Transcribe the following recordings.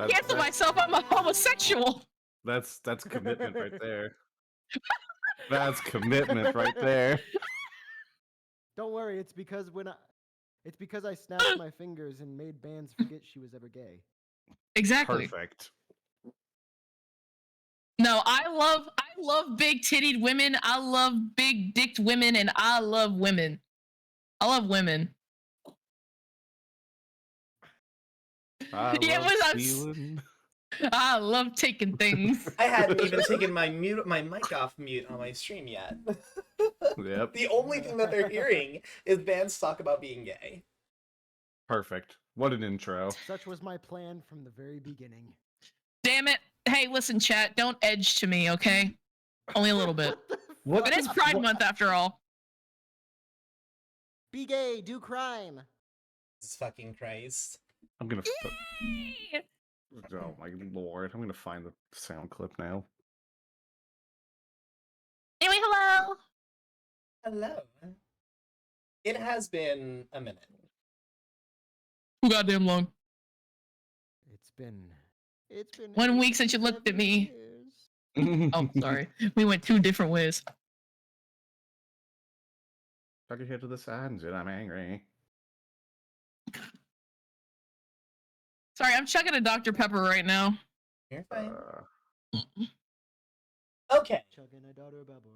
cancel myself. I'm a homosexual. That's commitment right there. That's commitment right there. Don't worry, it's because I snapped my fingers and made bands forget she was ever gay. Exactly. Perfect. No, I love big tittied women. I love big dicked women, and I love women. I love women. I love taking things. I hadn't even taken my mic off mute on my stream yet. Yep. The only thing that they're hearing is bands talk about being gay. Perfect. What an intro. Such was my plan from the very beginning. Damn it. Hey, listen, chat. Don't edge to me, okay? Only a little bit. But it is Pride Month after all. Be gay, do crime. Jesus fucking Christ. I'm gonna... Oh my lord. I'm gonna find the sound clip now. Anyway, hello. Hello. It has been a minute. Too goddamn long. It's been 1 week since you looked at me. Oh, sorry. We went 2 different ways. Tuck your head to the side and said, I'm angry. Sorry, I'm chugging a Dr. Pepper right now. You're fine. Okay. Chugging a Dr. Pepper.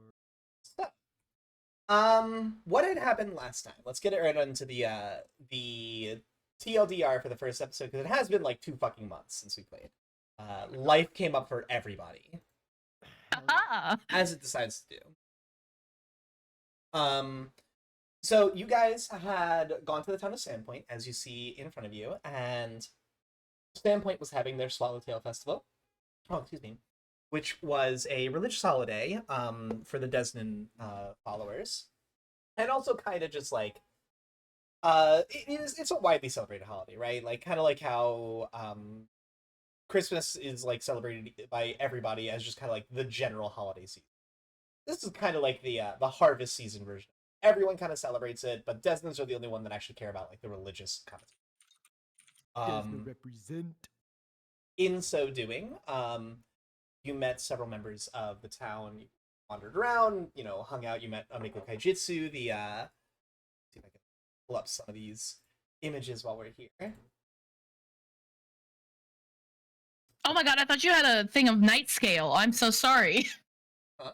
So, what had happened last time? Let's get it right into the TLDR for the first episode, because it has been like 2 fucking months since we played. Life came up for everybody. As it decides to do. So you guys had gone to the town of Sandpoint, as you see in front of you, and Sandpoint was having their Swallowtail Festival. Oh, excuse me. Which was a religious holiday for the Desnan followers. And also kind of just like it's a widely celebrated holiday, right? Like kind of like how Christmas is like celebrated by everybody as just kind of like the general holiday season. This is kind of like the harvest season version. Everyone kind of celebrates it, but Desnans are the only one that actually care about like the religious kind of thing. Represent. In so doing, you met several members of the town. You wandered around, you know, hung out. You met Amiko Kaijitsu. See if I can pull up some of these images while we're here. Oh my god, I thought you had a thing of night scale. I'm so sorry. Huh?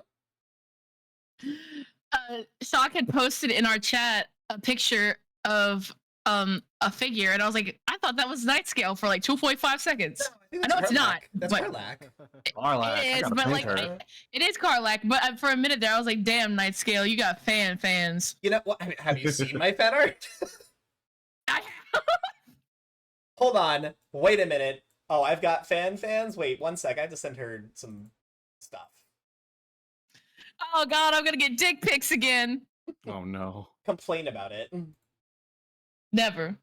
Sock had posted in our chat a picture of a figure, and I was like, I thought that was night scale for like 2.5 seconds. No, I know it's not. That's Karlak. It is, but like it is Karlak. But for a minute there, I was like, damn, night scale, you got fans. You know what? I mean, have you seen my fan art? Hold on. Wait a minute. Oh, I've got fans? Wait, 1 sec. I have to send her some stuff. Oh god, I'm gonna get dick pics again. Oh no. Complain about it. Never.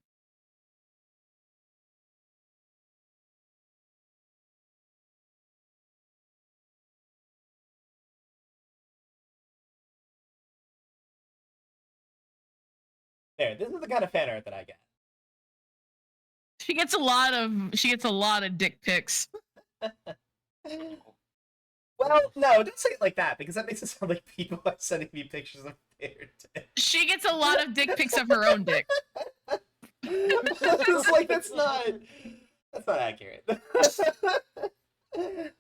There, this is the kind of fan art that I get. She gets a lot of dick pics. Well, no, don't say it like that, because that makes it sound like people are sending me pictures of their dick. She gets a lot of dick pics of her own dick. It's like that's not accurate.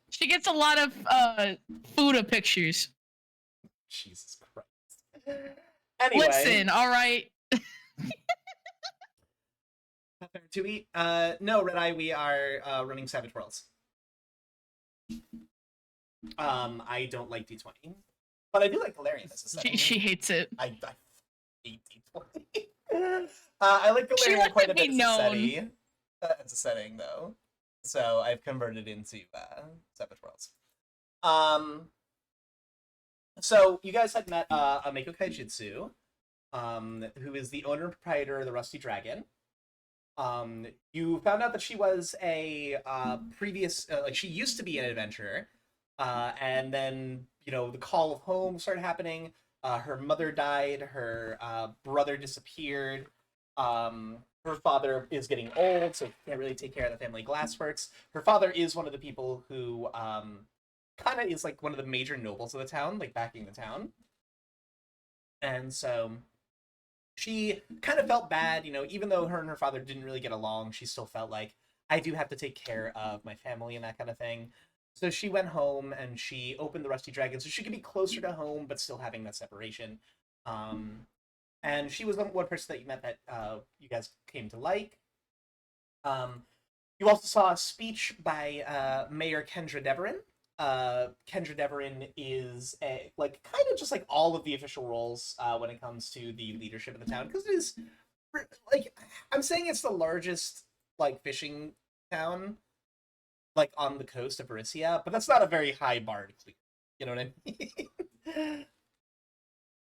She gets a lot of Fuda pictures. Jesus Christ. Anyway. Listen, all right. To eat? No, Red Eye, we are running Savage Worlds. I don't like D20, but I do like Galarian as a setting. She hates it. I hate D20. I like Galarian quite a bit as a setting, though. So I've converted into Savage Worlds. So you guys had met Amiko Kaijitsu, who is the owner and proprietor of the Rusty Dragon. You found out that she was a previous, like she used to be an adventurer, and then, you know, the call of home started happening. Her mother died, her brother disappeared, her father is getting old, so can't really take care of the family glassworks. Her father is one of the people who kind of is like one of the major nobles of the town, like backing the town. And so she kind of felt bad, even though her and her father didn't really get along, she still felt like, I do have to take care of my family and that kind of thing. So she went home and she opened the Rusty Dragon so she could be closer to home, but still having that separation. And she was one person that you met that you guys came to like. You also saw a speech by Mayor Kendra Deverin. Kendra Deverin is kind of just like all of the official roles when it comes to the leadership of the town, because it is like, I'm saying it's the largest like fishing town like on the coast of Erissia, but that's not a very high bar to clear. You know what I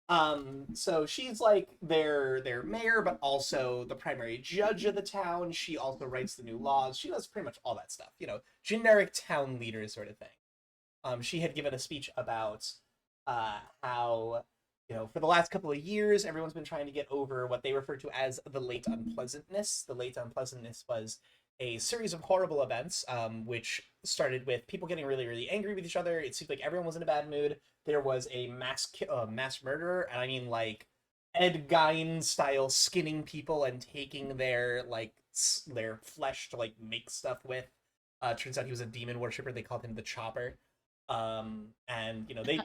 mean? So she's like their mayor, but also the primary judge of the town. She also writes the new laws. She does pretty much all that stuff, generic town leader sort of thing. She had given a speech about how, for the last couple of years, everyone's been trying to get over what they refer to as the late unpleasantness. The late unpleasantness was a series of horrible events, which started with people getting really, really angry with each other. It seemed like everyone was in a bad mood. There was a mass murderer, and I mean like Ed Gein style skinning people and taking their their flesh to like make stuff with. Turns out he was a demon worshiper. They called him the Chopper. And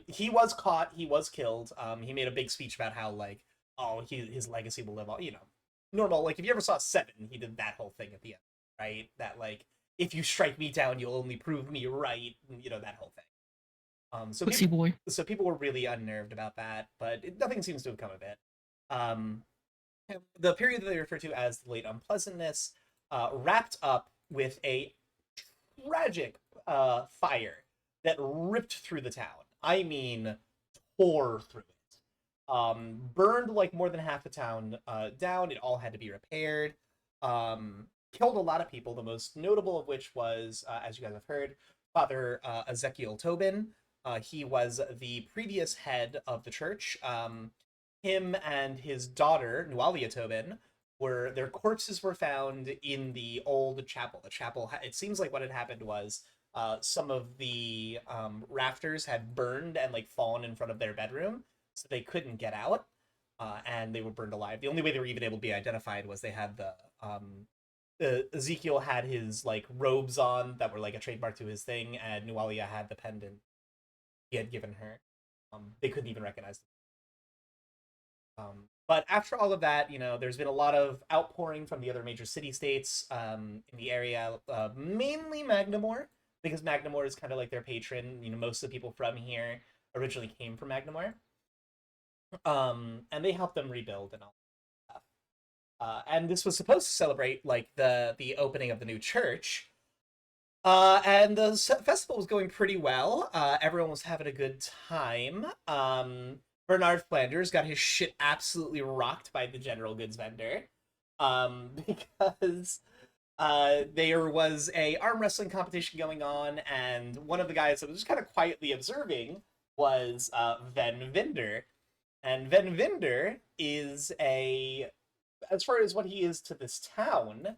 he was caught. He was killed. He made a big speech about how like, oh, his legacy will live on. Normal. Like if you ever saw Seven, he did that whole thing at the end, right? That like, if you strike me down, you'll only prove me right. That whole thing. So people were really unnerved about that, but nothing seems to have come of it. The period that they refer to as the late unpleasantness wrapped up with a tragic fire that ripped through the town. I mean, tore through it. Burned like more than half the town down. It all had to be repaired. Killed a lot of people, the most notable of which was, as you guys have heard, Father Ezekiel Tobin. He was the previous head of the church. Him and his daughter, Nualia Tobin, their corpses were found in the old chapel. The chapel, it seems like what had happened was some of the rafters had burned and like fallen in front of their bedroom, so they couldn't get out, and they were burned alive. The only way they were even able to be identified was they had Ezekiel had his like robes on that were like a trademark to his thing, and Nualia had the pendant he had given her. They couldn't even recognize them. But after all of that, there's been a lot of outpouring from the other major city-states in the area, mainly Magnamore, because Magnamore is kind of like their patron. Most of the people from here originally came from Magnamore. And they helped them rebuild and all that stuff. And this was supposed to celebrate like the opening of the new church. And the festival was going pretty well. Everyone was having a good time. Bernard Flanders got his shit absolutely rocked by the general goods vendor. Because there was a arm wrestling competition going on, and one of the guys that was just kind of quietly observing was Ven Vinder. And Ven Vinder is as far as what he is to this town,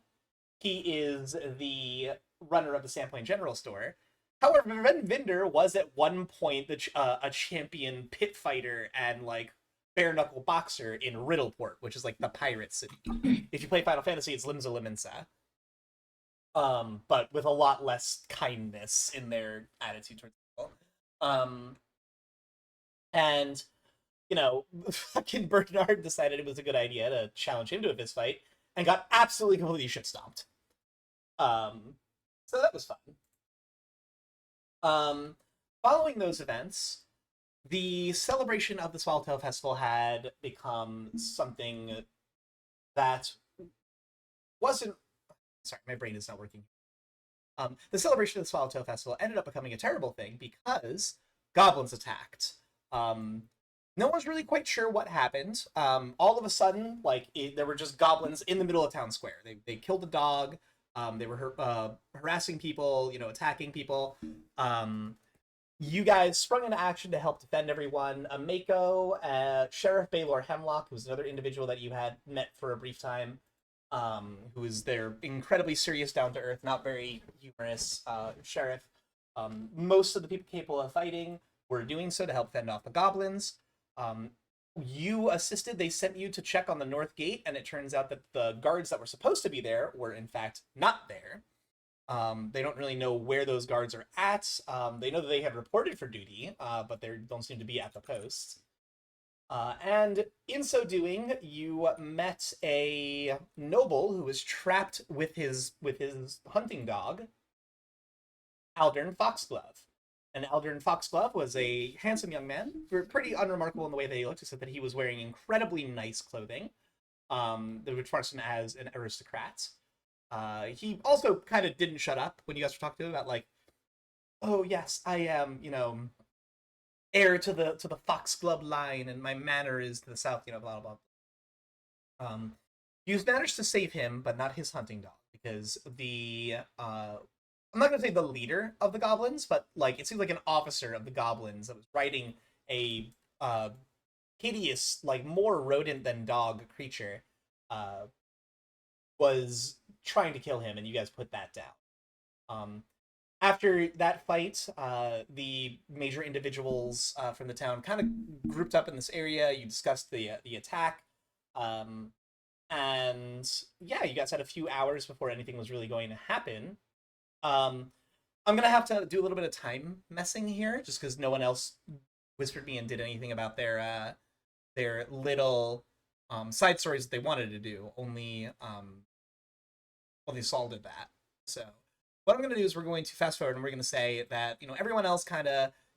he is the runner of the Sandpoint General Store. However, Ven Vinder was at one point a champion pit fighter and like bare knuckle boxer in Riddleport, which is like the pirate city. If you play Final Fantasy, it's Limsa Limensa. But with a lot less kindness in their attitude towards people. And fucking Bernard decided it was a good idea to challenge him to a fist fight and got absolutely completely shit stomped. So that was fun. Following those events, the celebration of the Swallowtail Festival had become something that wasn't... Sorry, my brain is not working. The celebration of the Swallowtail Festival ended up becoming a terrible thing because goblins attacked. No one's really quite sure what happened. All of a sudden, there were just goblins in the middle of town square. They killed a dog. They were harassing people, attacking people. You guys sprung into action to help defend everyone. Mako, Sheriff Baylor Hemlock, who was another individual that you had met for a brief time, who is their incredibly serious, down to earth, not very humorous sheriff. Most of the people capable of fighting were doing so to help fend off the goblins. You assisted. They sent you to check on the north gate, and it turns out that the guards that were supposed to be there were in fact not there. They don't really know where those guards are at. They know that they had reported for duty, but they don't seem to be at the post. And in so doing, you met a noble who was trapped with his hunting dog, Aldern Foxglove. And Aldern Foxglove was a handsome young man, pretty unremarkable in the way that he looked, except that he was wearing incredibly nice clothing, which marks him as an aristocrat. He also kind of didn't shut up when you guys were talking to him about, like, oh yes, I am, heir to the Foxglove line, and my manor is to the south, blah blah blah. You've managed to save him, but not his hunting dog, because I'm not gonna say the leader of the goblins, but it seems like an officer of the goblins that was riding a hideous, more rodent than dog creature, was trying to kill him, and you guys put that down. After that fight, the major individuals from the town kind of grouped up in this area. You discussed the attack, and yeah, you guys had a few hours before anything was really going to happen. I'm gonna have to do a little bit of time messing here, just because no one else whispered me and did anything about their little side stories that they wanted to do. Only Saul did that. So what I'm going to do is we're going to fast forward, and we're going to say that, everyone else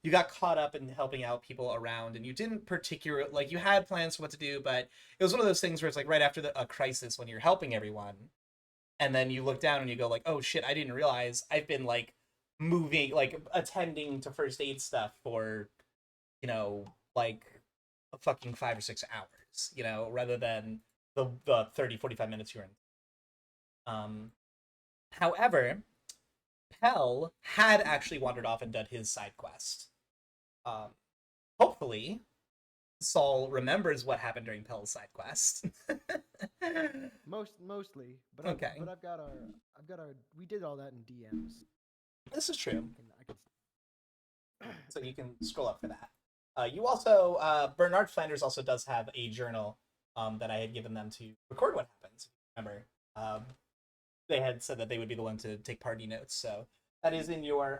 you got caught up in helping out people around, and you didn't particularly, you had plans for what to do, but it was one of those things where it's right after a crisis when you're helping everyone, and then you look down and you go oh shit, I didn't realize I've been moving, attending to first aid stuff for, a fucking 5 or 6 hours, rather than the 30, 45 minutes you're in. However, Pell had actually wandered off and done his side quest. Hopefully, Saul remembers what happened during Pell's side quest. Mostly, but okay. But I've got our. We did all that in DMs. This is true. I could... So you can scroll up for that. You also, Bernard Flanders also does have a journal that I had given them to record what happens. Remember, they had said that they would be the one to take party notes. So that is in your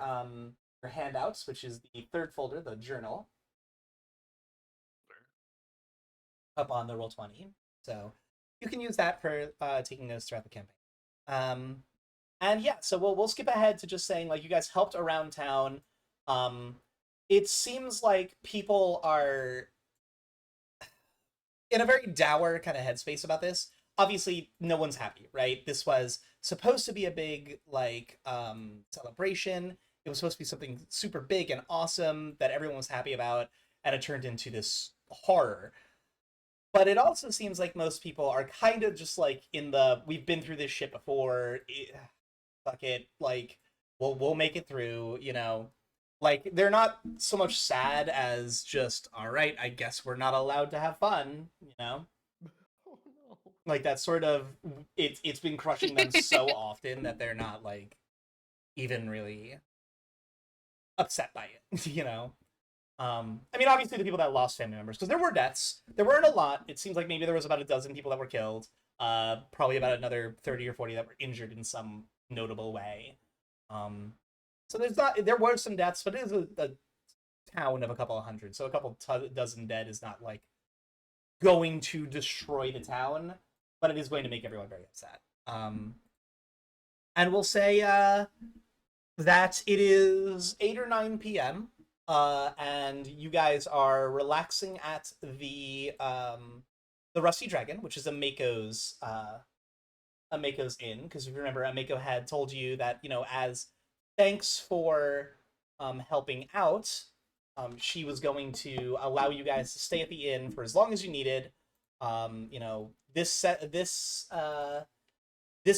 handouts, which is the third folder, the journal, up on the Roll20. So you can use that for taking notes throughout the campaign. And yeah, so we'll skip ahead to just saying you guys helped around town. It seems like people are in a very dour kind of headspace about this. Obviously, no one's happy, right? This was supposed to be a big celebration. It was supposed to be something super big and awesome that everyone was happy about, and it turned into this horror. But it also seems like most people are kind of just in the we've been through this shit before. Fuck it, we'll make it through, they're not so much sad as just, all right, I guess we're not allowed to have fun, Oh no. That sort of it's been crushing them so often that they're not even really upset by it. I mean, obviously the people that lost family members, because there were deaths. There weren't a lot. It seems like maybe there was about a dozen people that were killed. Probably about another 30 or 40 that were injured in some notable way. So there were some deaths, but it is a town of a couple of hundred. So a couple dozen dead is not going to destroy the town, but it is going to make everyone very upset. And we'll say that it is 8 or 9 p.m. And you guys are relaxing at the Rusty Dragon, which is Amako's inn, because if you remember, Amako had told you that, as thanks for helping out, she was going to allow you guys to stay at the inn for as long as you needed. This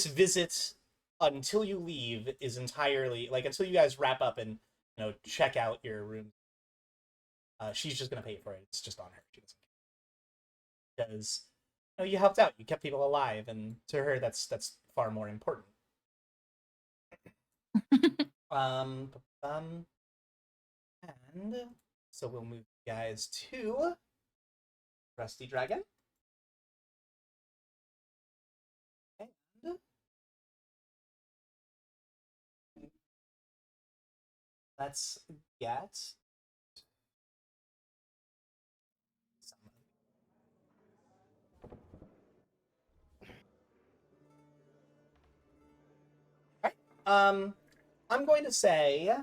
visit until you leave is entirely until you guys wrap up and check out your room. She's just gonna pay for it. It's just on her. She doesn't care. Because No, you helped out. You kept people alive, and to her, that's far more important. Um, and so we'll move you guys to Rusty Dragon. And let's get some. All right. I'm going to say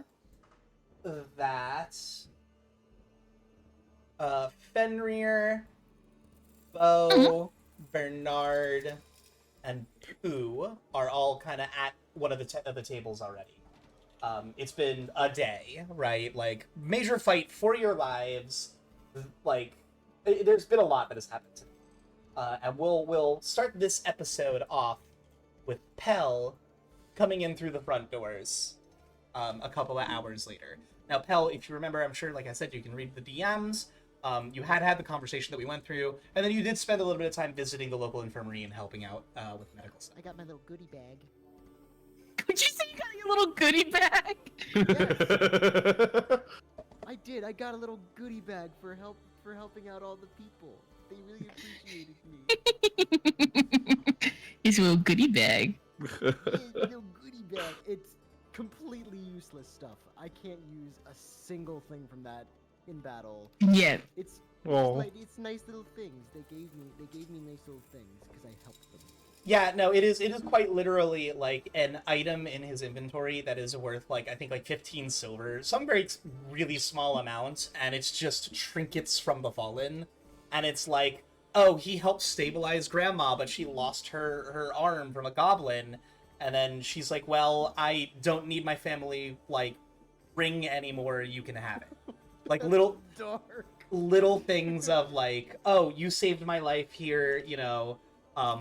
that Fenrir, Bo, Bernard, and Pooh are all kind of at one of the tables already. It's been a day, right? Like, major fight for your lives. Like, there's been a lot that has happened today. And we'll start this episode off with Pell coming in through the front doors a couple of hours later. Now, Pell, if you remember, I'm sure, like I said, you can read the DMs. You had the conversation that we went through, and then you did spend a little bit of time visiting the local infirmary and helping out with medical stuff. I got my little goodie bag. Could you say you got your little goodie bag? Yes. I did. I got a little goodie bag for helping out all the people. They really appreciated me. His little goodie bag. Yeah, little goodie bag. It's completely useless stuff. I can't use a single thing from that in battle. Yeah. It's Oh. like, it's nice little things. They gave me nice little things because I helped them. Yeah, no, it is quite literally like an item in his inventory that is worth like I think like 15 silver, some very really small amount, and it's just trinkets from the fallen, and it's like, oh, he helped stabilize grandma, but she lost her arm from a goblin, and then she's like, well, I don't need my family like ring anymore, you can have it. Like little things of like, oh, you saved my life here, you know. I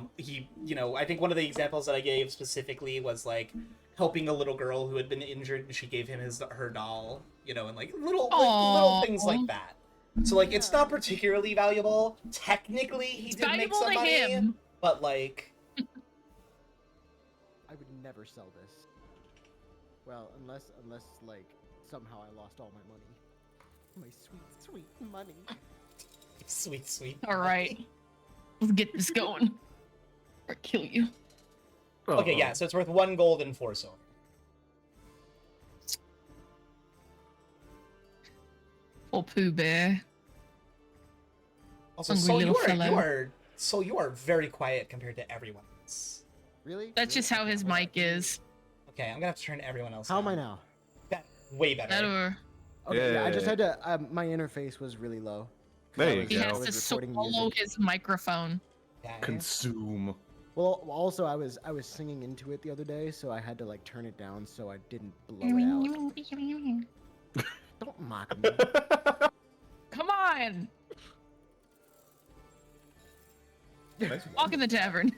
think one of the examples that I gave specifically was like helping a little girl who had been injured, and she gave him her doll, you know, and like little things like that. So like, it's not particularly valuable. Technically, he did make some money, but like, I would never sell this. Well, unless like somehow I lost all my money, my sweet money. sweet. All right. Let's get this going. Or kill you. Okay, yeah, so it's worth 1 gold and 4 silver. Or Pooh Bear. Also, Hungry little fellow. you are very quiet compared to everyone else. Really? That's just how his mic is. Okay, I'm gonna have to turn everyone else How am down. I now? Way better. Better. Okay, yeah, I just Yeah. had to. My interface was really low. 'Cause There I you was- He go. I has was to recording swallow music. his microphone. Okay. Consume. Well, also I was singing into it the other day, so I had to like turn it down so I didn't blow it out. Don't mock me. Come on! Nice Walk in the tavern.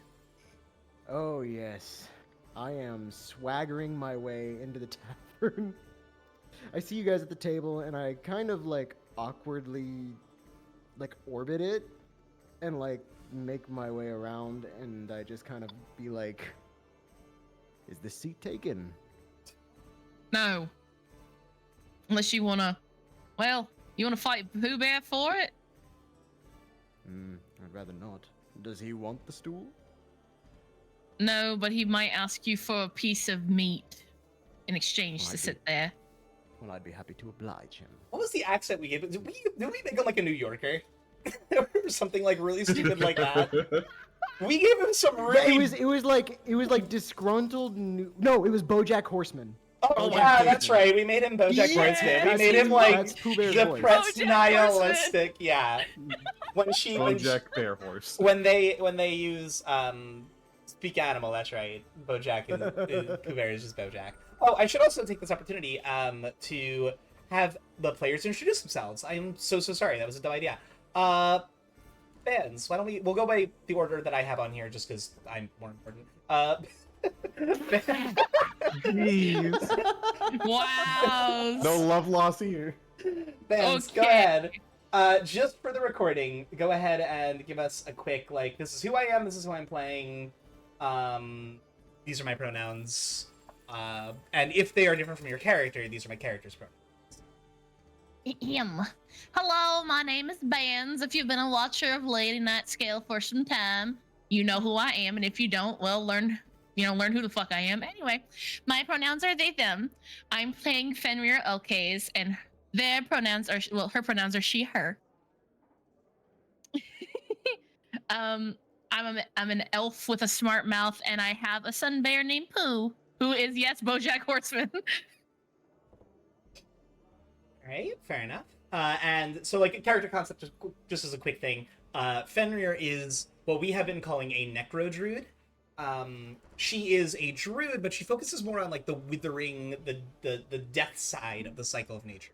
Oh yes, I am swaggering my way into the tavern. I see you guys at the table, and I kind of like awkwardly like orbit it and like make my way around, and I just kind of be like, is the seat taken? No. Unless you wanna... Well, you wanna fight Pooh Bear for it? I'd rather not. Does he want the stool? No, but he might ask you for a piece of meat in exchange Well, to I'd sit there. Well, I'd be happy to oblige him. What was the accent we gave? Did we make him like a New Yorker? or something like really stupid like that? We gave him some really... It was like disgruntled. No, it was BoJack Horseman. Oh, BoJack yeah, that's Horseman. right. We made him BoJack Yeah! Horseman. We made him like That's Pooh Bear's the voice. Pretz BoJack nihilistic. Yeah. When BoJack Bear Horse. when they use speak animal, that's right. BoJack is Pooh Bear is just BoJack. Oh, I should also take this opportunity to have the players introduce themselves. I am so sorry. That was a dumb idea. Fans, we'll go by the order that I have on here just because I'm more important. Jeez. Wow. No love loss here. Fans, go Okay. ahead. Just for the recording, go ahead and give us a quick, like, this is who I am, this is who I'm playing, these are my pronouns, and if they are different from your character, these are my character's pronouns. Him. Hello, my name is Bands. If you've been a watcher of Lady Night Scale for some time, you know who I am, and if you don't, well, learn who the fuck I am. Anyway, my pronouns are they, them. I'm playing Fenrir Elkays, and their pronouns are, well, her pronouns are she, her. I'm an elf with a smart mouth, and I have a sun bear named Pooh, who is, yes, BoJack Horseman. Alright, fair enough. And so, like, a character concept, just as a quick thing, Fenrir is what we have been calling a necro-druid. She is a druid, but she focuses more on, like, the withering, the death side of the cycle of nature.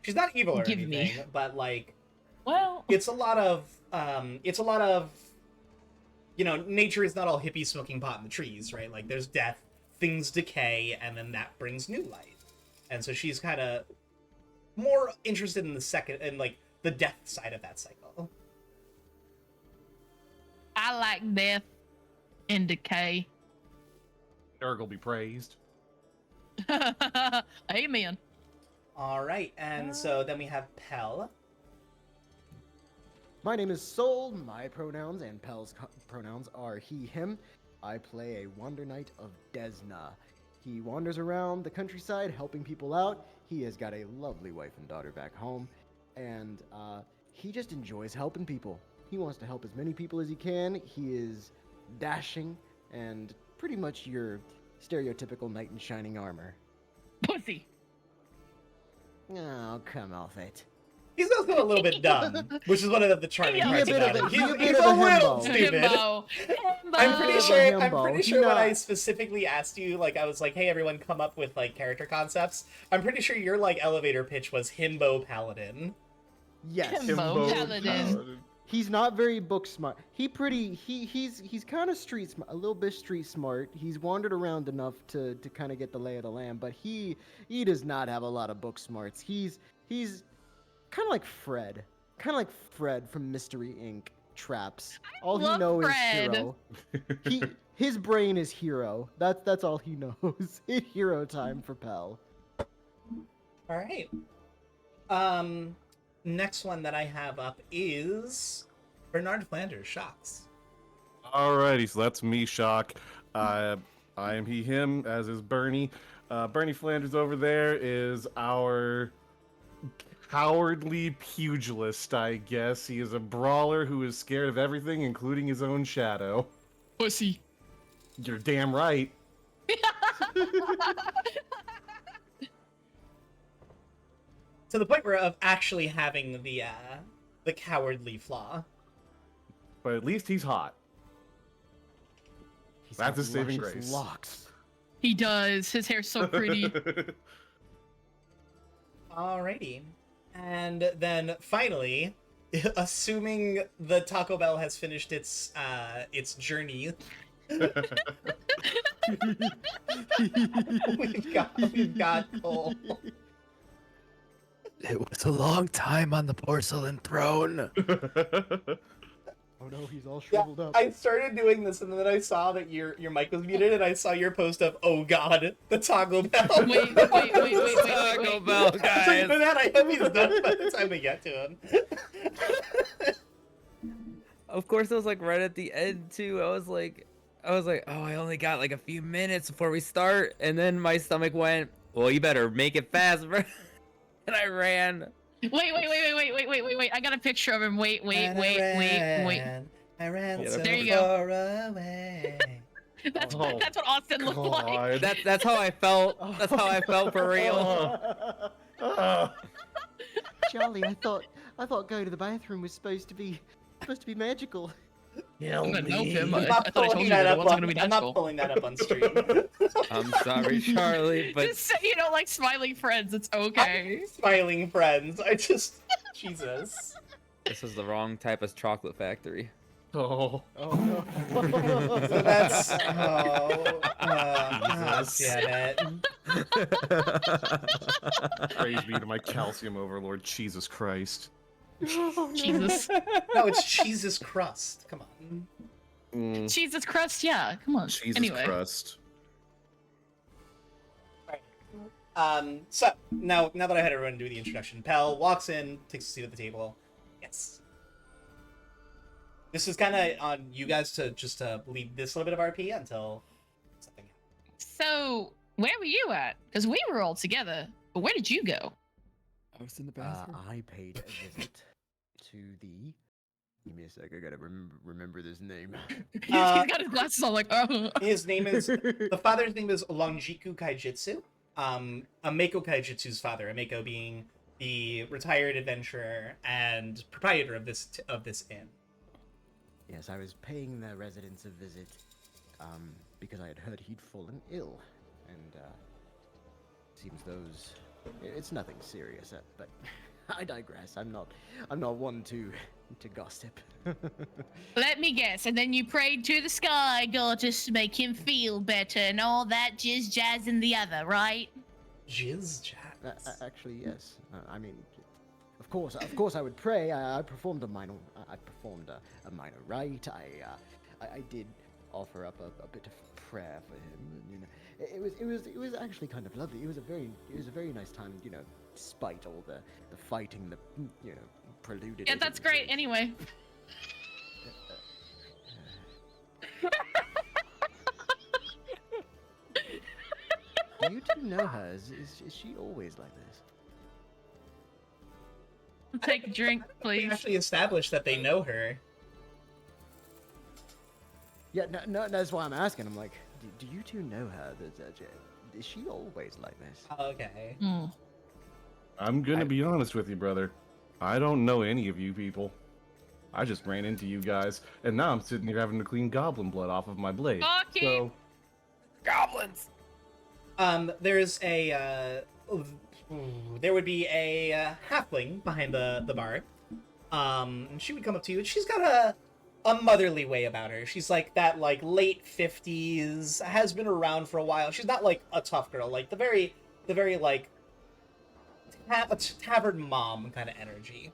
She's not evil or anything, but, like, well, it's a lot of, you know, nature is not all hippie smoking pot in the trees, right? Like, there's death, things decay, and then that brings new light. And so she's kind of more interested in like, the death side of that cycle. I like death and decay. Nurgle be praised. Amen. All right, and so then we have Pell. My name is Soul. My pronouns and Pel's pronouns are he, him. I play a Wander Knight of Desna. He wanders around the countryside helping people out. He has got a lovely wife and daughter back home, and he just enjoys helping people. He wants to help as many people as he can. He is dashing and pretty much your stereotypical knight in shining armor. Pussy. Oh, come off it. He's also a little bit dumb, which is one of the charming parts about him. He's a little stupid. Himbo. I'm pretty Himbo. sure when I specifically asked you, like, I was like, hey, everyone come up with, like, character concepts. I'm pretty sure your, like, elevator pitch was Himbo Paladin. Yes. Himbo Paladin. He's not very book smart. He's kind of street smart, a little bit street smart. He's wandered around enough to kind of get the lay of the land, but he does not have a lot of book smarts. He's kind of like Fred from Mystery Inc. Traps. All he knows is hero. His brain is hero. That's all he knows. It's hero time for Pell. All right. Next one that I have up is Bernard Flanders, Shocks. Alrighty, so that's me, Shock. I am he, him, as is Bernie. Bernie Flanders over there is our cowardly pugilist, I guess. He is a brawler who is scared of everything, including his own shadow. Pussy. You're damn right. To the point where of actually having the cowardly flaw. But at least he's hot. That's a saving grace. Locks. He does. His hair's so pretty. Alrighty. And then finally, assuming the Taco Bell has finished its journey, we've got Cole. It was a long time on the porcelain throne. Oh no, he's all shriveled up. I started doing this, and then I saw that your mic was muted, and I saw your post of, oh god, the Taco Bell. Wait. Taco Bell, guys. So that I hope he's done by the time we get to him. Of course, it was like right at the end too. I was like, oh, I only got like a few minutes before we start, and then my stomach went, well, you better make it fast, bro. And I ran. Wait. I got a picture of him. Wait. I ran so There you far away. That's what Austin looked like. That's how I felt. That's how I felt for real. Charlie, I thought going to the bathroom was supposed to be magical. I'm gonna nope him. I'm I not thought I told pulling you that that it up. wasn't gonna be I'm not natural. pulling that up on stream. I'm sorry, Charlie, but Just say you don't like smiling friends. It's okay. Smiling friends. Jesus. this is the wrong type of chocolate factory. Oh. Oh no. So that's Jesus. damn it. Praise be to my calcium overlord, Jesus Christ. Jesus. No, it's Jesus crust. Come on. Mm, Jesus crust, yeah. Come on. Jesus anyway. crust. So now that I had everyone do the introduction, Pell walks in, takes a seat at the table. Yes. This is kind of on you guys to just lead this little bit of RP until something happens. So, where were you at? Because we were all together. But where did you go? I was in the bathroom. I paid a visit to the. Give me a sec. I gotta remember this name. He's got his glasses on, like, oh. His name is the father's name is Longiku Kaijitsu. Ameko Kaijitsu's father. Ameko being the retired adventurer and proprietor of this inn. Yes, I was paying the residents a visit, because I had heard he'd fallen ill, and seems those. It's nothing serious, but I digress. I'm not one to gossip. Let me guess. And then you prayed to the sky goddess to make him feel better and all that jazz and the other, right? Jizz jazz. Actually, yes. I mean, of course, I would pray. I performed a minor rite. I did offer up a bit of prayer for him. You know, it was actually kind of lovely. It was a very nice time. You know, despite all the fighting, the preluded. Yeah, that's great. Anyway. Do you two know her? Is she always like this? Take a drink, They please. actually established that they know her. Yeah, no, that's why I'm asking. I'm like, do you two know her? Is she always like this? Okay. Hmm. I'm gonna be honest with you, brother. I don't know any of you people. I just ran into you guys, and now I'm sitting here having to clean goblin blood off of my blade. Fuck So, Goblins. There's a there would be a halfling behind the bar. And she would come up to you, and she's got a motherly way about her. She's like that, like late 50s, has been around for a while. She's not like a tough girl, like the very like a tavern mom kind of energy.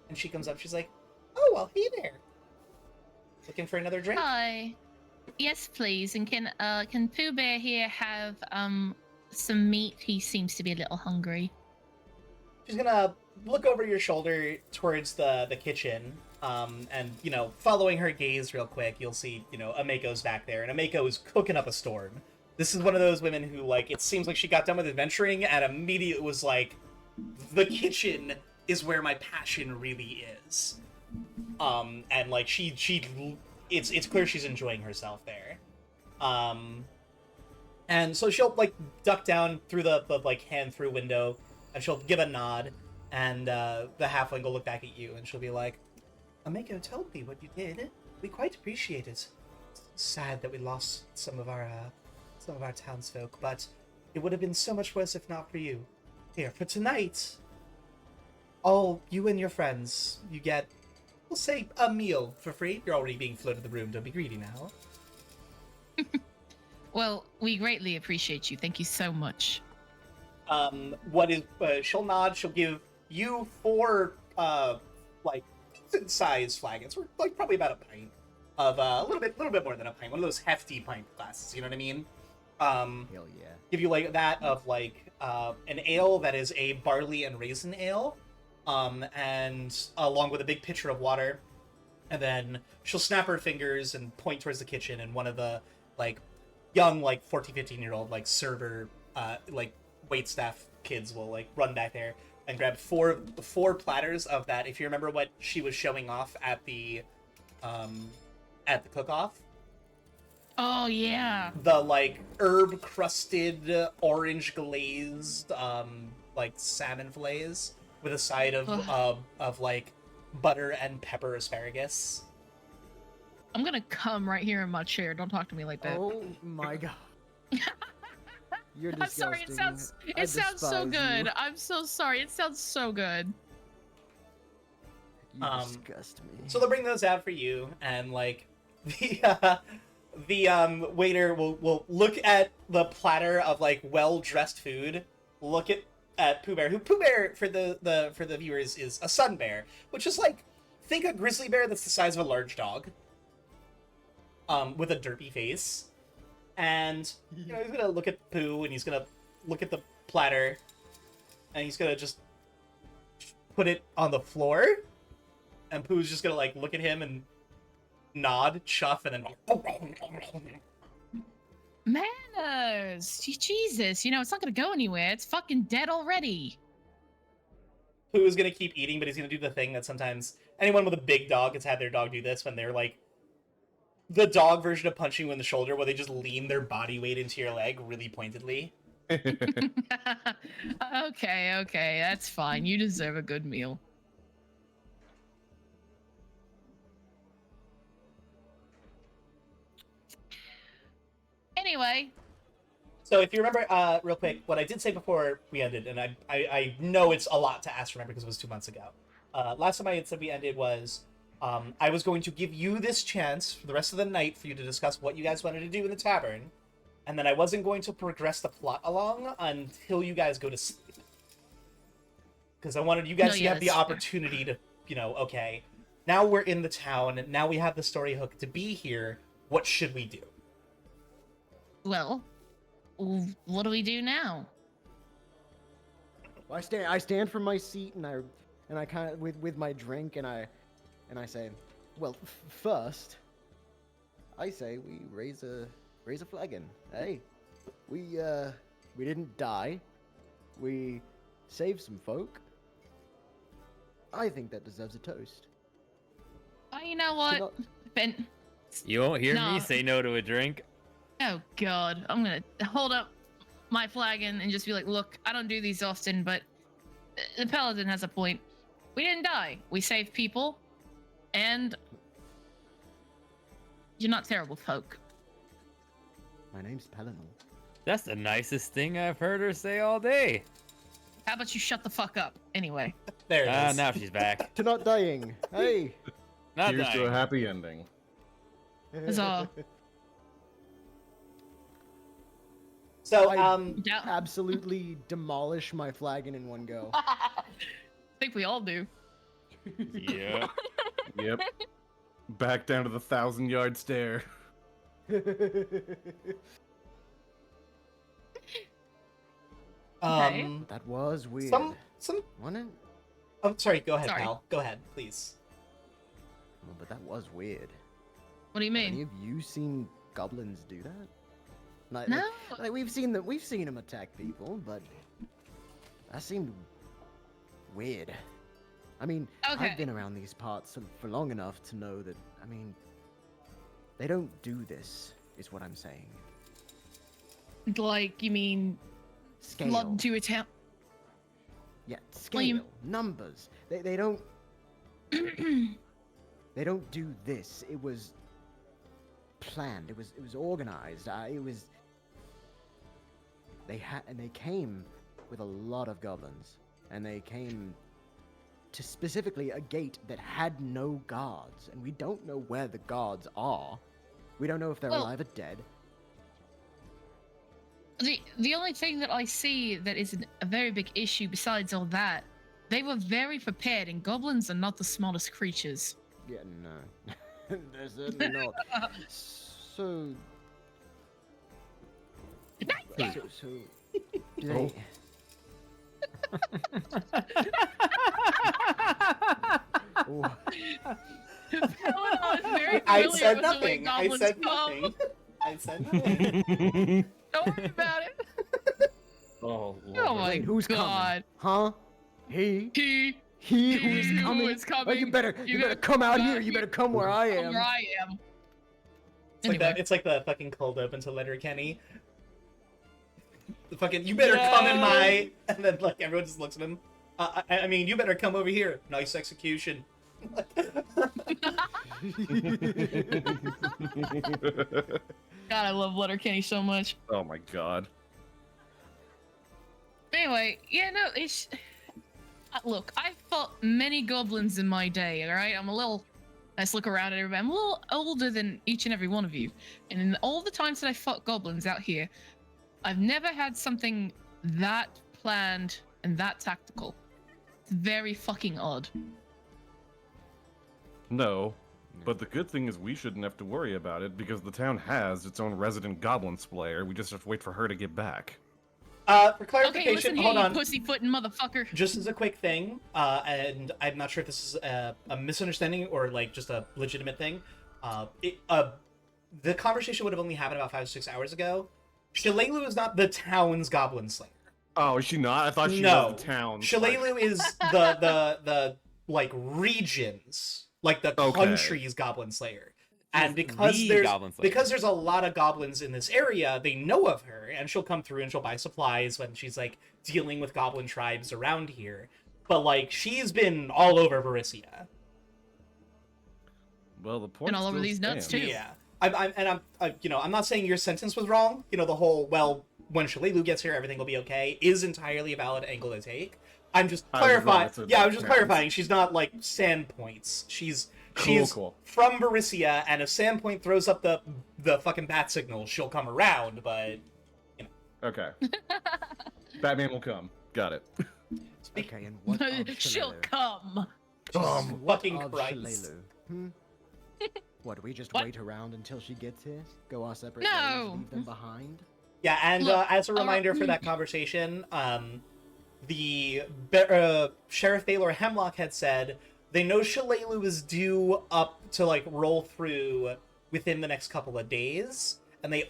And she comes up, she's like, "Oh well, hey there. Looking for another drink?" Hi. Yes, please. And can Pooh Bear here have some meat? He seems to be a little hungry. She's gonna look over your shoulder towards the kitchen, and following her gaze real quick, you'll see Ameko's back there, and Ameko is cooking up a storm. This is one of those women who, like, it seems like she got done with adventuring and immediately was like, the kitchen is where my passion really is. And like it's clear she's enjoying herself there. And so she'll like duck down through the like hand through window, and she'll give a nod, and the halfling will look back at you, and she'll be like, "Ameko told me what you did. We quite appreciate it. It's sad that we lost some of our townsfolk, but it would have been so much worse if not for you. Here, for tonight, all you and your friends, you get, we'll say, a meal for free. You're already being floated the room. Don't be greedy now." Well, we greatly appreciate you. Thank you so much. She'll nod. She'll give you 4 like decent sized flagons. We're like probably about a pint of a little bit more than a pint. One of those hefty pint glasses. You know what I mean? Hell yeah. Give you like that of like an ale that is a barley and raisin ale, and along with a big pitcher of water. And then she'll snap her fingers and point towards the kitchen, and one of the like young like 14-15-year-old like server like waitstaff kids will like run back there and grab four platters of that. If you remember what she was showing off at the cook-off, Oh yeah. the like herb crusted orange glazed like salmon fillets with a side of like butter and pepper asparagus. I'm gonna come right here in my chair. Don't talk to me like that. Oh my god. You're I'm sorry. disgusting. It sounds so despise good. you. I'm so sorry. It sounds so good. You disgust me. So they'll bring those out for you, and like the waiter will look at the platter of like well dressed food, look at at Pooh Bear, who Pooh Bear for the viewers is a sun bear, which is like, think a grizzly bear that's the size of a large dog, with a derpy face, and you know he's gonna look at Pooh and he's gonna look at the platter, and he's gonna just put it on the floor, and Pooh's just gonna like look at him and nod, chuff, and then. Manners! Jesus, you know, it's not gonna go anywhere. It's fucking dead already. Pooh is gonna keep eating, but he's gonna do the thing that sometimes anyone with a big dog has had their dog do this when they're like the dog version of punching you in the shoulder, where they just lean their body weight into your leg really pointedly. Okay, that's fine. You deserve a good meal. Anyway, So if you remember, real quick, what I did say before we ended, and I know it's a lot to ask to remember because it was 2 months ago. Last time I had said we ended was I was going to give you this chance for the rest of the night for you to discuss what you guys wanted to do in the tavern, and then I wasn't going to progress the plot along until you guys go to sleep. Because I wanted you guys to have the opportunity to, you know, okay, now we're in the town, and now we have the story hook to be here. What should we do? well, what do we do now? I stand from my seat and I kind of with my drink and I say, well, first, I say we raise a flagon. Hey, we didn't die. We saved some folk. I think that deserves a toast. Oh, you know what, not- Ben? You won't hear No. me say no to a drink. Oh God, I'm gonna hold up my flagon and just be like, look, I don't do these often, but the paladin has a point. We didn't die. We saved people, and you're not terrible folk. My name's Pelinor. That's the nicest thing I've heard her say all day. How about you shut the fuck up? Anyway. There it is. Now she's back. To not dying. Hey. Not Here's to a dying. happy ending. Huzzah. So, I- Yeah. Absolutely demolish my flagon in one go. I think we all do. Yeah. Yep. Back down to the 1,000-yard stare. That was weird. some. Wasn't it? Oh, sorry. Go ahead, Sorry. pal. Go ahead, please. Well, but that was weird. What do you Have any mean? of you seen goblins do that? Like, No. like we've seen them attack people, but that seemed weird. I mean, Okay. I've been around these parts for long enough to know that. I mean, they don't do this. Is what I'm saying. Like, you mean Scale. flood to a town? Yeah, scale. Well, you- Numbers. They don't. They don't do this. It was planned. It was organized. It was. They came with a lot of goblins, and they came to specifically a gate that had no guards, and we don't know where the guards are. We don't know if they're Well- alive or dead. The only thing that I see that is a very big issue besides all that, they were very prepared, and goblins are not the smallest creatures. Yeah, no, they're certainly not. So, so do they? Oh. Paladin is very I familiar said with the way nothing. I goblins said come. nothing. I said nothing. Don't worry about it. Oh, Oh my Wait, who's God. coming? Huh? He He who's who coming? is Oh, you coming. better come out here. You better come where I am. Where I am. It's like that. It's like the fucking cold open to Letterkenny. The fucking you better come in my, and then like everyone just looks at him. I mean, you better come over here. Nice execution. God, I love Letterkenny so much. Oh my god. Anyway, yeah, no, it's. Look, I've fought many goblins in my day, alright? Let's look around at everybody. I'm a little older than each and every one of you. And in all the times that I fought goblins out here, I've never had something that planned and that tactical. It's very fucking odd. No, but the good thing is we shouldn't have to worry about it because the town has its own resident goblin slayer. We just have to wait for her to get back. For Okay, clarification, listen here, hold you on. pussyfooting motherfucker. Just as a quick thing, and I'm not sure if this is a misunderstanding or like just a legitimate thing. The conversation would have only happened about 5 or 6 hours ago. Shalelu is not the town's goblin slayer. Oh, is she not? I thought she No. was the town. Shalelu is the like regions, like the Okay. country's goblin slayer. And She's because the there's Goblin Slayer. because there's a lot of goblins in this area, they know of her, and she'll come through and she'll buy supplies when she's like dealing with goblin tribes around here. But like she's been all over Varisia. Well, the point And all over these nuts, too. Yeah, I'm not saying your sentence was wrong. You know, the whole when Shalelu gets here, everything will be okay is entirely a valid angle to take. I'm just I was wrong, clarifying. it's a Yeah, I'm just difference. clarifying. She's not like Sandpoints. She's Cool. from Varisia, and if Sandpoint throws up the fucking bat signal, she'll come around. But Okay. Batman will come. Got it. Okay, and what of She'll Shalelu? come. What fucking of Christ. Shalelu? Hmm? What, do we just What? wait around until she gets here? Go our separate No. ways, leave them behind? yeah, and Look, as a reminder for that conversation, Sheriff Baylor Hemlock had said they know Shalelu is due up to like roll through within the next couple of days, and he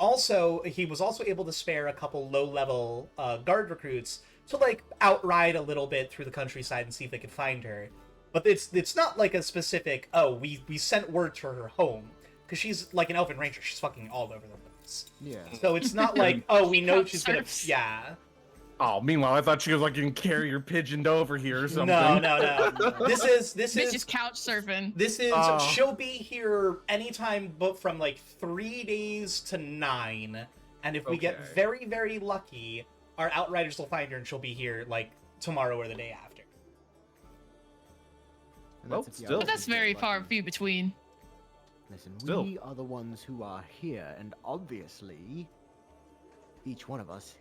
was also able to spare a couple low-level guard recruits to like outride a little bit through the countryside and see if they could find her. But it's not like a specific we sent word to her home, because she's like an elven ranger. She's fucking all over the place. Yeah. So it's not like we know she's gonna Surfs. yeah. Oh, meanwhile, I thought she was like getting carrier pigeoned over here or something. No. This is Bitch is couch surfing. Oh. She'll be here anytime but from like 3 days to 9. And if we get Okay. very, very lucky, our outriders will find her and she'll be here like tomorrow or the day after. And Well, that's if the still. others But that's get very lucky. far and few between. Listen, Still. we are the ones who are here, and obviously, each one of us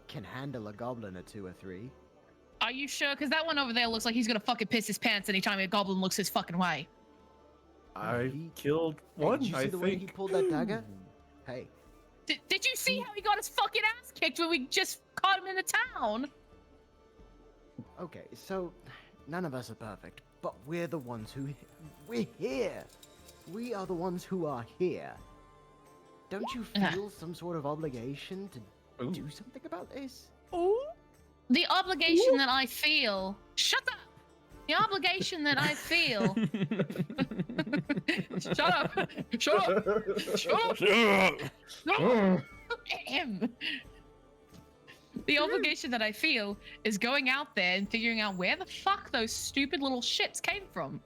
can handle a goblin or 2 or 3. Are you sure? Because that one over there looks like he's gonna fucking piss his pants anytime a goblin looks his fucking way. I He- killed Hey, one, did you see I the way he think. pulled that dagger? Hey, Did you see how he got his fucking ass kicked when we just caught him in the town? okay, so none of us are perfect, but we're the ones who we're here. We are the ones who are here. Don't you feel some sort of obligation to Ooh. do something about this? The obligation that I feel. Shut up. The obligation that I feel. Shut up. Shut up. Shut up. No. Ahem. The obligation that I feel is going out there and figuring out where the fuck those stupid little shits came from.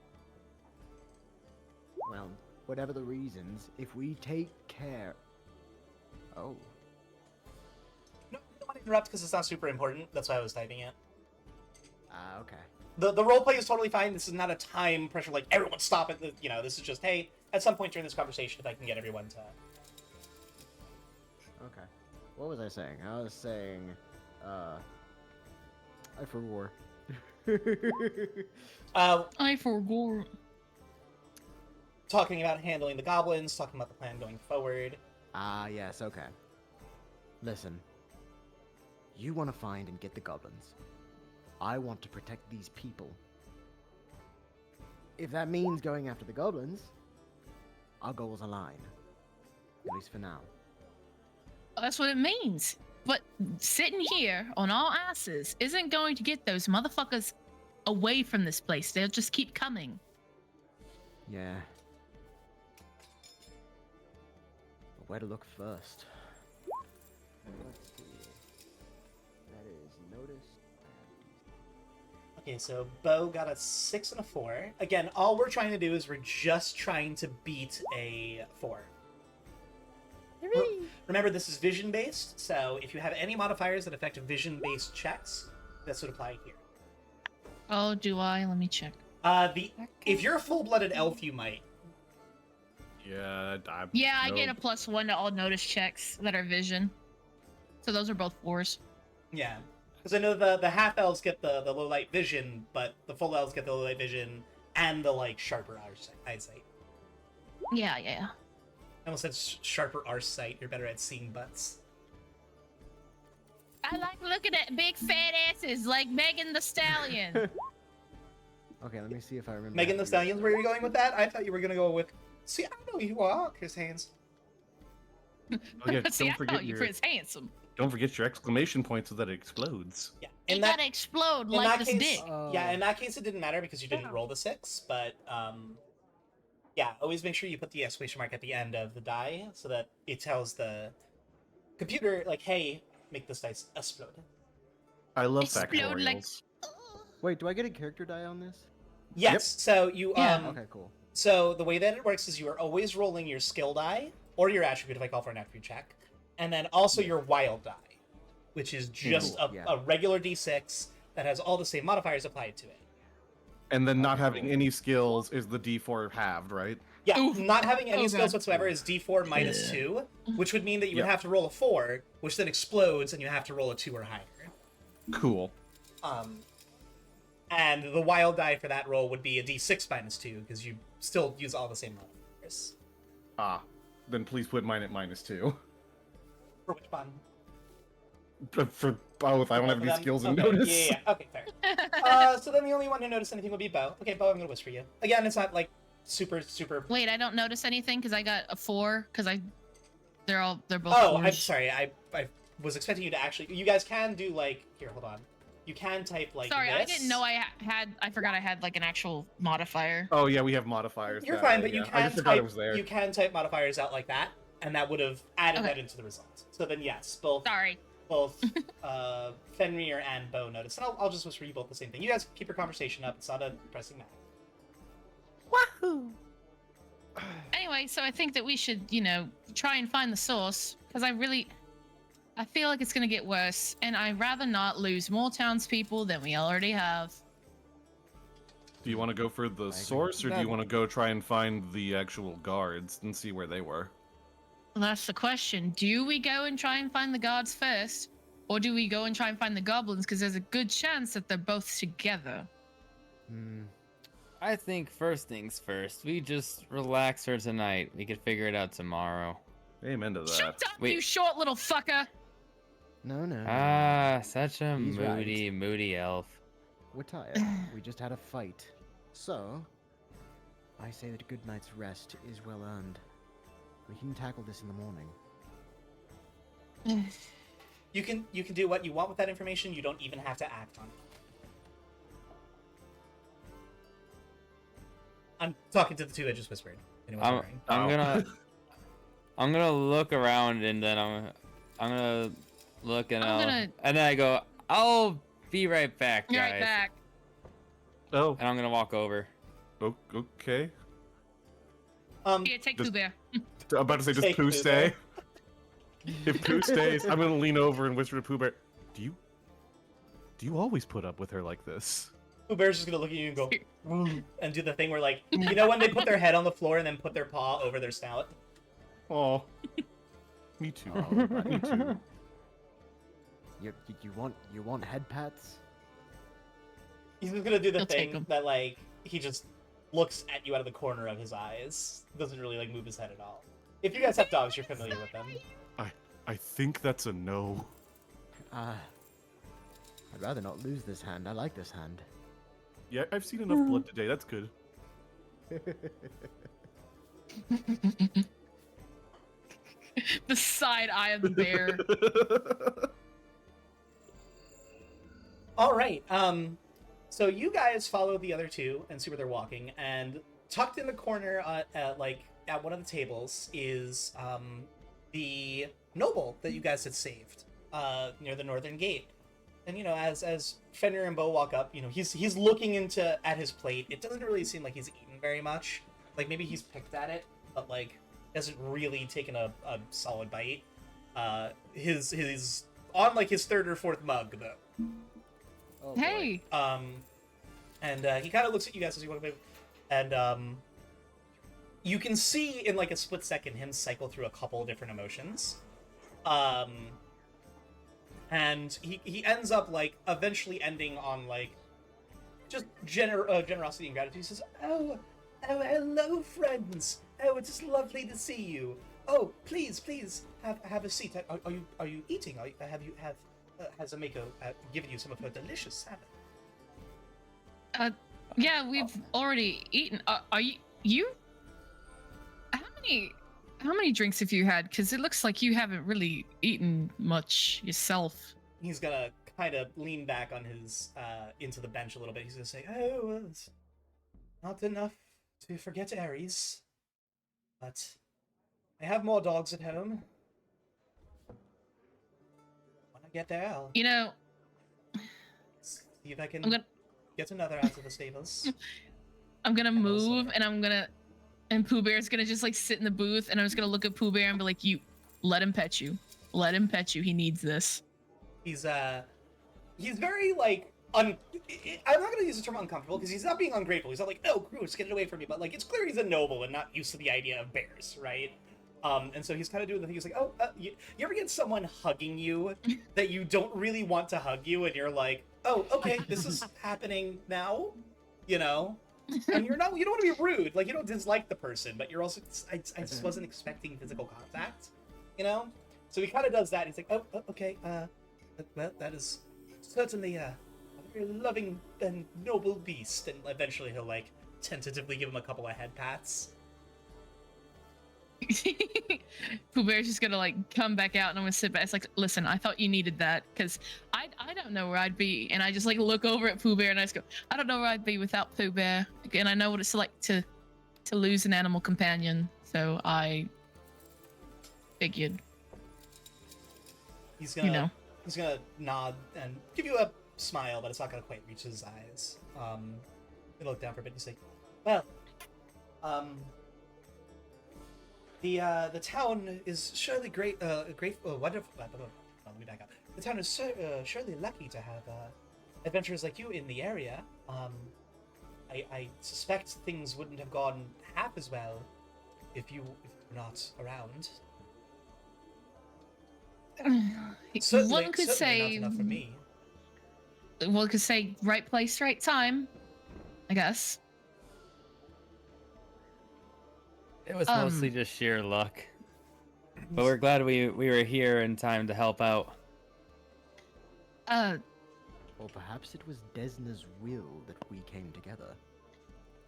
Well, whatever the reasons, if we take care. Oh, No, I don't want to interrupt because it's not super important. That's why I was typing it. okay. The roleplay is totally fine. This is not a time pressure, like, everyone stop it. You know, this is just, hey, at some point during this conversation, if I can get everyone to... Okay. What was I saying? I was saying, I forgot. I forgot. Talking about handling the goblins, talking about the plan going forward. Ah, yes, okay. Listen. You want to find and get the goblins. I want to protect these people. If that means going after the goblins, our goals align. At least for now. That's what it means. But sitting here on our asses isn't going to get those motherfuckers away from this place. They'll just keep coming. Yeah. But where to look first? Let's see. That is notice. Okay, so Bo got a 6 and a 4. Again, all we're trying to do is we're just trying to beat a 4. Remember, this is vision-based, so if you have any modifiers that affect vision-based checks, this would apply here. Oh, do I? Let me check. If you're a full-blooded elf, you might. Yeah, I get a +1 to all notice checks that are vision. So those are both 4s. Yeah. Because I know the half elves get the low light vision, but the full elves get the low light vision and the like sharper eyesight. Yeah, yeah. I almost said sharper eyesight. You're better at seeing butts. I like looking at big fat asses like Megan the Stallion. Okay, let me see if I remember. Megan how the to Stallion's use where you're going with that? I thought you were gonna go with. See, I know you are, Chris Haynes. Oh, yeah, See, don't I forget thought you your Prince Handsome. don't forget your exclamation point so that it explodes. Yeah. It gotta explode in like that this case, dick. yeah. In that case, it didn't matter because you didn't Yeah. roll the 6. But yeah. Always make sure you put the exclamation mark at the end of the die so that it tells the computer like, "Hey, make this dice explode." I love Explode like. factorials. Wait, do I get a character die on this? Yes. So you Yeah. Okay, cool. So the way that it works is you are always rolling your skill die or your attribute if I call for an attribute check, and then also your wild die, which is just Cool, yeah. a regular d6 that has all the same modifiers applied to it. And then not Okay, having cool. any skills is the D4 halved, right? Yeah, Oof. not having any Oh, skills God. whatsoever is d4 minus Yeah. 2, which would mean that you Yep. would have to roll a 4, which then explodes, and you have to roll a 2 or higher. Cool. And the wild die for that roll would be a d6 minus 2, because you still use all the same modifiers. Ah, then please put mine at -2. For which one? For both, I don't have For any them? skills in Okay, notice. Yeah. Okay, fair. So then the only one who noticed anything would be Bo. Okay, Bo, I'm gonna whisper you. Again, it's not like super. Wait, I don't notice anything because I got a 4 because they're both. Oh, fours. I'm sorry. I was expecting you to actually. You guys can do like here. Hold on. You can type like. Sorry, this. I didn't know I had. I forgot I had like an actual modifier. Oh yeah, we have modifiers. You're that fine, way, but you yeah. can I just forgot type. it was there. You can type modifiers out like that, and that would have added Okay. that into the result. So then, yes, both Sorry. Fenrir and Bo noticed, and I'll just whisper you both the same thing. You guys keep your conversation up. It's not a pressing matter. Anyway, so I think that we should, try and find the source because I feel like it's gonna get worse, and I'd rather not lose more townspeople than we already have. Do you want to go for the agree. source, or do you want to go try and find the actual guards and see where they were? Well, that's the question. Do we go and try and find the guards first, or do we go and try and find the goblins? Because there's a good chance that they're both together. Hmm. I think first things first. We just relax for tonight. We could figure it out tomorrow. Amen to that. Shut up, Wait. you short little fucker! No, no. Ah, such a He's right. moody elf. We're tired. We just had a fight. So, I say that a good night's rest is well earned. We can tackle this in the morning. You can do what you want with that information. You don't even have to act on it. I'm talking to the two that just whispered. Anyone's I'm, wondering. I'm Oh. gonna I'm gonna look around and then I'm gonna look and and then I go, I'll be right back, guys. You're right back. Oh, And I'm gonna walk over. okay. Here, take Just- Pooh Bear. I'm about to say, does Take Pooh Pooh stay? If Pooh stays, I'm gonna lean over and whisper to Pooh Bear, Do you always put up with her like this? Pooh Bear's just gonna look at you and go and do the thing where like when they put their head on the floor and then put their paw over their snout. Oh, me too. Oh, Me too. You want head pats? He's just gonna do the He'll take thing 'em. that like he just looks at you out of the corner of his eyes. Doesn't really like move his head at all. If you guys have dogs, you're familiar with them. I think that's a no. I'd rather not lose this hand. I like this hand. Yeah, I've seen enough blood today. That's good. The side eye of the bear. All right. So you guys follow the other two and see where they're walking, and tucked in the corner, at one of the tables, is the noble that you guys had saved, near the northern gate. And as Fenrir and Bo walk up, he's looking at his plate. It doesn't really seem like he's eaten very much. Like maybe he's picked at it, but like hasn't really taken a solid bite. His on like his third or fourth mug though. Oh, boy. Hey, And he kind of looks at you guys as you walk by, and you can see in like a split second him cycle through a couple different emotions, and he ends up like eventually ending on like just generosity and gratitude. He says, "Oh, hello, friends. Oh, it is lovely to see you. Oh, please, have a seat. Are you eating? Has Amiko given you some of her delicious salad?" Yeah, we've already eaten. Are you? How many drinks have you had? Because it looks like you haven't really eaten much yourself. He's gonna kind of lean back on his into the bench a little bit. He's gonna say, "Oh, well, it's not enough to forget Ares, but I have more dogs at home. When I get there, I'll You know, see if I can I'm gonna get another out of the stables." move, and Pooh Bear's gonna just like sit in the booth, and I'm just gonna look at Pooh Bear and be like, "You, let him pet you. Let him pet you. He needs this." He's very like I'm not gonna use the term uncomfortable because he's not being ungrateful. He's not like, "Oh, gross, get it away from me," but like it's clear he's a noble and not used to the idea of bears, right? And so he's kind of doing the thing. He's like, "Oh, you ever get someone hugging you that you don't really want to hug you, and you're like, oh, okay, this is happening now, you know?" And you don't want to be rude, like you don't dislike the person, but you're also I just wasn't expecting physical contact, you know? So he kind of does that. He's like, "Oh, okay, well, that is certainly a very loving and noble beast," and eventually he'll like tentatively give him a couple of head pats. Pooh Bear's just gonna like come back out, and I'm gonna sit back. It's like, "Listen, I thought you needed that because I don't know where I'd be." And I just like look over at Pooh Bear and I just go, "I don't know where I'd be without Pooh Bear." And I know what it's like to lose an animal companion, so I figured. He's gonna You know. he's gonna nod and give you a smile, but it's not gonna quite reach his eyes. He'll look down for a bit and say, "Well, the town is surely wonderful. Let me back up. The town is surely lucky to have adventurers like you in the area. I suspect things wouldn't have gone half as well if you were not around." Certainly, One could certainly say, not enough for me. one could say, right place, right time, I guess. It was mostly just sheer luck. But we're glad we were here in time to help out. Or perhaps it was Desna's will that we came together.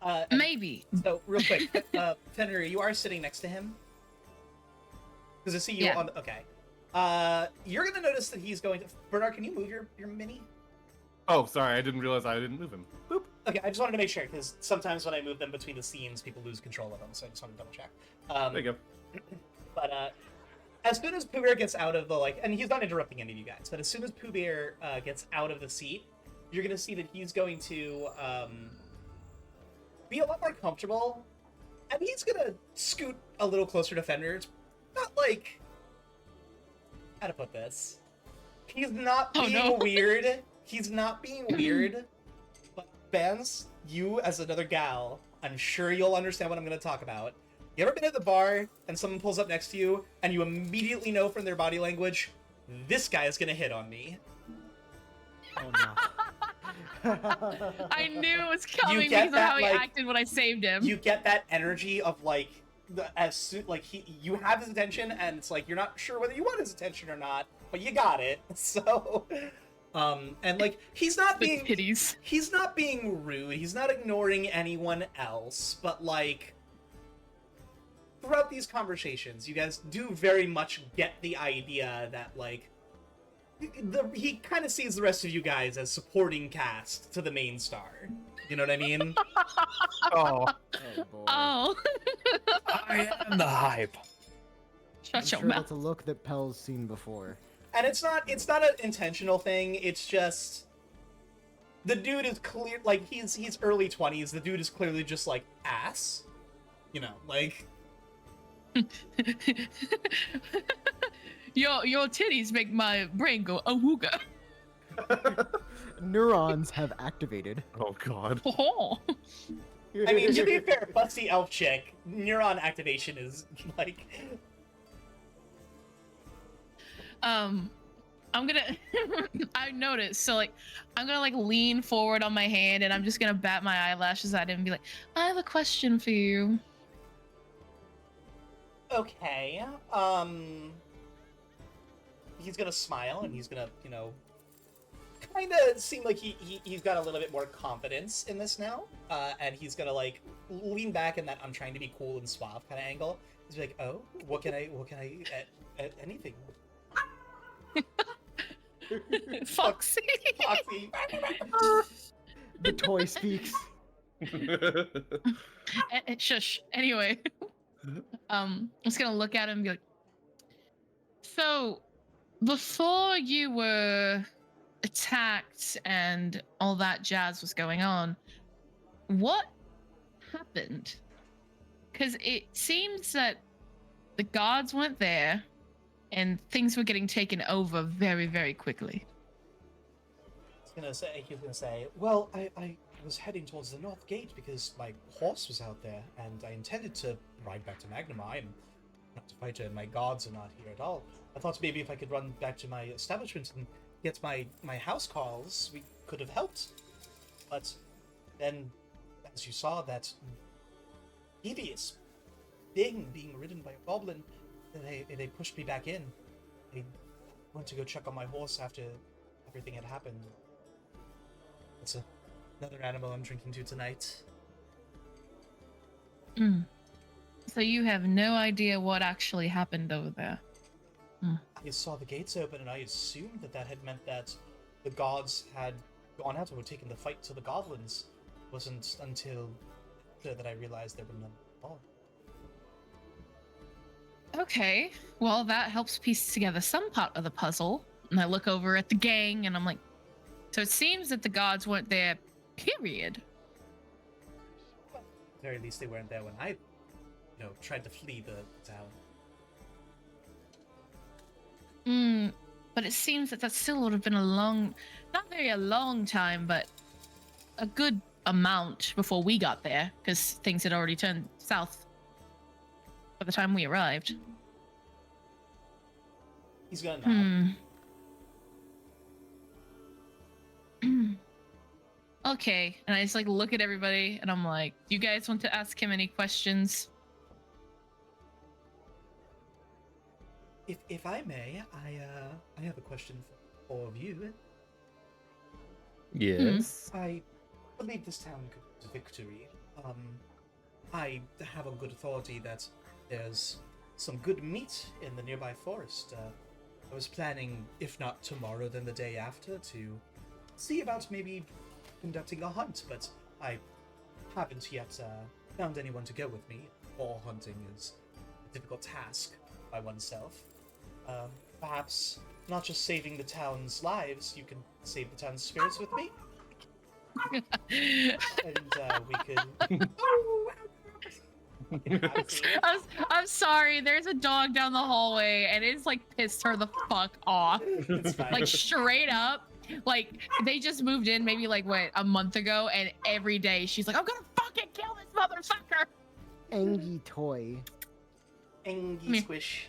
And Maybe. So, real quick, Fenrir, you are sitting next to him? Because I see you Yeah. on the... Okay. You're going to notice that he's going to... Bernard, can you move your mini? Oh, sorry, I didn't realize I didn't move him. Boop. Okay, I just wanted to make sure, because sometimes when I move them between the scenes, people lose control of them, so I just wanted to double check. There you go. But, as soon as Pooh Bear gets out of the, like... And he's not interrupting any of you guys, but as soon as Pooh Bear gets out of the seat, you're going to see that he's going to, be a lot more comfortable, and he's going to scoot a little closer to Fenrir. It's not like... How to put this? He's not being weird. He's not being weird. But Bans, you as another gal, I'm sure you'll understand what I'm going to talk about. You ever been at the bar and someone pulls up next to you and you immediately know from their body language, this guy is going to hit on me? Oh no. I knew it was coming get because of how that, he like, acted when I saved him. You get that energy of like, you have his attention and it's like you're not sure whether you want his attention or not, but you got it. So and like he's not The being titties. he's not being rude, he's not ignoring anyone else, but like throughout these conversations you guys do very much get the idea that like he kind of sees the rest of you guys as supporting cast to the main star. You know what I mean? Oh, Oh boy. Oh. I am the hype. Shut I'm your sure mouth. that's a look that Pell's seen before. And it's not an intentional thing, it's just the dude is clear, like he's early 20s, the dude is clearly just like ass. You know, like Your titties make my brain go awooga. Neurons have activated. oh God. Oh. I mean, to be fair, busty elf chick, neuron activation is like I'm gonna I noticed, so like I'm gonna like lean forward on my hand and I'm just gonna bat my eyelashes at him and be like, I have a question for you. Okay. He's gonna smile and he's gonna, kind of seem like he's got a little bit more confidence in this now. And he's gonna like lean back in that I'm trying to be cool and suave kind of angle. He's like, oh, what can I, anything. Foxy. Foxy. The toy speaks. Shush. Anyway, I'm just gonna look at him and be like, so before you were attacked and all that jazz was going on, what happened? Because it seems that the guards weren't there and things were getting taken over very, very quickly. He's gonna say, well, I was heading towards the north gate because my horse was out there, and I intended to ride back to Magnamai and not to fight her, and my guards are not here at all. I thought maybe if I could run back to my establishment and get my house calls, we could have helped. But then, as you saw, that devious thing being ridden by a goblin, they pushed me back in. I went to go check on my horse after everything had happened. It's another animal I'm drinking to tonight. So you have no idea what actually happened over there? I saw the gates open, and I assumed that had meant that the gods had gone out and were taking the fight to the goblins. It wasn't until after that I realized there were none at all. Okay, well, that helps piece together some part of the puzzle. And I look over at the gang and I'm like, so it seems that the gods weren't there, period. At the very least, they weren't there when I, tried to flee the town. But it seems that still would have been a long time, but a good amount before we got there, because things had already turned south by the time we arrived. He's gonna nod. Okay, and I just like look at everybody and I'm like, do you guys want to ask him any questions? If I may, I have a question for all of you. Yes. I believe this town could be a victory. I have on good authority that there's some good meat in the nearby forest. I was planning, if not tomorrow, then the day after, to see about maybe conducting a hunt, but I haven't yet found anyone to go with me. Boar hunting is a difficult task by oneself. Perhaps not just saving the town's lives, you can save the town's spirits with me? And we could... I'm sorry, there's a dog down the hallway and it's like pissed her the fuck off. It's fine. Like straight up. Like they just moved in maybe like a month ago, and every day she's like, I'm gonna fucking kill this motherfucker. Angie toy. Angie squish.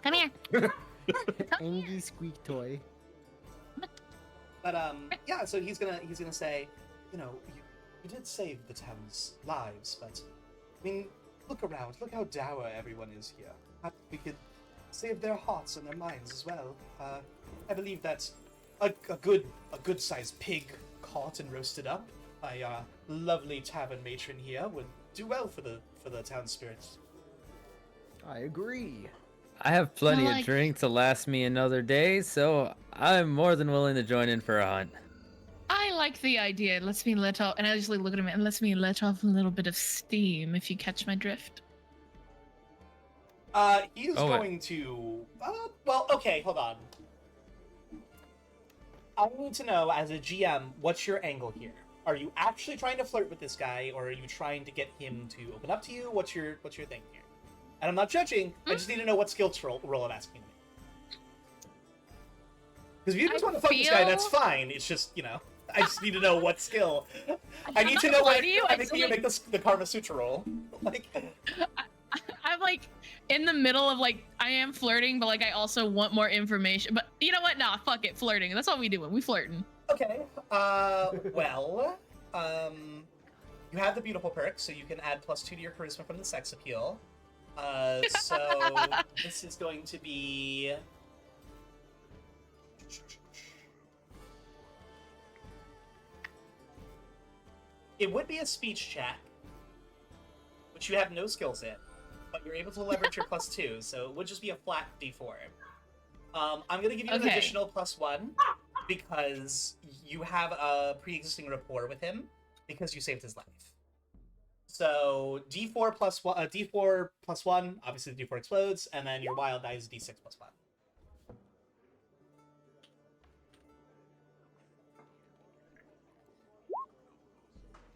Come here. Angie squeak toy. But yeah, so he's gonna say, you did save the town's lives, but I mean, look around, look how dour everyone is here. Perhaps we could save their hearts and their minds as well. I believe that a good sized pig caught and roasted up by our lovely tavern matron here would do well for the town spirits. I agree. I have plenty Like- of drink to last me another day, so I'm more than willing to join in for a hunt. I like the idea. It lets me let off, and I just look at him and lets me let off a little bit of steam, if you catch my drift. He's Oh, going to. Well, okay, hold on. I need to know, as a GM, what's your angle here? Are you actually trying to flirt with this guy, or are you trying to get him to open up to you? What's your thing here? And I'm not judging. I just need to know what skill roll I'm asking. Because if you just want to fuck this guy, that's fine. It's just, I just need to know what skill. I need to know what. I think you make the Karma Sutra roll. Like. I'm like in the middle of like I am flirting, but like I also want more information. But you know what? Nah, fuck it, flirting. That's what we doing. We flirting. Okay. Well, you have the beautiful perk, so you can add +2 to your charisma from the sex appeal. So this is going to be. It would be a speech check, which you have no skills in, but you're able to leverage your +2, so it would just be a flat d4. I'm gonna give you an Okay. additional +1 because you have a pre-existing rapport with him because you saved his life. So d4 plus 1, d4 plus 1, obviously the d4 explodes, and then your wild die is d6 plus 1.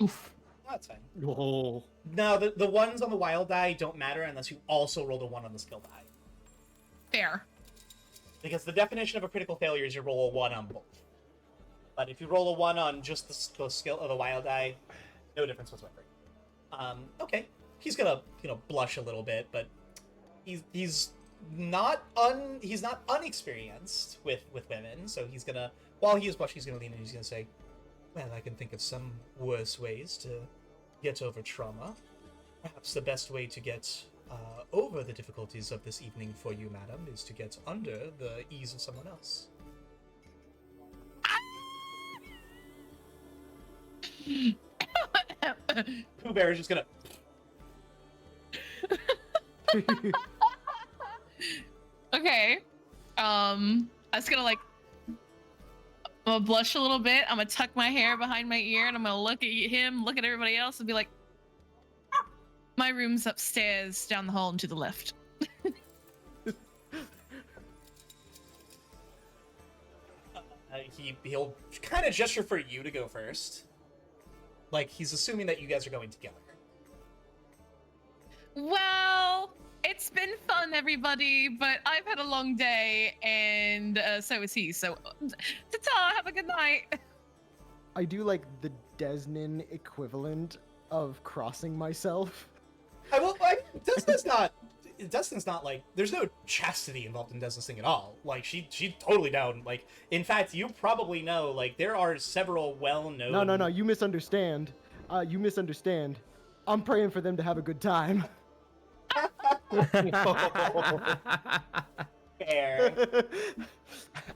Oof. That's fine. Oh. No, the ones on the wild die don't matter unless you also rolled a 1 on the skill die. Fair. Because the definition of a critical failure is you roll a 1 on both. But if you roll a 1 on just the skill of the wild die, no difference whatsoever. Okay. He's gonna, blush a little bit, but he's not unexperienced with women, so he's gonna, while he is blushing, he's gonna lean in and he's gonna say, well, I can think of some worse ways to get over trauma. Perhaps the best way to get over the difficulties of this evening for you, madam, is to get under the ease of someone else. Pooh Bear is just gonna... Okay. I was gonna like I'm gonna blush a little bit. I'm gonna tuck my hair behind my ear and I'm gonna look at him, look at everybody else, and be like, my room's upstairs down the hall and to the left. He'll kind of gesture for you to go first. Like, he's assuming that you guys are going together. Well, it's been fun, everybody, but I've had a long day, and so is he. So, ta-ta, have a good night. I do like the Desnin equivalent of crossing myself. Destin's not like, there's no chastity involved in Destin's thing at all. Like, she's totally down. Like, in fact, you probably know, like, there are several well-known... No, you misunderstand. You misunderstand. I'm praying for them to have a good time. Fair.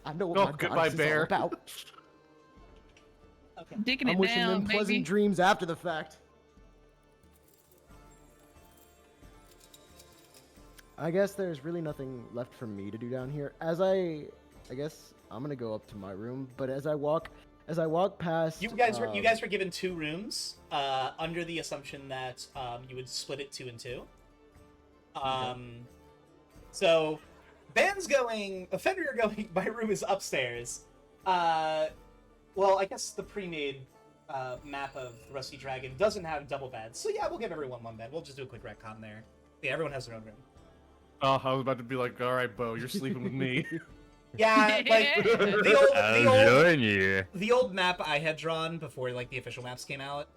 I know what Oh, my goodbye, goddess is all bear. about. Okay. Digging I'm it wishing down, them pleasant baby. dreams after the fact. I guess there's really nothing left for me to do down here. I guess I'm gonna go up to my room. But as I walk past, You guys were given 2 rooms, under the assumption that you would split it 2 and 2. So Ben's going, Fenrir going. My room is upstairs. Well, I guess the pre-made map of Rusty Dragon doesn't have double beds, so yeah, we'll give everyone 1 bed. We'll just do a quick retcon there. Yeah, everyone has their own room. Oh, I was about to be like, all right, Bo, you're sleeping with me. Yeah, like the old map I had drawn before like the official maps came out,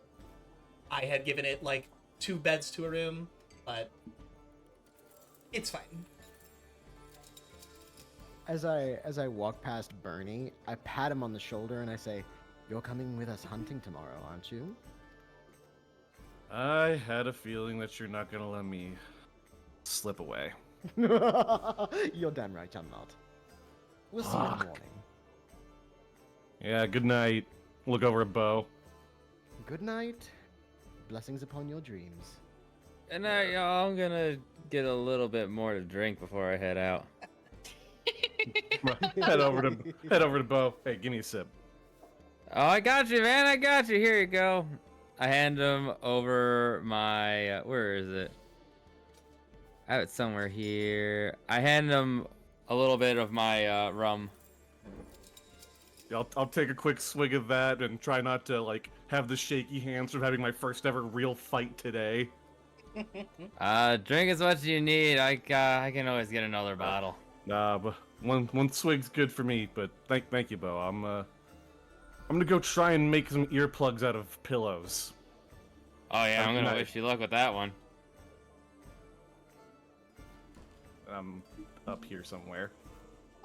I had given it like 2 beds to a room, but it's fine. as I walk past Bernie, I pat him on the shoulder and I say, "You're coming with us hunting tomorrow, aren't you?" I had a feeling that you're not gonna let me slip away. You're damn right I'm not. We'll see you in the Fuck. morning. Yeah, good night. Look over at Bo. Good night. Blessings upon your dreams. And y'all, I'm gonna get a little bit more to drink before I head out. head over to Bo. Hey, give me a sip. Oh, I got you, man. I got you. Here you go. I hand him over my. Where is it? I have it somewhere here. I hand him a little bit of my rum. I'll take a quick swig of that and try not to like have the shaky hands from having my first ever real fight today. Drink as much as you need. I can always get another bottle. Nah, but one swig's good for me. But thank you, Bo. I'm gonna go try and make some earplugs out of pillows. Oh yeah, I'm gonna Nice. wish you luck with that one. I'm up here somewhere.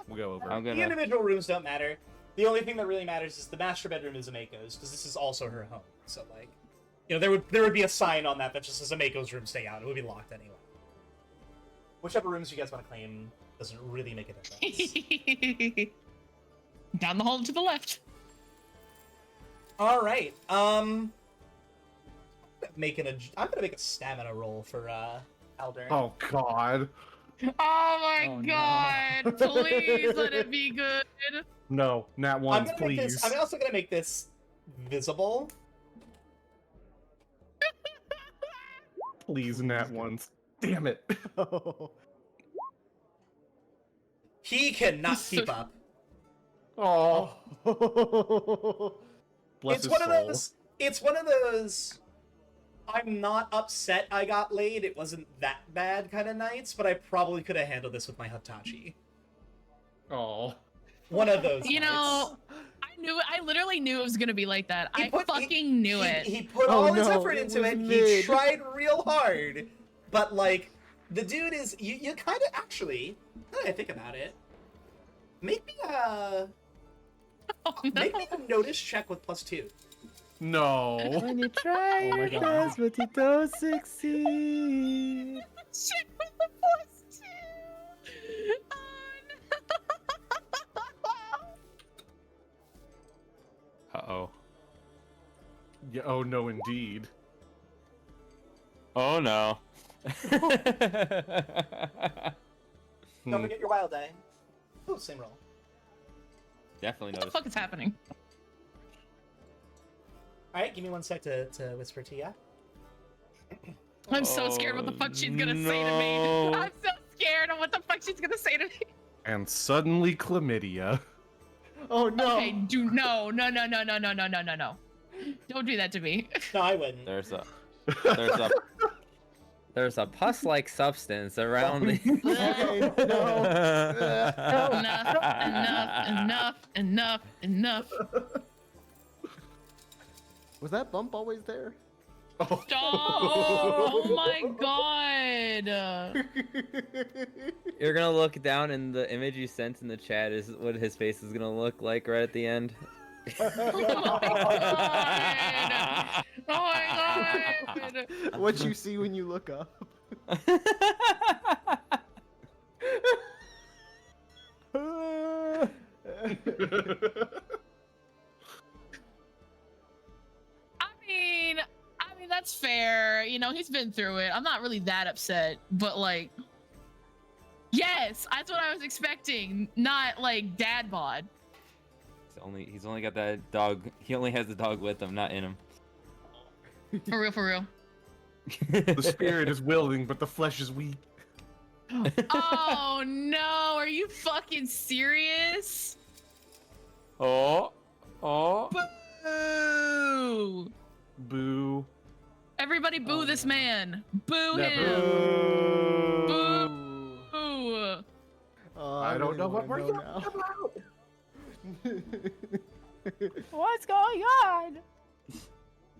We'll go over. I'm The gonna. individual rooms don't matter. The only thing that really matters is the master bedroom is Ameko's, because this is also her home. So, like, you know, there would be a sign on that just says Ameko's room, stay out. It would be locked anyway. Whichever rooms you guys want to claim doesn't really make a difference. Down the hall to the left. All right. I'm gonna make a stamina roll for Aldern. Oh God. Oh my Oh, no. god! Please let it be good. No, nat I'm ones, gonna make please. this. I'm also gonna make this visible. Please, nat ones. Damn it. Oh. He cannot So- keep up. Oh, bless It's his one of soul. those. It's one of those. I'm not upset I got laid. It wasn't that bad kind of nights, but I probably could have handled this with my Hitachi. Oh. One of those. You nights. know, I literally knew it was gonna be like that. He Fucking knew he, it. He put Oh, all his no, effort it into was it. He mid. tried real hard, but like the dude is. You kind of actually. Now that I think about it, make me a Oh, no. make me a notice check with +2. No. When you try Oh my your God. best, but you don't succeed. Shit with the +2. Oh, Uh-oh. Yeah, oh no, indeed. Oh no. Don't Hmm. forget your wild die. Oh, same roll. Definitely what the noticed. fuck is happening? All right, give me 1 sec to whisper to ya. I'm so scared what the fuck she's gonna say to me. no. I'm so scared of what the fuck she's gonna say to me. And suddenly chlamydia. Oh no. Okay, no. Don't do that to me. No, I wouldn't. There's a pus-like substance around the. Okay, no. Enough. Was that bump always there? Oh. Oh my god. You're gonna look down, and the image you sent in the chat is what his face is gonna look like right at the end. Oh my god. Oh my god. What you see when you look up. I mean that's fair. You know, he's been through it. I'm not really that upset, but like yes, that's what I was expecting. Not like dad bod. He's only got that dog. He only has the dog with him, not in him. For real. The spirit is willing, but the flesh is weak. Oh no, are you fucking serious? Oh. Boo! Boo. Everybody boo this man. Boo Yeah, him. boo. Boo. Oh, I don't really know what wanna we're know talking now. What's going on?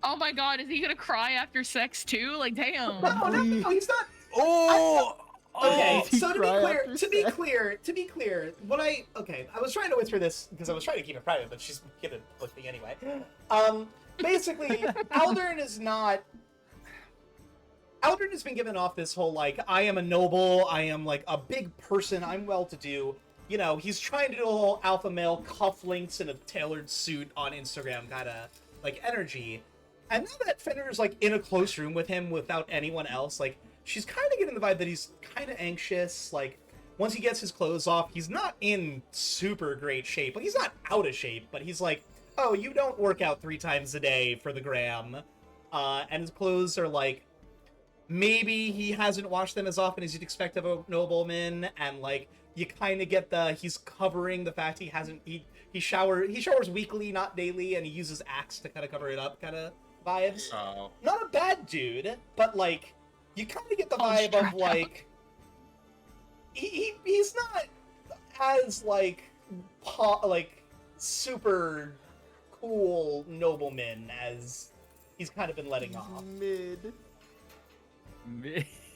Oh my god, is he gonna cry after sex too? Like damn. No, he's not. Oh. Okay, Does he so cry after to be sex? clear, I was trying to whisper this because I was trying to keep it private, but she's gonna look me anyway. Basically, Aldern has been given off this whole like, I am a noble, I am like a big person, I'm well-to-do. You know, he's trying to do a whole alpha male cufflinks in a tailored suit on Instagram kind of like energy. And now that Fenrir's like in a close room with him without anyone else, like she's kind of getting the vibe that he's kind of anxious. Like once he gets his clothes off, he's not in super great shape. Like he's not out of shape, but he's like, oh, you don't work out 3 times a day for the gram. And his clothes are like, maybe he hasn't washed them as often as you'd expect of a nobleman, and like you kind of get he's covering the fact he showers weekly, not daily, and he uses Axe to kind of cover it up kind of vibes. Oh. Not a bad dude, but like you kind of get the vibe of like he's not as like super cool nobleman as he's kind of been letting off. Mid.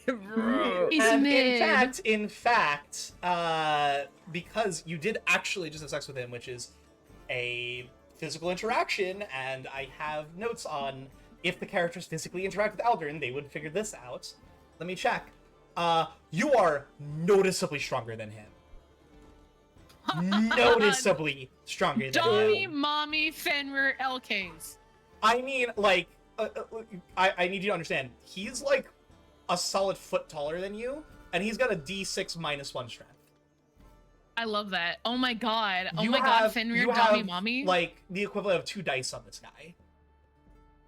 Bro. He's And mid. in fact, because you did actually just have sex with him, which is a physical interaction, and I have notes on if the characters physically interact with Aldrin, they would figure this out. Let me check. You are noticeably stronger than him. Noticeably stronger than Johnny, him. Mommy, Fenrir, LKs. I mean, like, I need you to understand, he's like a solid foot taller than you, and he's got a D6 -1 strength. I love that. Oh my god. Oh You my god, have- Fenrir, you Johnny, have, Mommy. like the equivalent of 2 dice on this guy.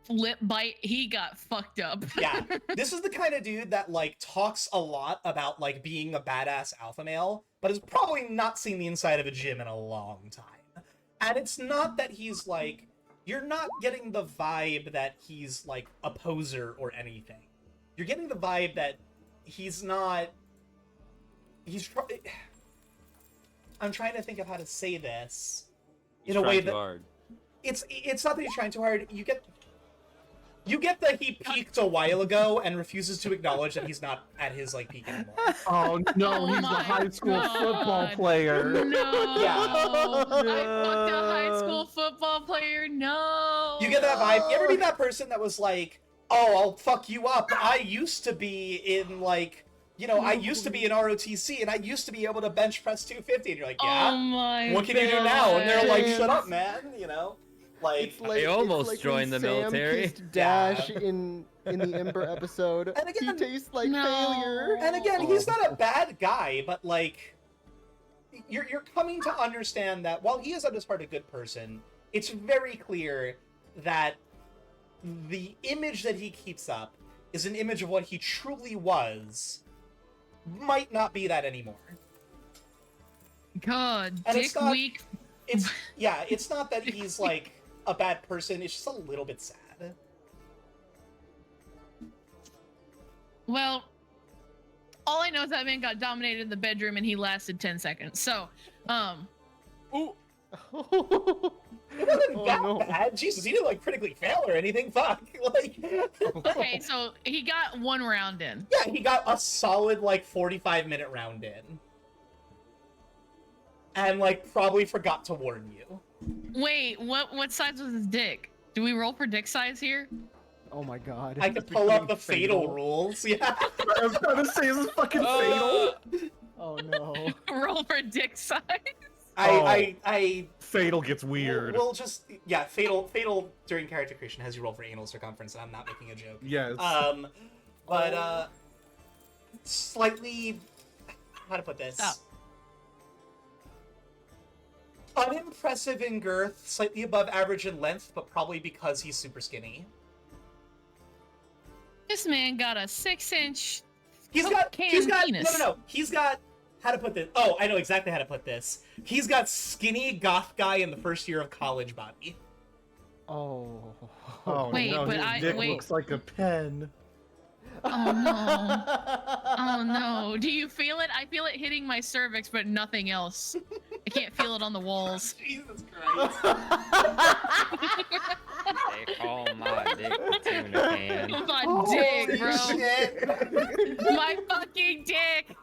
Flip bite, he got fucked up. Yeah, this is the kind of dude that like talks a lot about like being a badass alpha male, but has probably not seen the inside of a gym in a long time. And it's not that he's like, you're not getting the vibe that he's like a poser or anything. You're getting the vibe that he's not. I'm trying to think of how to say this in a way that hard. it's not that he's trying too hard. You get that he peaked a while ago and refuses to acknowledge that he's not at his like peak anymore. Oh no, Oh he's a my high school football God. player. No. Yeah. I fucked a high school football player. No. You get that vibe. You ever be that person that was like, "Oh, I'll fuck you up. I used to be in like, you know, I used to be in ROTC and I used to be able to bench press 250." And you're like, Oh "Yeah, my what can you do now?" And they're like, God. "Shut up, man." You know, like. I almost when joined the Sam military. kissed Dash in the Ember episode. And again- he tastes like No. failure. And again, he's not a bad guy, but like, you're coming to understand that while he is at his heart a good person, it's very clear that the image that he keeps up is an image of what he truly was. Might not be that anymore. God, And dick it's not- weak. It's not that he's like a bad person. It's just a little bit sad. Well, all I know is that man got dominated in the bedroom and he lasted 10 seconds. So, It wasn't Oh, that no. bad. Jesus, he didn't like critically fail or anything. Fuck. Like. okay, so he got 1 round in. Yeah, he got a solid, like, 45-minute round in. And, like, probably forgot to warn you. Wait, what size was his dick? Do we roll for dick size here? Oh my god. I could pull up the fatal rules. Yeah. I was trying to say this is fucking fatal. Oh no. Roll for dick size? I Fatal gets weird. We'll just, yeah, fatal during character creation has you roll for anal circumference, and I'm not making a joke. Yes. But, slightly, how to put this? Oh. Unimpressive in girth, slightly above average in length, but probably because he's super skinny. This man got a 6-inch. He's Coke got can penis. no. He's got how to put this. Oh, I know exactly how to put this. He's got skinny goth guy in the first year of college body. Oh. Oh Wait, no, but his dick wait. looks like a pen. Oh no. Oh no. Do you feel it? I feel it hitting my cervix, but nothing else. I can't feel it on the walls. Jesus Christ. They call my dick a tuna can. My dick, bro. Holy shit. My fucking dick.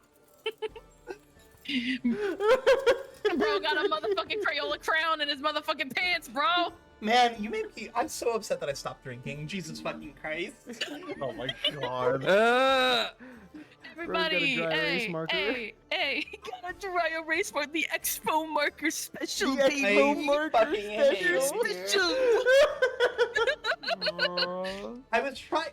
Bro got a motherfucking Crayola crown in his motherfucking pants, bro. Man, you made me. I'm so upset that I stopped drinking. Jesus fucking Christ. Oh my god. Everybody, dry erase hey, marker. hey, got a dry erase marker, the expo marker special, The baby. Expo marker fucking hate special. you. Special. I was trying.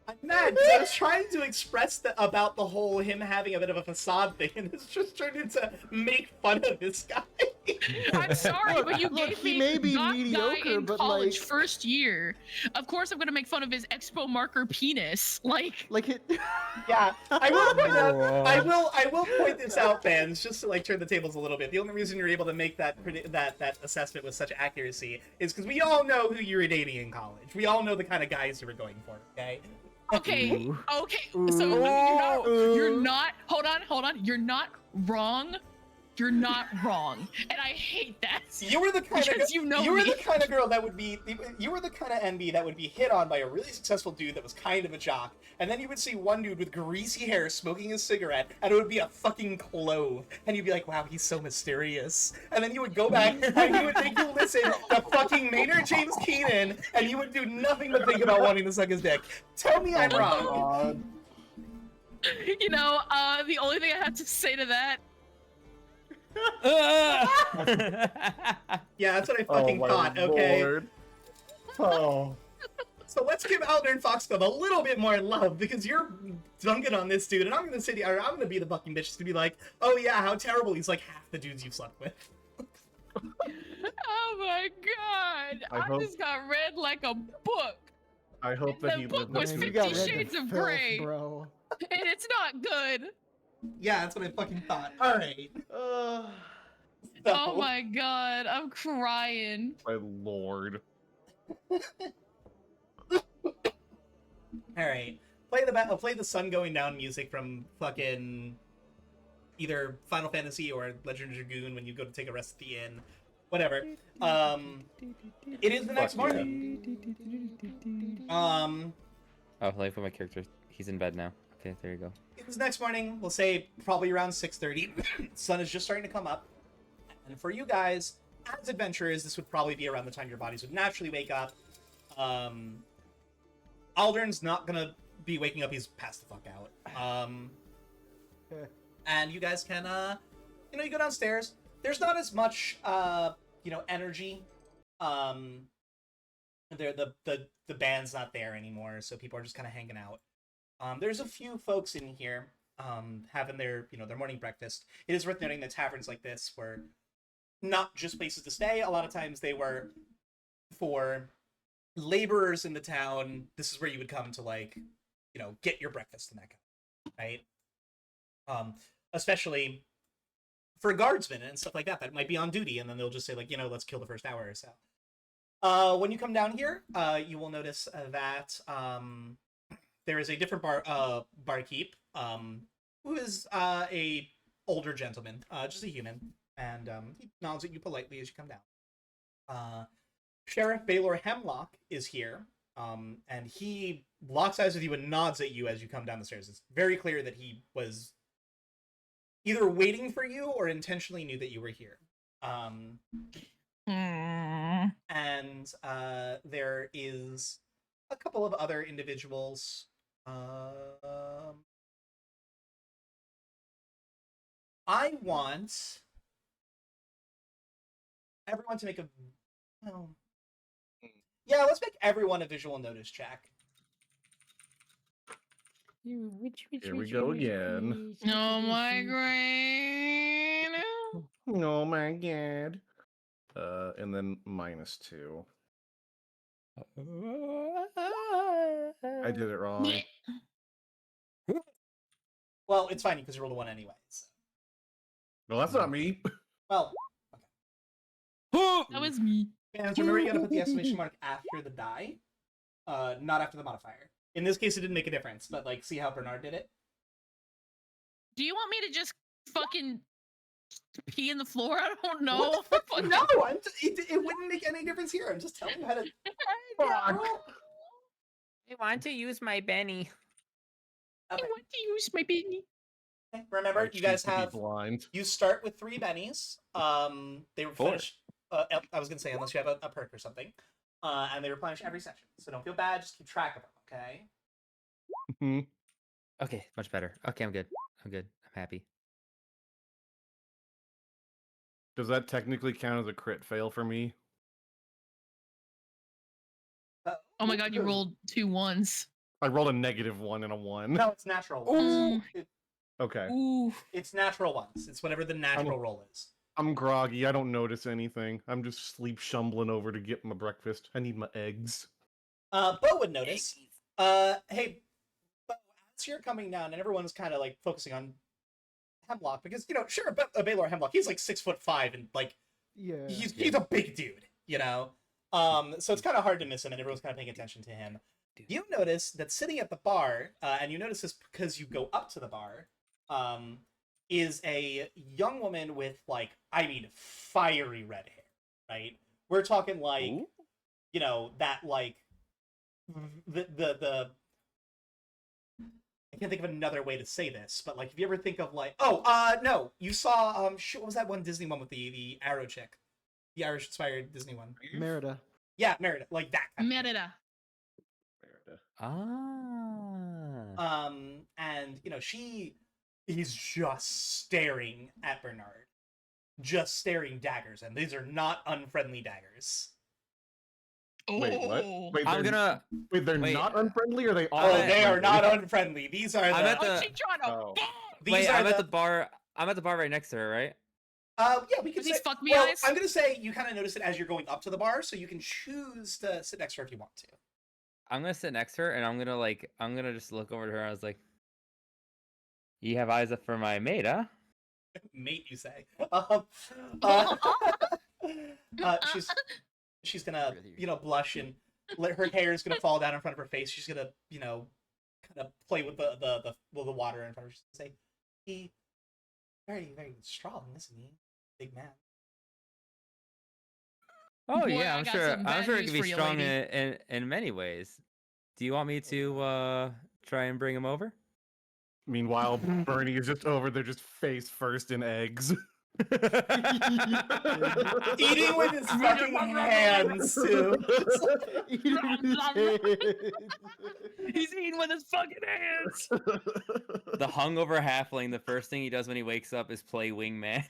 I'm mad because I was trying to express about the whole him having a bit of a facade thing, and it's just turned into make fun of this guy. I'm sorry, but you Look, gave he me may be goth guy mediocre, in but, college like- first year. Of course, I'm gonna make fun of his expo marker penis. Like, Like it. Yeah, I will point out. Whoa. I will point this out, fans, just to like turn the tables a little bit. The only reason you're able to make that assessment with such accuracy is because we all know who you were dating in college. We all know the kind of guys you were going for. Okay. okay, Ooh. okay, Ooh. so you're Ooh. not. Hold on. You're not wrong. You're not wrong, and I hate that. You were the kind Because of you know you were me. the kind of girl that would be you were the kind of NB that would be hit on by a really successful dude that was kind of a jock, and then you would see one dude with greasy hair smoking a cigarette, and it would be a fucking clove, and you'd be like, wow, he's so mysterious, and then you would go back and he would make you listen to fucking Maynard James Keenan, and you would do nothing but think about wanting to suck his dick. Tell me I'm wrong. God. You know, the only thing I have to say to that, Yeah, that's what I fucking thought. Okay. Lord. Oh. So let's give Aldern Foxglove a little bit more love, because you're dunking on this dude, and I'm gonna sit here, I'm gonna be the fucking bitch to be like, oh yeah, how terrible. He's like half the dudes you've slept with. oh my god, I I hope- just got read like a book, I hope that That he book lived was up Man, to you his got Fifty rid Shades of of filth, Grey. bro. and it's not good. Yeah, that's what I fucking thought. Alright. Uh, Oh my god, I'm crying. My lord. Alright. Play the sun going down music from fucking either Final Fantasy or Legend of Dragoon when you go to take a rest at the inn. Whatever. It is the next Fuck yeah. morning. Oh, like for my character, he's in bed now. Okay, there you go. It was next morning, we'll say probably around 6:30. Sun is just starting to come up. And for you guys, as adventurers, this would probably be around the time your bodies would naturally wake up. Aldern's not gonna be waking up, he's passed the fuck out. And you guys can, you go downstairs. There's not as much, energy. The band's not there anymore, so people are just kind of hanging out. There's a few folks in here having their morning breakfast. It is worth noting that taverns like this were not just places to stay. A lot of times they were for laborers in the town. This is where you would come to get your breakfast and that kind of, right? Especially for guardsmen and stuff like that might be on duty, and then they'll just say let's kill the first hour or so. When you come down here, you will notice that there is a different barkeep, who is a older gentleman, just a human, and he nods at you politely as you come down. Sheriff Baylor Hemlock is here, and he locks eyes with you and nods at you as you come down the stairs. It's very clear that he was either waiting for you or intentionally knew that you were here. And there is a couple of other individuals. I want everyone to make a... Oh. Yeah, let's make everyone a visual notice check. Here we go again. Oh my brain. Oh my god. And then -2. I did it wrong. Yeah. Well, it's fine because you rolled a 1 anyway. So. No, that's not me. Well, That was me. fans, remember you gotta put the exclamation mark after the die, not after the modifier. In this case, it didn't make a difference, but see how Bernard did it? Do you want me to just fucking pee in the floor? I don't know. What the fuck? No, it wouldn't make any difference here. I'm just telling you how to... I want to use my Benny. I Okay. want to use my beanie. Remember, I you guys choose to be have... blind. You start with 3 bennies. They replenish... I was gonna say, unless you have a perk or something. And they replenish every session. So don't feel bad, just keep track of them, okay? Mhm. Okay, much better. Okay, I'm good. I'm happy. Does that technically count as a crit fail for me? Oh my god, you rolled 2 1s. I rolled a -1 and a 1. No, it's natural Ooh. ones. Okay. Ooh. It's natural ones. It's whatever the natural roll is. I'm groggy. I don't notice anything. I'm just sleep shumbling over to get my breakfast. I need my eggs. Bo would notice. Hey, Bo, as you're coming down, and everyone's kind of focusing on Hemlock because sure, Baylor Hemlock, he's 6'5" and yeah. he's a big dude, So it's kind of hard to miss him, and everyone's kind of paying attention to him. You notice that sitting at the bar, and you notice this because you go up to the bar, is a young woman with, like, I mean, fiery red hair, right? We're talking like, Ooh. you know, that like the I can't think of another way to say this, but like if you ever think of like, no, you saw what was that one Disney one with the arrow chick, the Irish inspired Disney one? Merida. Yeah, Merida, like that kind of thing. Merida. Ah. And you know, she is just staring at Bernard, just staring daggers, and these are not unfriendly daggers. Wait, what? Oh. Wait, I'm they're- gonna. Wait, they're wait. not unfriendly, or they Oh, are? Oh, they are not unfriendly? unfriendly. These are the. I'm at Oh, the- she trying to Oh. fuck. These Wait, are I'm at the bar. I'm at the bar right next to her, right? Yeah, we can With these say. fuck me Well, eyes? I'm gonna say you kind of notice it as you're going up to the bar, so you can choose to sit next to her if you want to. I'm gonna sit next to her, and I'm gonna just look over to her. I was like, "You have eyes up for my mate, huh?" Mate, you say. Uh, she's gonna blush and her hair is gonna fall down in front of her face. She's gonna kind of play with the water in front of her. She's gonna say, "He very very strong, isn't he? Big man." Oh Boy, yeah, I I'm got sure. some I'm bad sure it news can be for you, strong lady. in many ways. Do you want me to try and bring him over? Meanwhile, Bernie is just over there, just face first in eggs. Eating with his fucking hands too. Eating with his hands. He's eating with his fucking hands. The hungover halfling. The first thing he does when he wakes up is play wingman.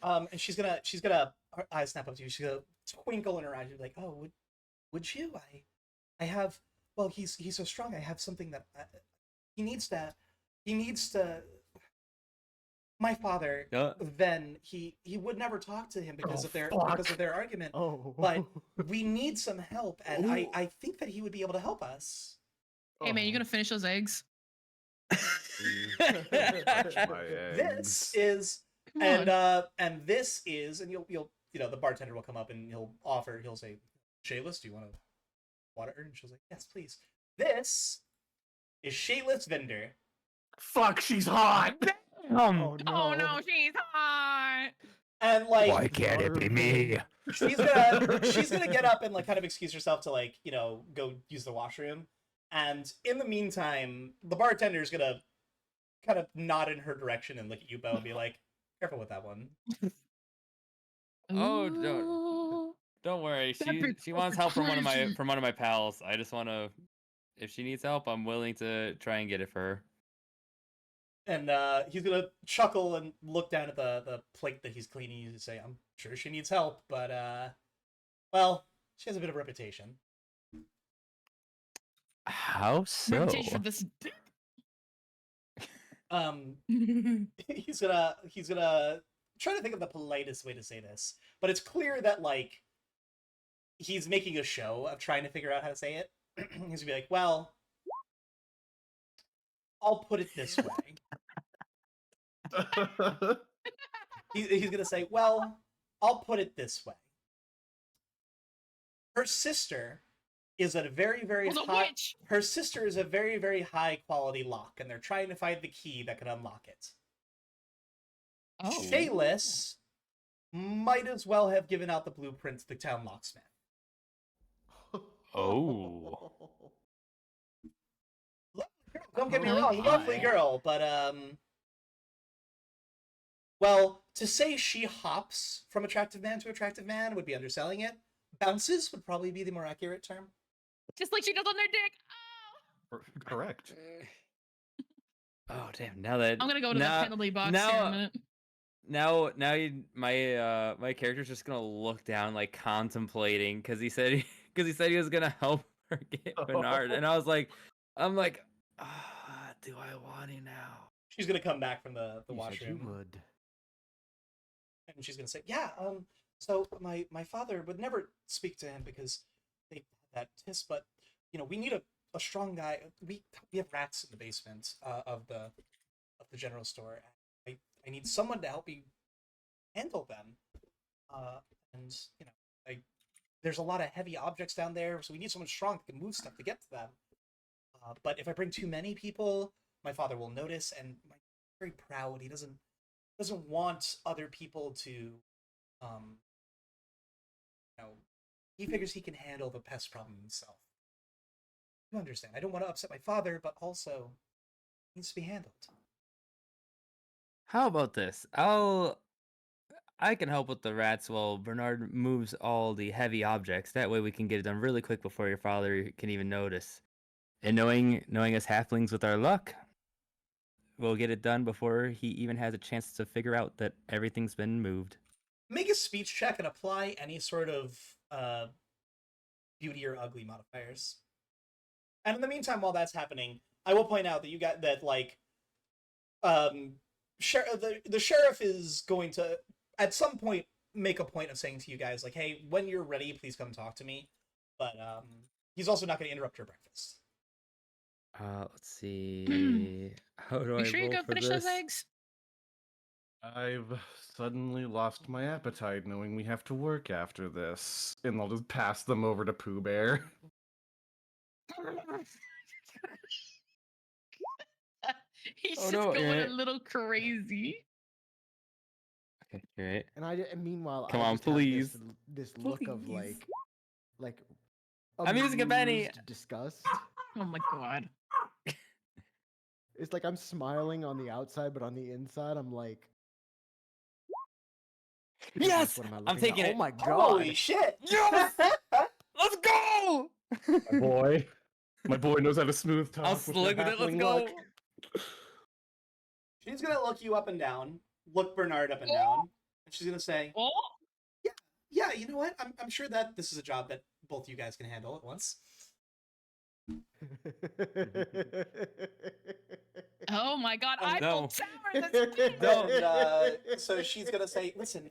And she's gonna her eyes snap up to you. She's gonna twinkle in her eyes. She's like, "Oh, would you? I have. Well, he's so strong. I have something that he needs to. He needs to. My father, then he would never talk to him because of their argument. Oh. But we need some help, and I think that he would be able to help us. Hey man, you gonna finish those eggs? Touch my This eggs. is Come on. and this is, and you'll the bartender will come up and he'll say, "Shayla's, do you want a water?" And she'll say, "Yes, please." This is Shayla's vendor. Fuck, she's hot. Oh no. Oh no, she's hot. And like Why can't it be me? she's gonna get up and like kind of excuse herself to like, go use the washroom. And in the meantime, the bartender's gonna kind of nod in her direction and look at you, Bo, and be like, "Careful with that one." Oh, Ooh. Don't worry. That bitch She wants help from one of crazy. my pals. I just want to. If she needs help, I'm willing to try and get it for her. And he's gonna chuckle and look down at the plate that he's cleaning and say, "I'm sure she needs help, but well, she has a bit of a reputation." How so? Reputation for this. He's gonna try to think of the politest way to say this, but it's clear that like he's making a show of trying to figure out how to say it. He's gonna be like, "Well, I'll put it this way." He's gonna say, "Well, I'll put it this way. Her sister is a very, very Was a high. witch. Her sister is a very, very high quality lock, and they're trying to find the key that can unlock it. Oh. Shayless might as well have given out the blueprint to the town locksmith." Oh. Don't get me Oh, wrong, lovely hi. girl, but well, to say she hops from attractive man to attractive man would be underselling it. Bounces would probably be the more accurate term. Just like she does on their dick. Oh. Correct. Oh damn! Now that I'm gonna go to the penalty box here in a minute. My character's just gonna look down, like contemplating, because he said he was gonna help her get Bernard, and I'm like, do I want to now? She's gonna come back from the You said washroom. you would. And she's gonna say, "Yeah, so my father would never speak to him because they had that tisk, but we need a strong guy. We have rats in the basement of the general store. I need someone to help me handle them. And there's a lot of heavy objects down there, so we need someone strong that can move stuff to get to them. But if I bring too many people, my father will notice, and very proud. He doesn't want other people to, um, you know, he figures he can handle the pest problem himself. You understand? I don't want to upset my father, but also it needs to be handled. How about this? I can help with the rats while Bernard moves all the heavy objects. That way we can get it done really quick before your father can even notice. And knowing us halflings with our luck, we'll get it done before he even has a chance to figure out that everything's been moved. Make a speech check and apply any sort of beauty or ugly modifiers. And in the meantime, while that's happening, I will point out that you got that like the sheriff is going to at some point make a point of saying to you guys like, hey, when you're ready, please come talk to me. But he's also not going to interrupt your breakfast. Let's see. How do You I sure you roll go for finish this? those eggs? I've suddenly lost my appetite knowing we have to work after this. And I'll just pass them over to Pooh Bear. He's Oh, just no, going you're a right. little crazy. Okay, you're right. And meanwhile, Come I on, just have please. this look of Please. like I'm using a penny. amused disgust. Oh my god. It's like I'm smiling on the outside, but on the inside, I'm like, Yes! what am I I'm looking taking at? it. Oh my Holy god! shit! Yes! Let's go! My boy. My boy knows how to smooth I'll talk with slick with it. Let's halfling go. luck. She's gonna look you up and down, look Bernard up and down, and she's gonna say, Oh, "Yeah, you know what? I'm sure that this is a job that both you guys can handle at once." oh my god. And- Eiffel No. Tower, that's big. And so she's gonna say, "Listen,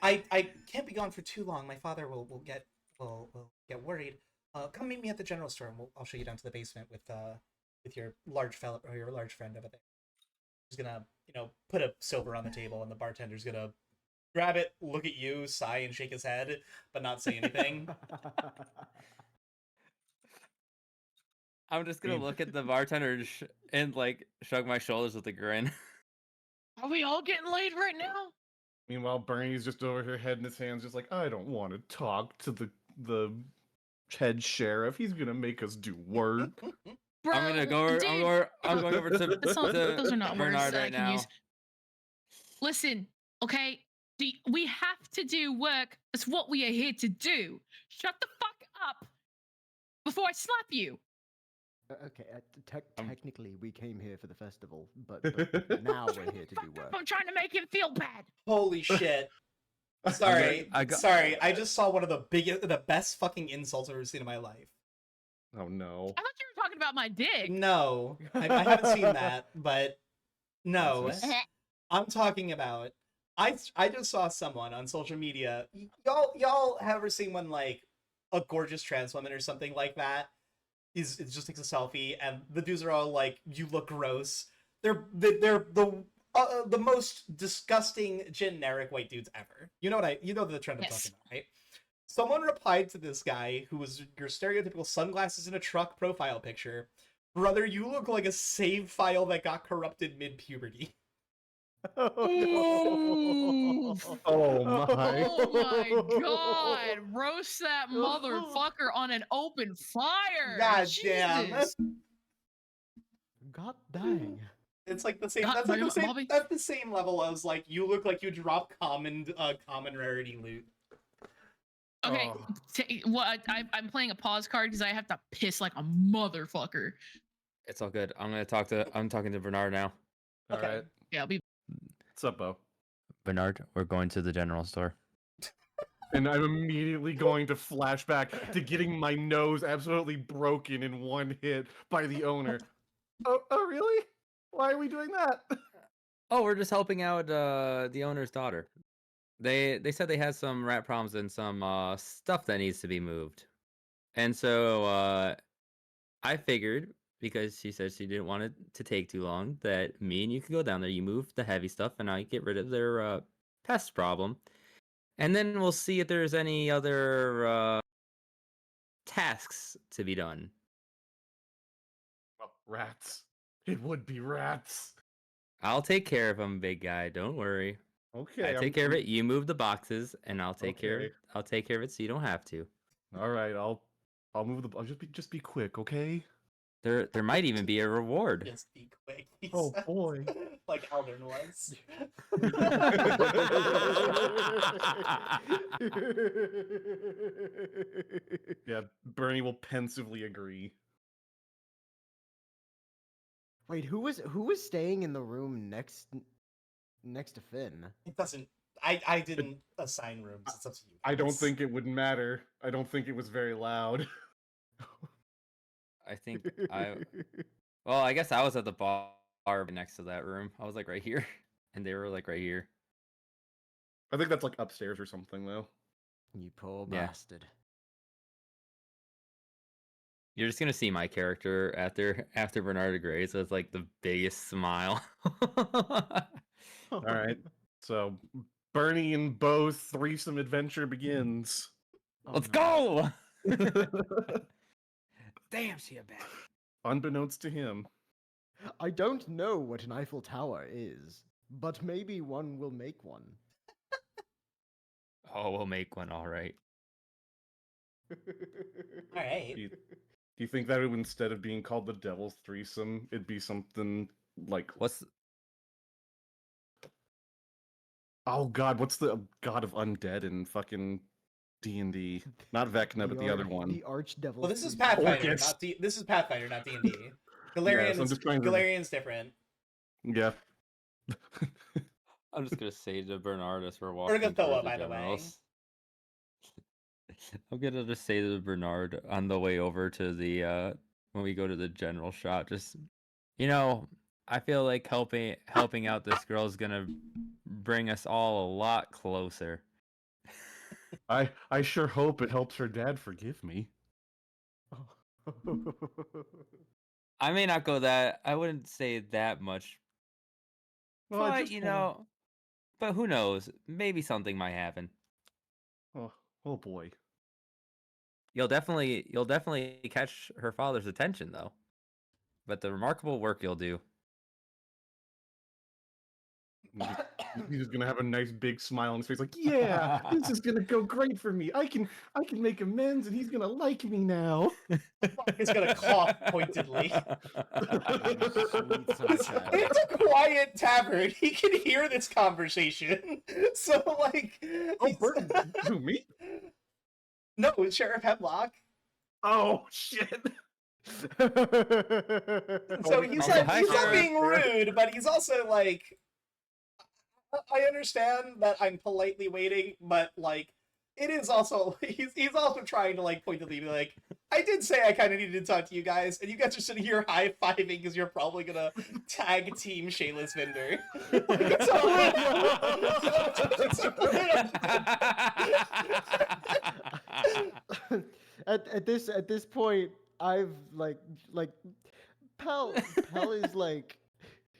I can't be gone for too long. My father will get worried. Come meet me at the general store, and I'll show you down to the basement with your large fellow or your large friend over there." She's gonna put a silver on the table, and the bartender's gonna grab it, look at you, sigh, and shake his head, but not say anything. I'm just gonna look at the bartender and like shrug my shoulders with a grin. Are we all getting laid right now? Meanwhile, Bernie's just over her head in his hands, just like, I don't want to talk to the head sheriff. He's gonna make us do work. Bro, I'm gonna go. dude, I'm going over to, that's not, to those are not words Bernard that I right can now. use. Listen, okay? We have to do work. That's what we are here to do. Shut the fuck up before I slap you. Okay, technically we came here for the festival, but now we're here to do Fuck work. up, I'm trying to make him feel bad. Holy shit! Sorry, I got- sorry. I just saw one of the best fucking insults I've ever seen in my life. Oh no. I thought you were talking about my dick. No, I haven't seen that, but no, That's nice. I'm talking about. I just saw someone on social media. Y'all have ever seen one like a gorgeous trans woman or something like that? It just takes a selfie, and the dudes are all like, "You look gross." They're the most disgusting generic white dudes ever. You know the trend I'm Yes. talking about, right? Someone replied to this guy who was your stereotypical sunglasses in a truck profile picture. Brother, you look like a save file that got corrupted mid-puberty. Oh, Ooh. Oh my. Oh my god. Roast that motherfucker on an open fire. God damn. Jesus. God dang. It's like the same. God, That's like the same. Bobby? That's the same level as like you look like you drop common rarity loot. Okay, Oh. I'm playing a pause card because I have to piss like a motherfucker. It's all good. I'm talking to Bernard now. All Okay. right. Yeah, I'll be. What's up, Bo? Bernard, we're going to the general store. And I'm immediately going to flashback to getting my nose absolutely broken in one hit by the owner. Oh, really? Why are we doing that? Oh, we're just helping out the owner's daughter. They said they had some rat problems and some stuff that needs to be moved. And so I figured, because she said she didn't want it to take too long, that me and you could go down there. You move the heavy stuff, and I get rid of their pest problem. And then we'll see if there's any other tasks to be done. Well, rats. It would be rats. I'll take care of him, big guy. Don't worry. Okay. I take care of it. You move the boxes, and I'll take care. Okay. I'll take care of it, so you don't have to. All right. I'll move the. I'll just be quick, okay? There might even be a reward. Just be quick. He Oh, says. boy. Like Aldrin was. Yeah, Bernie will pensively agree. Wait, who was staying in the room next to Finn? It doesn't. I didn't assign rooms. It's up to you. I don't guys. think it would matter. I don't think it was very loud. I think I. Well, I guess I was at the bar next to that room. I was like right here, and they were like right here. I think that's like upstairs or something, though. You poor Yeah. bastard. You're just gonna see my character after Bernard agrees with like the biggest smile. All right. So, Bernie and Bo's threesome adventure begins. Oh, Let's no. go! Damn, she a bad. Unbeknownst to him. I don't know what an Eiffel Tower is, but maybe one will make one. Oh, we'll make one, all right. All right. Do you think that instead of being called the Devil's Threesome, it'd be something like What's oh god, what's the god of undead in fucking D&D? Not Vecna, but the other one. The Archdevil. Well, this is Threesome. Pathfinder, Orcus. not D. This is Pathfinder, not D&D. I'm Galarian's just trying to- Galarian's different. Yeah. I'm just gonna say to Bernard as we're walking. We're gonna throw towards up, by the way. generals. I'm gonna just say to Bernard on the way over to the when we go to the general shop, just I feel like helping out this girl is gonna bring us all a lot closer. I sure hope it helps her dad forgive me. I may not go that. I wouldn't say that much, Well, I but just but who knows? Maybe something might happen. oh boy. You'll definitely catch her father's attention though. But the remarkable work you'll do. He's just gonna have a nice big smile on his face, like, yeah, this is gonna go great for me. I can make amends, and he's gonna like me now. He's gonna cough pointedly. Sweet sunshine. It's a quiet tavern. He can hear this conversation. So, like, Oh, he's- Burton, who me? no, it's Sheriff Hemlock. Oh shit! So Oh, he's also, like, hi, he's not Sheriff. being rude, but he's also like, I understand that I'm politely waiting, but like, it is also he's also trying to like pointedly be like, I did say I kind of needed to talk to you guys, and you guys are sitting here high fiving because you're probably gonna tag team Shayla's vendor. at this point, I've like Pell is like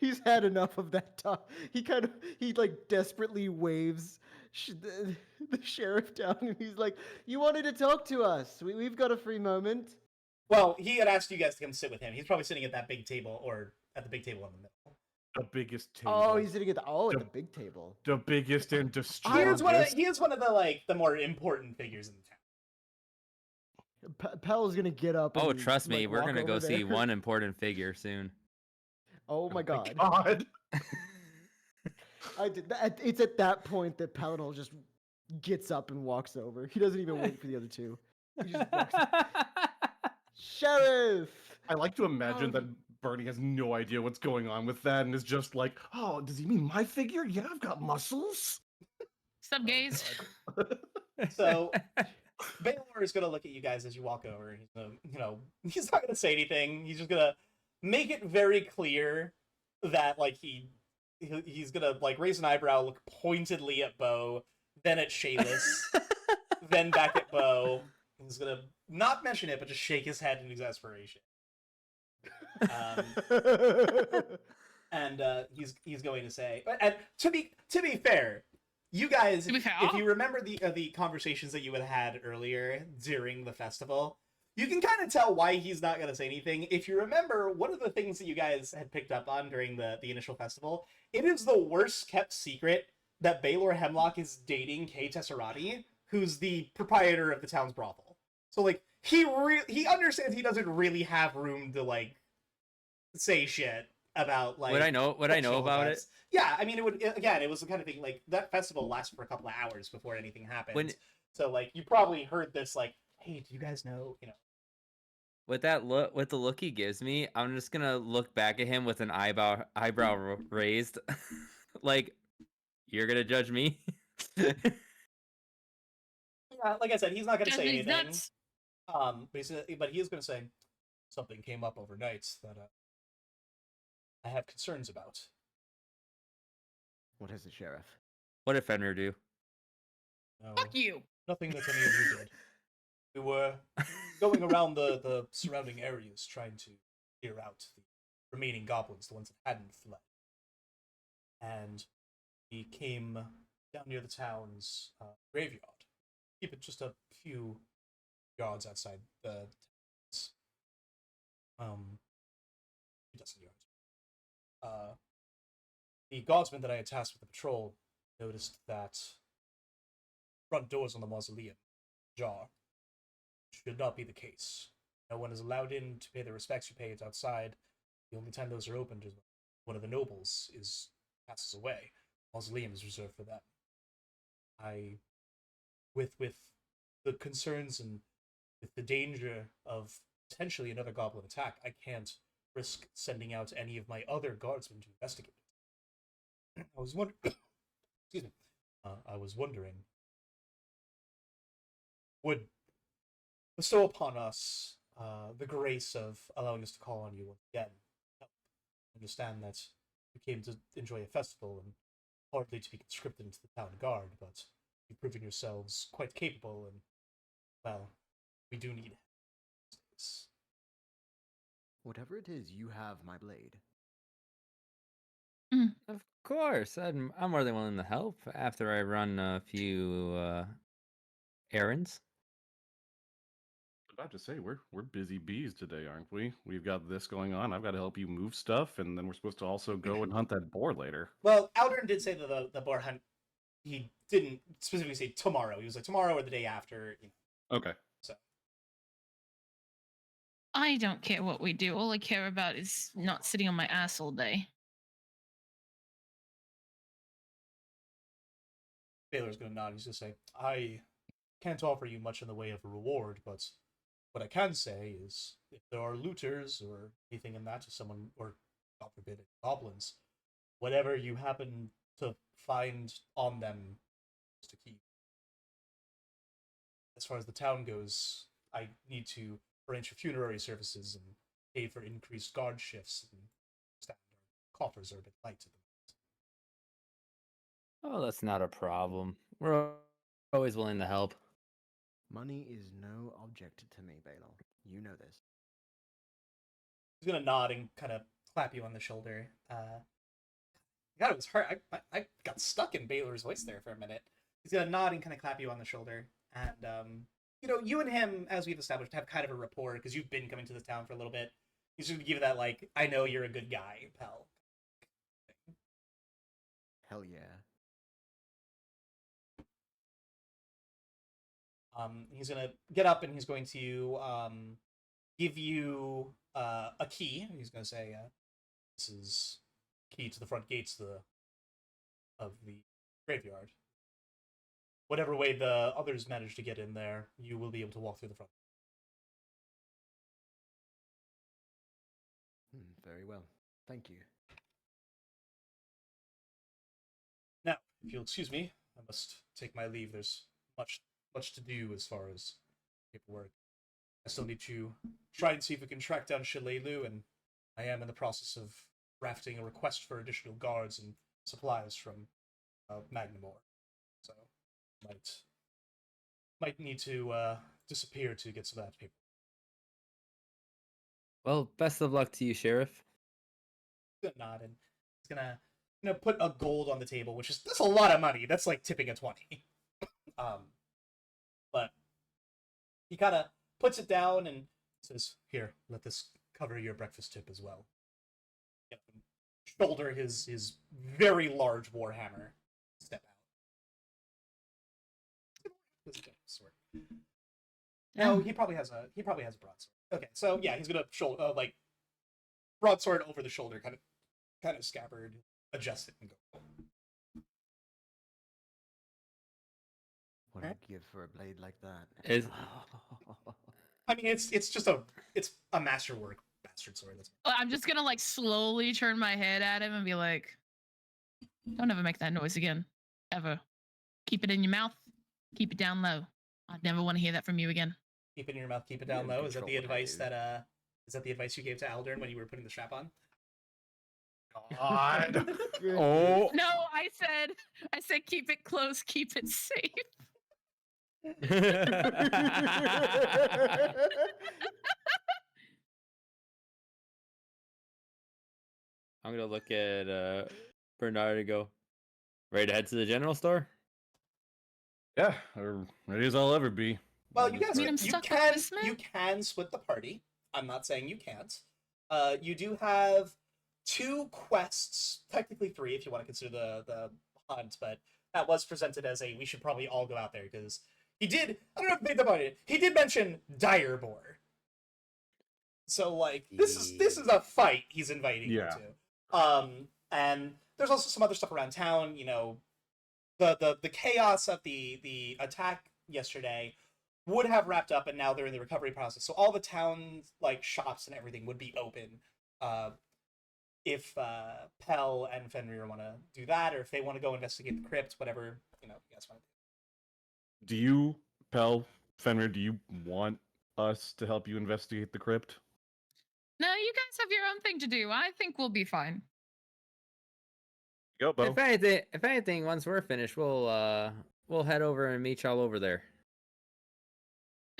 he's had enough of that talk. He like desperately waves the sheriff down, and he's like, "You wanted to talk to us? We've got a free moment." Well, he had asked you guys to come sit with him. He's probably sitting at that big table or at the big table in the middle. The biggest table. Oh, he's sitting at the The- big table. the biggest and He strongest. is one of the like the more important figures in the town. Pell's gonna get up. Oh, and, trust me, like, we're walk gonna go over see there. one important figure soon. Oh my god! God. It's at that point that Paladin just gets up and walks over. He doesn't even wait for the other two. He just walks. Sheriff. I like to imagine Oh. that Bernie has no idea what's going on with that and is just like, oh, does he mean my figure? Yeah, I've got muscles. Sup, gays? So Baylor is gonna look at you guys as you walk over. He's gonna, he's not gonna say anything. He's just gonna make it very clear that like he's gonna like raise an eyebrow, look pointedly at Bo, then at Shayless, then back at Bo. He's gonna not mention it, but just shake his head in exasperation. And he's going to say, and to be fair, you guys, To be fair. if you remember the conversations that you had earlier during the festival, you can kind of tell why he's not going to say anything. If you remember, one of the things that you guys had picked up on during the initial festival, it is the worst kept secret that Baylor Hemlock is dating Kay Tesserati, who's the proprietor of the town's brothel. So like he understands he doesn't really have room to like say shit about like Would I know cultural about events. it? Yeah, I mean it was the kind of thing like that festival lasts for a couple of hours before anything happens. When So like you probably heard this like, hey, do you guys know, with that look, with the look he gives me, I'm just gonna look back at him with an eyebrow raised, like you're gonna judge me. yeah, like I said, he's not going to say Judging's anything. nuts. But he is going to say something came up overnight that I have concerns about. What is it, Sheriff? What did Fenrir do? No, Fuck you. nothing that any of you did. We were going around the surrounding areas trying to clear out the remaining goblins, the ones that hadn't fled. And we came down near the town's graveyard. Keep it just a few yards outside the few dozen yards. The guardsman that I had tasked with the patrol noticed that front doors on the mausoleum ajar. Should not be the case. No one is allowed in to pay the respects you pay it outside. The only time those are opened is when one of the nobles passes away. Mausoleum is reserved for them. With the concerns and with the danger of potentially another goblin attack, I can't risk sending out any of my other guardsmen to investigate it. I was wondering. Excuse me. I was wondering, would bestow upon us the grace of allowing us to call on you once again. Understand that you came to enjoy a festival and hardly to be conscripted into the town guard, but you've proven yourselves quite capable, and well, we do need this. Whatever it is, you have my blade. Of course, I'm more than willing to help after I run a few errands. About to say we're busy bees today, aren't we? We've got this going on. I've got to help you move stuff, and then we're supposed to also go and hunt that boar later. Well, Aldrin did say that the boar hunt. He didn't specifically say tomorrow. He was like tomorrow or the day after. Okay. So I don't care what we do. All I care about is not sitting on my ass all day. Baylor's going to nod. He's going to say, I can't offer you much in the way of a reward, but what I can say is if there are looters or anything in that to someone, or God forbid, goblins, whatever you happen to find on them is to keep. As far as the town goes, I need to arrange for funerary services and pay for increased guard shifts, and stand our coffers are a bit light at the moment. Oh, that's not a problem. We're always willing to help. Money is no object to me, Baylor. You know this. He's gonna nod and kind of clap you on the shoulder. God, it was hurt. I got stuck in Baylor's voice there for a minute. He's gonna nod and kind of clap you on the shoulder, and you and him, as we've established, have kind of a rapport because you've been coming to this town for a little bit. He's gonna give you that like, I know you're a good guy, pal. Hell yeah. He's gonna get up and he's going to give you a key. He's gonna say, "This is key to the front gates of the graveyard. Whatever way the others manage to get in there, you will be able to walk through the front." Very well. Thank you. Now, if you'll excuse me, I must take my leave. There's much to do as far as paperwork. I still need to try and see if we can track down Shalelu, and I am in the process of drafting a request for additional guards and supplies from Magnamore. So, might need to disappear to get some of that paper. Well, best of luck to you, Sheriff. He's gonna nod and he's gonna put a gold on the table, that's a lot of money. That's like tipping a 20. But he kind of puts it down and says, "Here, let this cover your breakfast tip as well." Shoulder his very large warhammer. Step out. Sword. No, he probably has a broadsword. Okay, so yeah, he's gonna shoulder like broadsword over the shoulder, kind of scabbard, adjust it and go. What I'd give for a blade like that. Is I mean, it's a masterwork bastard sword. That's I'm just gonna like slowly turn my head at him and be like, "Don't ever make that noise again, ever. Keep it in your mouth. Keep it down low. I never want to hear that from you again." keep it in your mouth, keep it You down don't low. Is that the control what I advice do. that is that the advice you gave to Aldern when you were putting the strap on? God. Good. Oh. No, I said keep it close, keep it safe. I'm gonna look at Bernard and go, ready to head to the general store? Yeah, or ready as I'll ever be. Well, I you just guys, I mean, I'm you stuck can with this man. you can split the party. I'm not saying you can't. You do have 2 quests, technically 3 if you want to consider the hunt, but that was presented as a we should probably all go out there because he did. I don't know if you think about it. He did mention Direboar. So like this is a fight he's inviting you Yeah. to. And there's also some other stuff around town. You know, the chaos of the attack yesterday would have wrapped up, and now they're in the recovery process. So all the town's like shops and everything would be open. If Pell and Fenrir want to do that, or if they want to go investigate the crypt, whatever you guys want to do. Do you, Pell, Fenrir, do you want us to help you investigate the crypt? No, you guys have your own thing to do. I think we'll be fine. Go, Bo. If anything, once we're finished, we'll head over and meet y'all over there.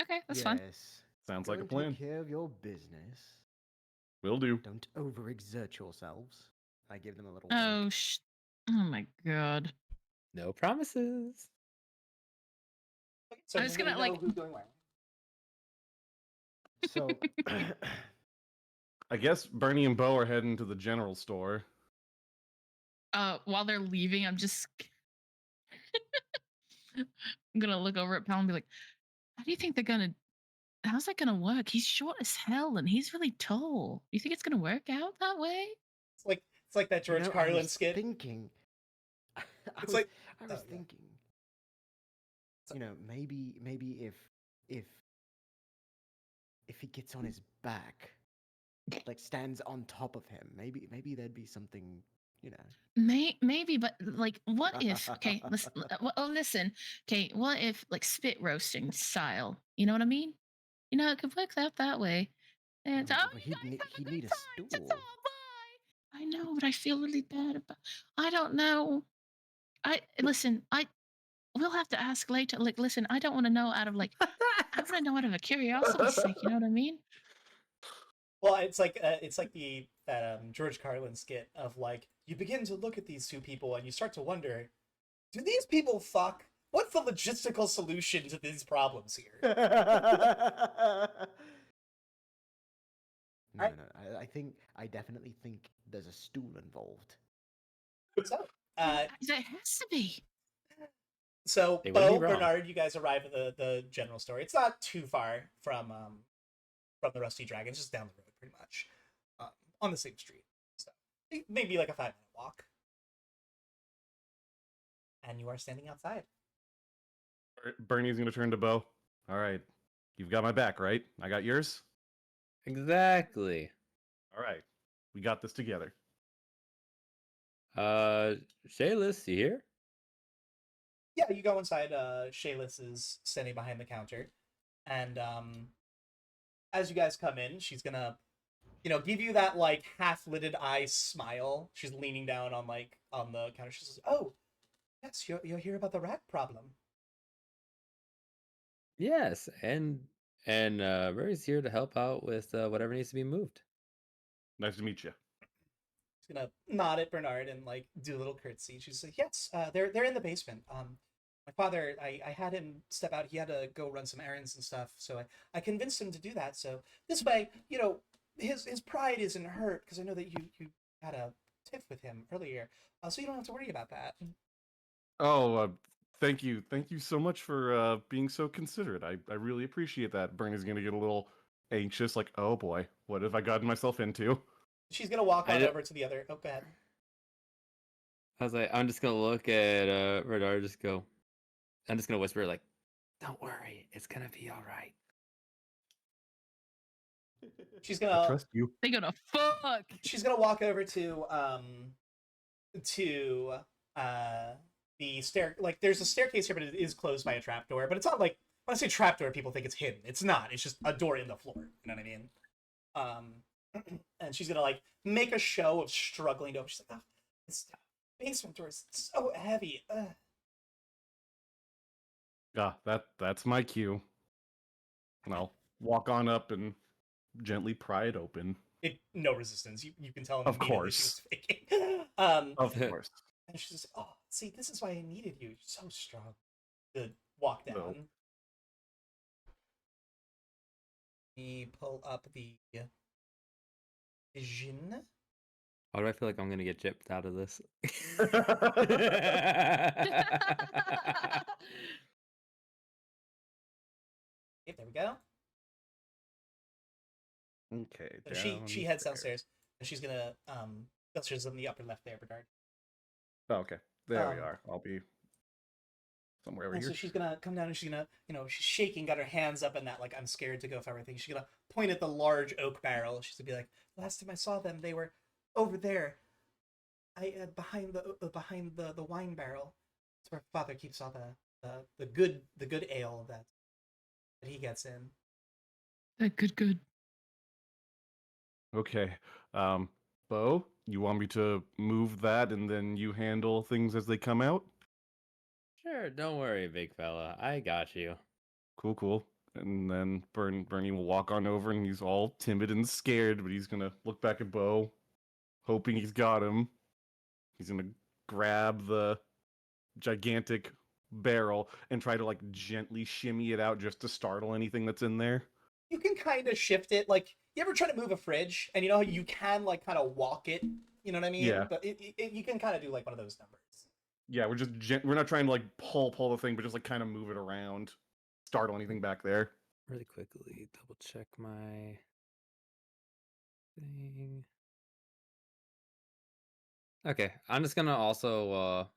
Okay, that's fine. Yes. Sounds Go like a and plan. Take care of your business. Will do. Don't overexert yourselves. I give them a little. Oh wink. oh my god. No promises. Okay, so I'm just just gonna, know like- who's going where. So, I guess Bernie and Bo are heading to the general store. While they're leaving, I'm just I'm gonna look over at Pal and be like, "How do you think how's that gonna work? He's short as hell and he's really tall. You think it's gonna work out that way?" It's like that George you know, I Carlin was skit. Thinking. I It's was, like- I was oh, yeah. thinking. You know, maybe if he gets on his back, like stands on top of him, maybe there'd be something. You know. Maybe, but like, what if? Okay, listen. Okay, what if like spit roasting style? You know what I mean? You know, it could work out that way. And Oh, oh, but you he'd guys need- have he'd a need good a time. stool. Ta-ta, bye. I know, but I feel really bad about. I don't know. We'll have to ask later. Like, listen, I don't want to know out of like. I want to know out of a curiosity's sake. You know what I mean? Well, it's like that George Carlin skit of like you begin to look at these 2 people and you start to wonder, do these people fuck? What's the logistical solution to these problems here? No, I definitely think there's a stool involved. So, There has to be. so They wouldn't Bo, be wrong. Bernard, you guys arrive at the general store. It's not too far from the Rusty Dragon, it's just down the road, pretty much, on the same street. So maybe like a 5-minute walk. And you are standing outside. Bernie's gonna turn to Bo. All right, you've got my back, right? I got yours. Exactly. All right, we got this together. Shayless, you here? Yeah, you go inside. Shayless is standing behind the counter, and as you guys come in, she's gonna, give you that like half-lidded eye smile. She's leaning down on the counter. She says, "Oh, yes, you're here about the rat problem." Yes, and Murray's here to help out with whatever needs to be moved. Nice to meet you. She's gonna nod at Bernard and like do a little curtsy. She's like, "Yes, they're in the basement. My father, I had him step out. He had to go run some errands and stuff, so I convinced him to do that. So this way, his pride isn't hurt because I know that you had a tiff with him earlier, so you don't have to worry about that. Oh, thank you. Thank you so much for being so considerate. I really appreciate that. Bernie's gonna get a little anxious, like, oh boy, what have I gotten myself into? She's gonna walk I on ju- over to the other. Oh, go ahead. I was like, I'm just gonna look at Radar, just go. I'm just gonna whisper like, "Don't worry, it's gonna be all right." She's I gonna trust you. They're gonna fuck. she's gonna walk over to uh the stair. Like, there's a staircase here, but it is closed by a trapdoor. But it's not like, when I say trapdoor, people think it's hidden. It's not. It's just a door in the floor. You know what I mean? And she's gonna like make a show of struggling to open. She's like, oh, this basement door is so heavy. Ugh. Ah, that's my cue. And I'll walk on up and gently pry it open. No resistance. You can tell Of immediately she was course. faking. Of course. And she's just, oh, see, this is why I needed you. You're so strong. To walk down. No. We pull up the vision. Why do I feel like I'm gonna get gypped out of this? Yep, there we go. Okay. So she heads downstairs, and she's gonna downstairs in the upper left there, Bernard. Oh, okay. There we Um, are. I'll be somewhere over And here. so she's gonna come down and she's gonna, she's shaking, got her hands up in that like I'm scared to go for everything. She's gonna point at the large oak barrel. She's gonna be like, last time I saw them, they were over there. Behind the wine barrel. That's where father keeps all the good ale that he gets in. Good. Okay. Bo, you want me to move that and then you handle things as they come out? Sure, don't worry, big fella. I got you. Cool. And then Bernie will walk on over and he's all timid and scared, but he's gonna look back at Bo, hoping he's got him. He's gonna grab the gigantic barrel and try to like gently shimmy it out just to startle anything that's in there. You can kind of shift it. Like, you ever try to move a fridge, and you know how you can like kind of walk it. You know what I mean? Yeah. But you can kind of do like one of those numbers. Yeah, we're not trying to like pull the thing, but just like kind of move it around, startle anything back there. Really quickly, double check my thing. Okay, I'm just gonna also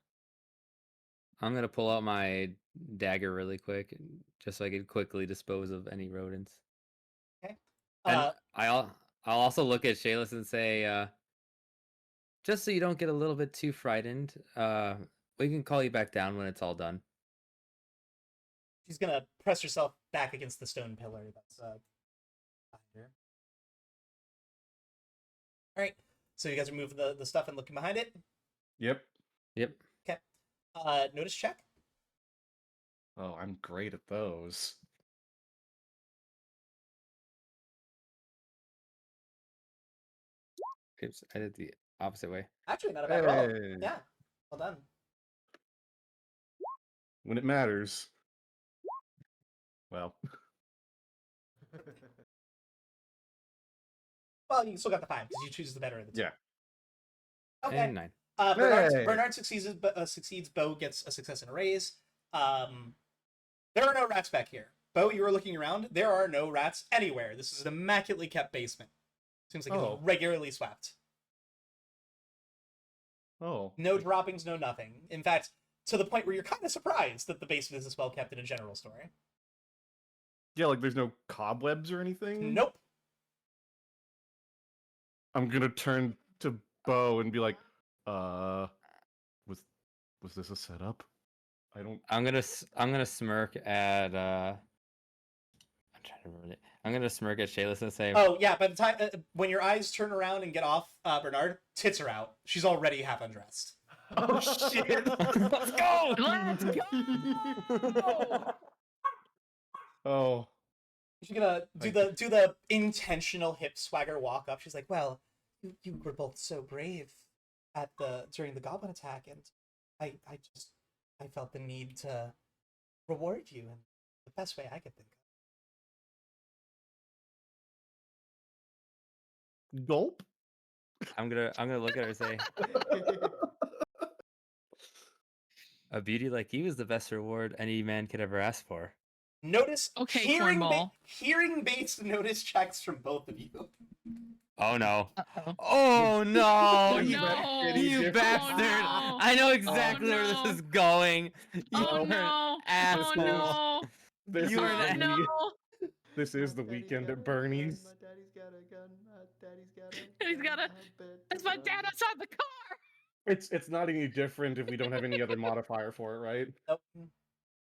I'm gonna pull out my dagger really quick, just so I can quickly dispose of any rodents. Okay. And I'll also look at Shayless and say, just so you don't get a little bit too frightened, we can call you back down when it's all done. She's gonna press herself back against the stone pillar that's behind her. All right. So you guys are moving the stuff and looking behind it. Yep. Yep. Okay. Notice check. Oh, I'm great at those. Oops, I did the opposite way. Actually, not a bad roll. Hey. Yeah. Well done. When it matters. Well, Well, you still got the 5 because you choose the better of the two. yeah. Okay. And 9. Hey. Bernard succeeds. Bo gets a success and a raise. There are no rats back here. Bo, you were looking around. There are no rats anywhere. This is an immaculately kept basement. Seems like it's regularly swept. Oh. No droppings, no nothing. In fact, to the point where you're kind of surprised that the basement is this well kept in a general store. Yeah, like there's no cobwebs or anything? Nope. I'm gonna turn to Bo and be like, was this a setup? I don't. I'm gonna smirk at I'm trying to remember it. I'm gonna smirk at Shayless and say, Oh yeah. By the time when your eyes turn around and get off Bernard, tits are out. She's already half undressed. Oh shit! "Let's go!" Let's go. Oh. She's gonna do the intentional hip swagger walk up. She's like, "Well, you were both so brave during the goblin attack, and I just I felt the need to reward you in the best way I could think of. Gulp. I'm gonna look at her and say, a beauty like you is the best reward any man could ever ask for. Notice Okay, cornball. hearing-based notice checks from both of you. Oh no. Uh-oh. Oh no! Oh, you no. you Oh, bastard! no. I know exactly where no. this is going. You Oh are an no! Oh asshole. no! This You is are Oh an the no! this is the weekend at Bernie's. My daddy's got a gun. My daddy's got a gun. He's got a. I bet That's the my gun. dad outside the car. It's not any different if we don't have any other modifier for it, right? Nope.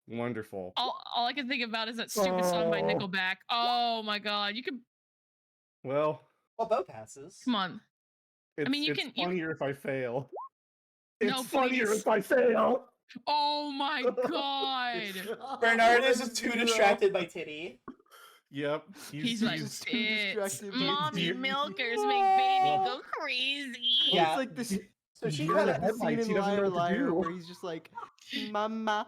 Wonderful. All I can think about is that stupid song by Oh. Nickelback. Oh my god! You can Well, Well, Bo passes. come on. it's, mean, you it's can- you- funnier if I fail. It's No, funnier please. if I fail. Oh my god! Bernard is just too distracted by Titty. Yep. He's too like, just- it's distracted by mommy you." milkers make baby go crazy. Yeah. It's like this. So she You're in kind the of, The scene headlights, in he doesn't know Liar what to Liar do. where he's just like, "Mama."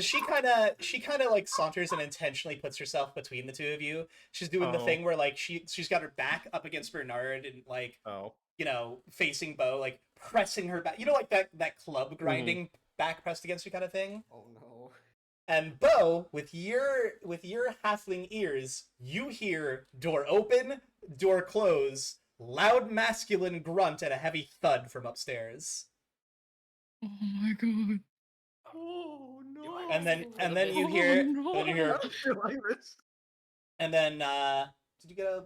she kind of like saunters and intentionally puts herself between the two of you. She's doing the Oh. thing where like she's got her back up against Bernard and like, Oh. you know, facing Bo, like pressing her back. You know, like that club grinding back pressed against you kind of thing. Oh no. And Bo, with your halfling ears, you hear door open, door close, loud masculine grunt, and a heavy thud from upstairs. Oh my god. Oh no. And then you Oh, hear no. then you hear Iris. and then did you get a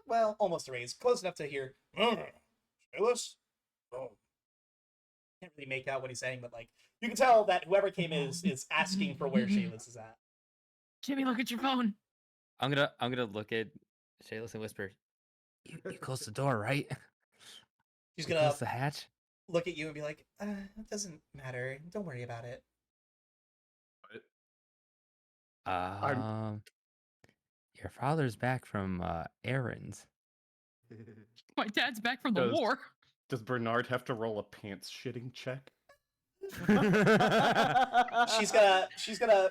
well, almost a raise. Close enough to hear Shayless? Oh. Can't really make out what he's saying, but like you can tell that whoever came is asking for where Shayless is at. Jimmy, look at your phone. I'm gonna look at Shayless and whisper, you closed the door, right? She's You gonna closed the hatch? look at you and be like, it doesn't matter. Don't worry about it. Your father's back from errands. My dad's back from the Does- war. Does Bernard have to roll a pants shitting check? She's gonna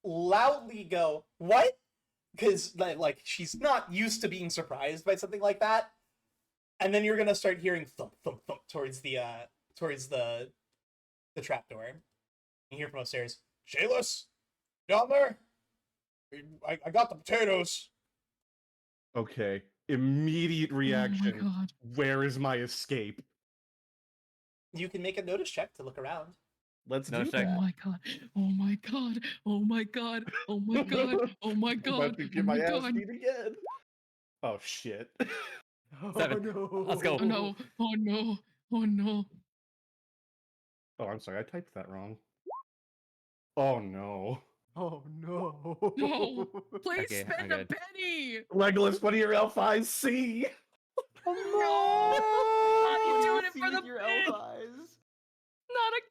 loudly go, "What?" Because like she's not used to being surprised by something like that. And then you're gonna start hearing thump thump thump towards the trapdoor. You hear from upstairs, "Shayless, down there? I got the potatoes." Okay. Immediate reaction. Oh my god. Where is my escape? You can make a notice check to look around. Let's No do check. Oh that. my god. Oh my god. Oh my god. Oh my god. Oh my I'm about god. to Oh get my my ass god. beat again. Oh shit. Oh 7. no. Let's go. Oh no. Oh no. Oh no. Oh, I'm sorry. I typed that wrong. Oh no. Oh no. No. Please Okay, I'm spend a good. penny. Legolas, what do your elf eyes see? No. What you do doing you it see for with the your pen? elf eyes? Not a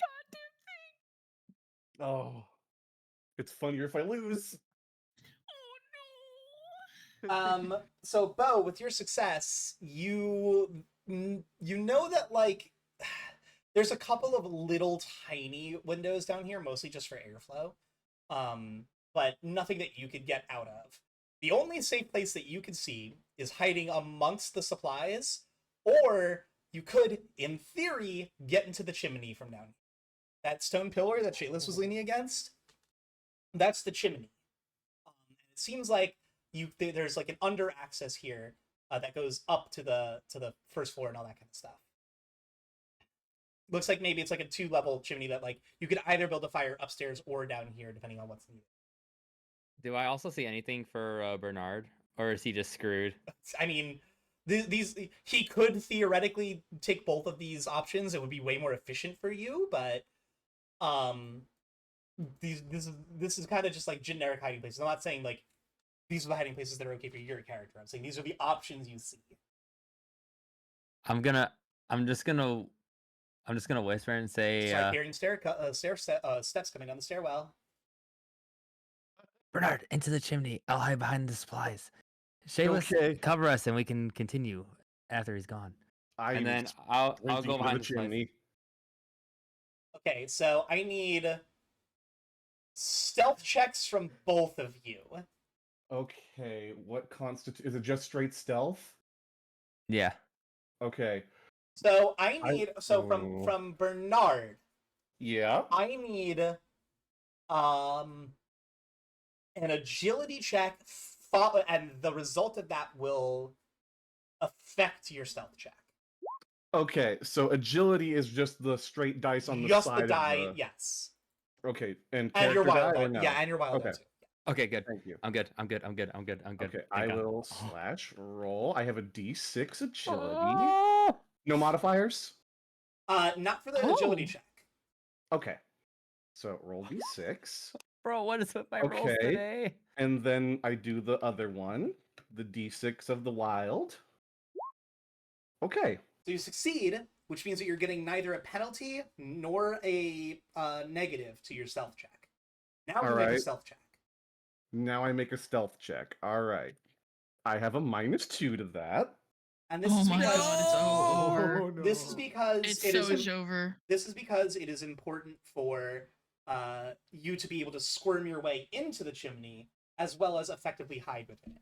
goddamn Oh. It's funnier if I lose. Oh no. So Bo, with your success, you know that like there's a couple of little tiny windows down here, mostly just for airflow. But nothing that you could get out of. The only safe place that you could see is hiding amongst the supplies, or you could, in theory, get into the chimney from down here. That stone pillar that Shayless was leaning against, that's the chimney. And it seems like there's like an under access here that goes up to the first floor and all that kind of stuff. Looks like maybe it's like a 2-level chimney that like you could either build a fire upstairs or down here depending on what's needed. Do I also see anything for Bernard, or is he just screwed? I mean, these he could theoretically take both of these options. It would be way more efficient for you, but this is kind of just like generic hiding places. I'm not saying like these are the hiding places that are okay for your character. I'm saying these are the options you see. I'm just gonna whisper and say, Start hearing steps coming down the stairwell. Bernard, into the chimney. I'll hide behind the supplies. Shayless, Okay. cover us, and we can continue after he's gone. I'm And then I'll sprinting go to behind the the supplies. chimney. Okay, so I need stealth checks from both of you. Okay, what constitutes? Is it just straight stealth? Yeah. Okay. So I I- need Oh. from Bernard, Yeah. I need an agility check, and the result of that will affect your stealth check. Okay, so agility is just the straight dice on the Just the side die, of the. yes. Okay, and And your character die wild die. or no? Yeah, and your wild die Okay, too. Okay, good. thank you. I'm good. I'm good. I'm good. I'm good. I'm good. Okay, Thank I God. will Oh. slash roll. I have a D6 agility. Oh. No modifiers? Not for the agility Oh. check. Okay. So roll D6. Bro, what is with my rolls Okay. today? And then I do the other one, the D6 of the wild. Okay. So you succeed, which means that you're getting neither a penalty nor a negative to your stealth check. Now you make a Alright. stealth check. Now I make a stealth check. All right. I have a -2 to that. And this Oh is my because god, it's all over. Oh, no. this is because It's it so is over. this is because it is important for you to be able to squirm your way into the chimney as well as effectively hide within it.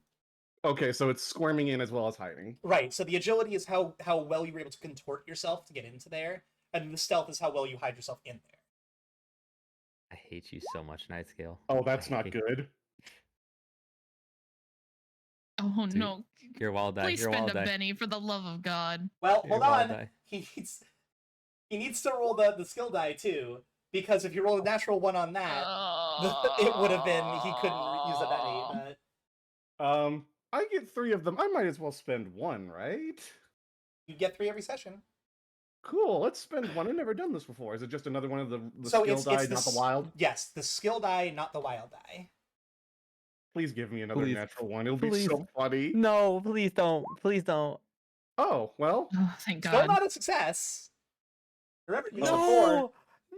Okay, so it's squirming in as well as hiding. Right. So the agility is how well you were able to contort yourself to get into there, and the stealth is how well you hide yourself in there. I hate you so much, Night Scale. Oh, that's I not hate- good. Oh Dude, no. Your wild die. Please Your spend wild a die. Benny for the love of God. Well, Your hold wild on. die. He needs to roll the skill die too, because if you roll a natural one on that, it would have been he couldn't use a Benny. But I get 3 of them. I might as well spend 1, right? you get 3 every session. Cool. Let's spend 1. I've never done this before. Is it just another one of the So skill it's die, the not the wild? Yes, the skill die, not the wild die. Please give me another Please. natural one. It'll be Please. so funny. No, please don't. Please don't. Oh, well. Oh, thank Still God. not a success. Remember, you got a 4. No!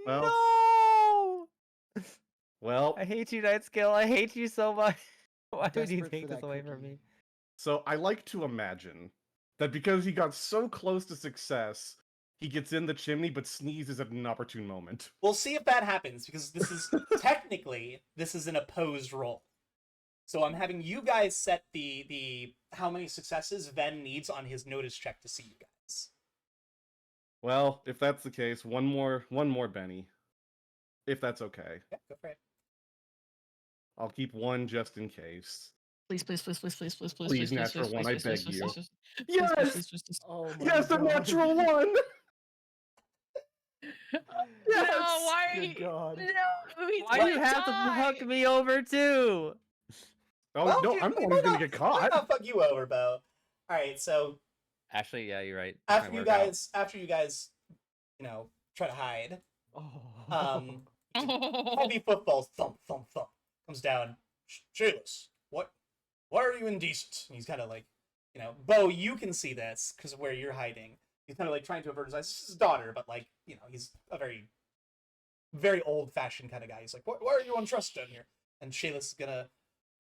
Well. No! Well, I hate you, Night Scale. I hate you so much. Why would you Desperate for take this that away from cookie. me? so I like to imagine that because he got so close to success, he gets in the chimney but sneezes at an opportune moment. We'll see if that happens, because this is technically this is an opposed roll. So I'm having you guys set the how many successes Ven needs on his notice check to see you guys. Well, if that's the case, one more Benny. If that's okay. Yeah, go for it. I'll keep 1 just in case. Please, please, please, please, please, please, please, Please, please, natural one, I beg you. please, Yes! please, please. Oh my Yes, a god. natural 1! Yes! No, why? Good God. No, he's Why do you gonna have to die. fuck me over too? Oh, Well, no, you- I'm the we one who's might gonna not- get we might caught. not fuck you over, Bo. All right, so Actually, yeah, you're right. This after might you work out. guys, try to hide. Oh. Heavy footfalls, thump, thump, thump, comes down. Shayless, what? Why are you indecent? And he's kind of like, Bo, you can see this because of where you're hiding. He's kind of like trying to avert his eyes. This is his daughter, but like, he's a very, very old-fashioned kind of guy. He's like, why are you untrusted down here? And Shayless is gonna,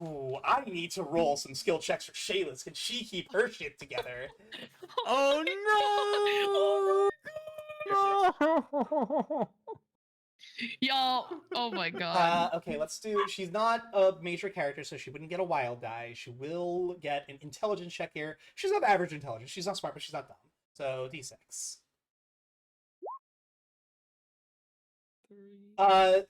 ooh, I need to roll some skill checks for Shayless. Can she keep her shit together? Oh no! Y'all, oh my God. Okay, let's do. She's not a major character, so she wouldn't get a wild die. She will get an intelligence check here. She's of average intelligence. She's not smart, but she's not dumb. So D6. I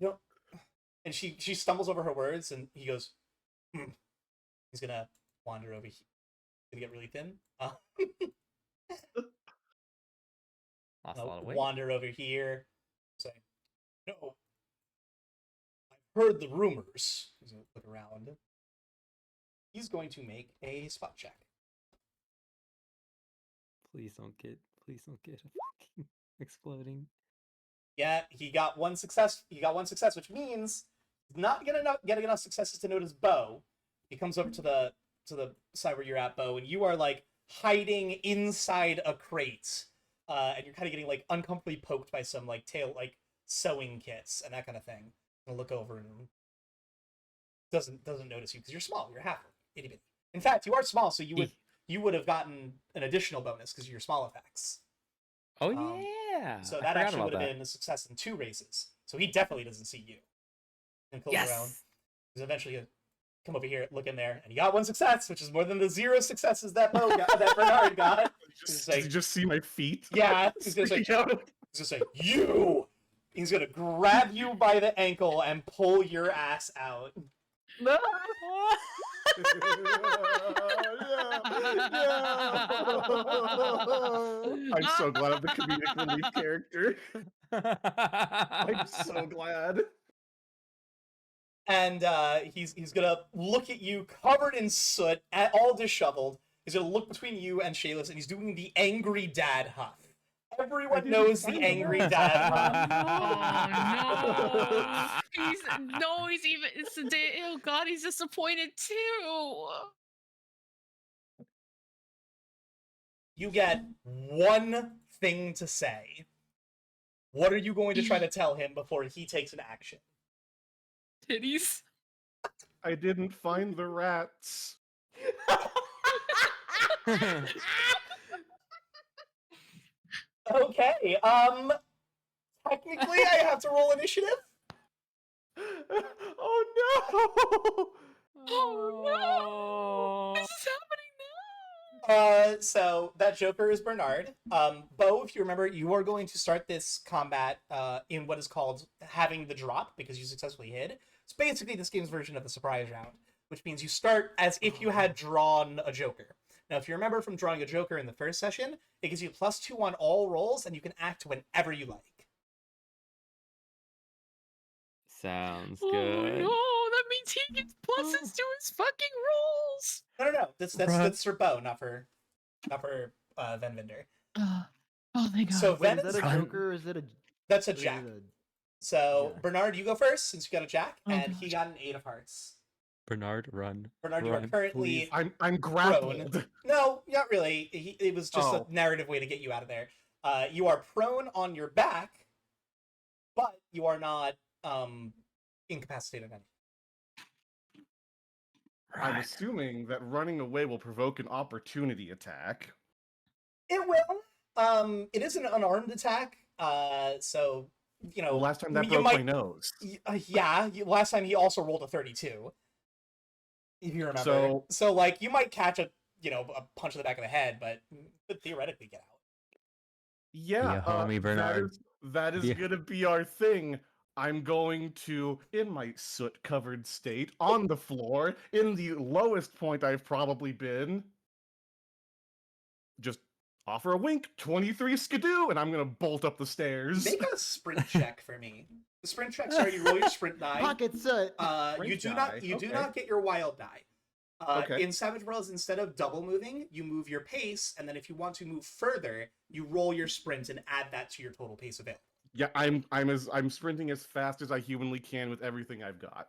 don't. And she stumbles over her words, and he goes, He's gonna wander over here. Gonna get really thin. Lost a lot of weight. Wander over here. Say, no. I've heard the rumors. He's gonna look around. He's going to make a spot check. Please don't get a fucking exploding. Yeah, he got 1 success. Which means he's not getting enough successes to notice Bo. He comes over to the side where you're at, Bo, and you are like hiding inside a crate, and you're kind of getting like uncomfortably poked by some like sewing kits and that kind of thing. And look over and doesn't notice you because you're small. You're half itty bitty. In fact, you are small, so you you would have gotten an additional bonus because of your small effects. Oh Um, yeah. So I that forgot actually about would have that. been a success in 2 races. So he definitely doesn't see you. And comes around. Yes. He's eventually gonna come over here, look in there, and he got 1 success, which is more than the 0 successes that that Bernard got. Did you just see my feet? Yeah, he's gonna say, Sticking out? you! He's gonna grab you by the ankle and pull your ass out. No! I'm so glad I'm the comedic relief character. I'm so glad. And he's gonna look at you covered in soot, all disheveled. He's gonna look between you and Shayless, and he's doing the angry dad huff. Everyone knows the angry dad huff. Oh no! He's even. Oh God, he's disappointed too. You get 1 thing to say. What are you going to try to tell him before he takes an action? Titties. I didn't find the rats. Okay, technically I have to roll initiative. Oh no! Oh no! This is happening now. So that Joker is Bernard. Bo, if you remember, you are going to start this combat in what is called having the drop because you successfully hid. It's basically this game's version of the surprise round, which means you start as if you had drawn a Joker. Now, if you remember from drawing a Joker in the first session, it gives you +2 on all rolls, and you can act whenever you like. Sounds Oh good. no! That means he gets pluses to his fucking rolls. No. That's for Bo, not for Van Vinder. Oh, thank God. So Wait, Ven is that a Run. joker or is it a? that's a or is it jack. a- So Jack. Bernard, you go first since you got a jack, Oh, and God. he got an 8 of hearts. Bernard, run. Bernard, you are Run, currently please. I'm grappled. No, not really. It was just Oh. a narrative way to get you out of there. You are prone on your back, but you are not incapacitated any. I'm Run. assuming that running away will provoke an opportunity attack. It will. It is an unarmed attack. So you know. The last time that you broke my might. nose. Yeah. Last time he also rolled a 32. If you remember. So like you might catch a punch in the back of the head, but could theoretically get out. yeah, Yeah, homie, Bernard. That is Yeah. gonna be our thing. I'm going to, in my soot-covered state, on the floor, in the lowest point I've probably been, just offer a wink, 23 skidoo, and I'm gonna bolt up the stairs. Make a sprint check for me. The sprint check, sorry, you roll your sprint die. Pocket soot. You do die. not get your wild die. Okay. In Savage Worlds, instead of double moving, you move your pace, and then if you want to move further, you roll your sprint and add that to your total pace available. Yeah, I'm sprinting as fast as I humanly can with everything I've got.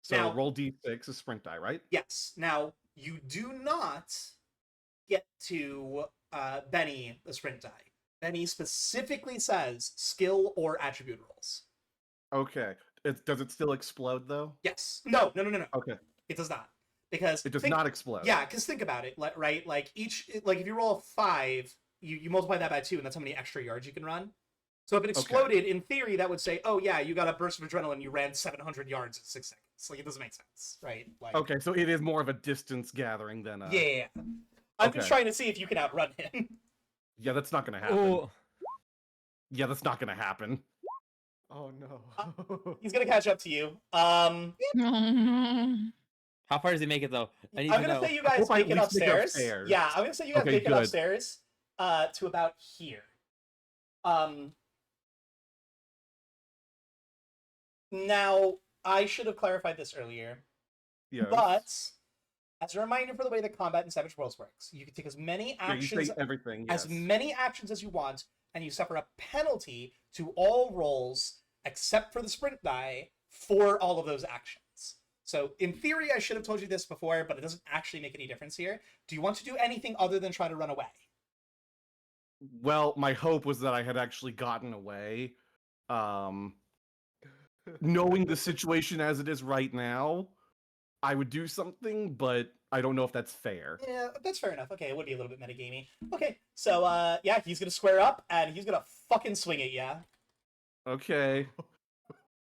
So Now- roll d6, a sprint die, right? Yes. Now you do not get to Benny the sprint die. Benny specifically says skill or attribute rolls. Okay. Does it still explode though? Yes. No. Okay. It does not. Because It does not explode. Yeah, because think about it, right? Like if you roll a 5, you multiply that by 2, and that's how many extra yards you can run. So if it exploded, in theory, that would say, oh yeah, you got a burst of adrenaline, you ran 700 yards in 6 seconds. Like it doesn't make sense, right? Like, Okay, so it is more of a distance gathering than Yeah. I'm just okay. trying to see if you can outrun him. Yeah, that's not gonna happen. Oh, Yeah, that's not gonna happen. Oh no. He's gonna catch up to you. Oh no. how far does he make it though? I need I'm to gonna know. say you guys hope I make at it least make it upstairs. upstairs. Yeah, I'm gonna say you guys Okay, make it good. upstairs to about here. Now, I should have clarified this earlier, Yeah. but as a reminder for the way that combat in Savage Worlds works, you can take as many Yeah, you actions say everything. as Yes. many actions as you want, and you suffer a penalty to all rolls except for the sprint die for all of those actions. So in theory, I should have told you this before, but it doesn't actually make any difference here. Do you want to do anything other than try to run away? Well, my hope was that I had actually gotten away. Knowing the situation as it is right now, I would do something, but I don't know if that's fair. Yeah, that's fair enough. Okay, it would be a little bit metagamey. Okay, so yeah, he's gonna square up and he's gonna fucking swing at ya. Okay.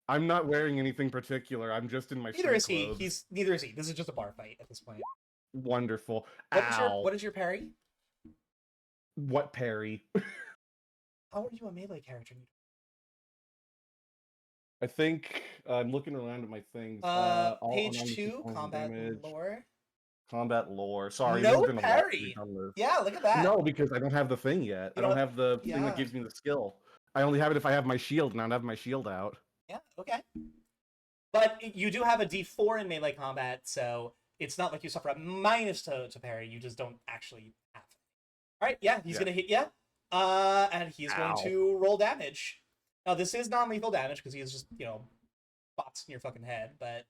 I'm not wearing anything particular. I'm just in my Neither is street he. clothes. Neither is he. This is just a bar fight at this point. Wonderful. What Ow. is your parry? What parry? How are you a melee character? I think I'm looking around at my things. Page unarmed 2, points of combat damage, lore. Combat lore. Sorry, No this has been a while since parry. we've done this. Yeah, look at that. No, because I don't have the thing yet. You I don't don't- have the thing yeah. that gives me the skill. I only have it if I have my shield, and I don't have my shield out. Yeah, okay. But you do have a D4 in melee combat, so it's not like you suffer a minus to parry. You just don't actually have it. All right, yeah, he's Yeah. gonna hit you, and he's going Ow. to roll damage. Now this is non-lethal damage because he is just boxing your fucking head, but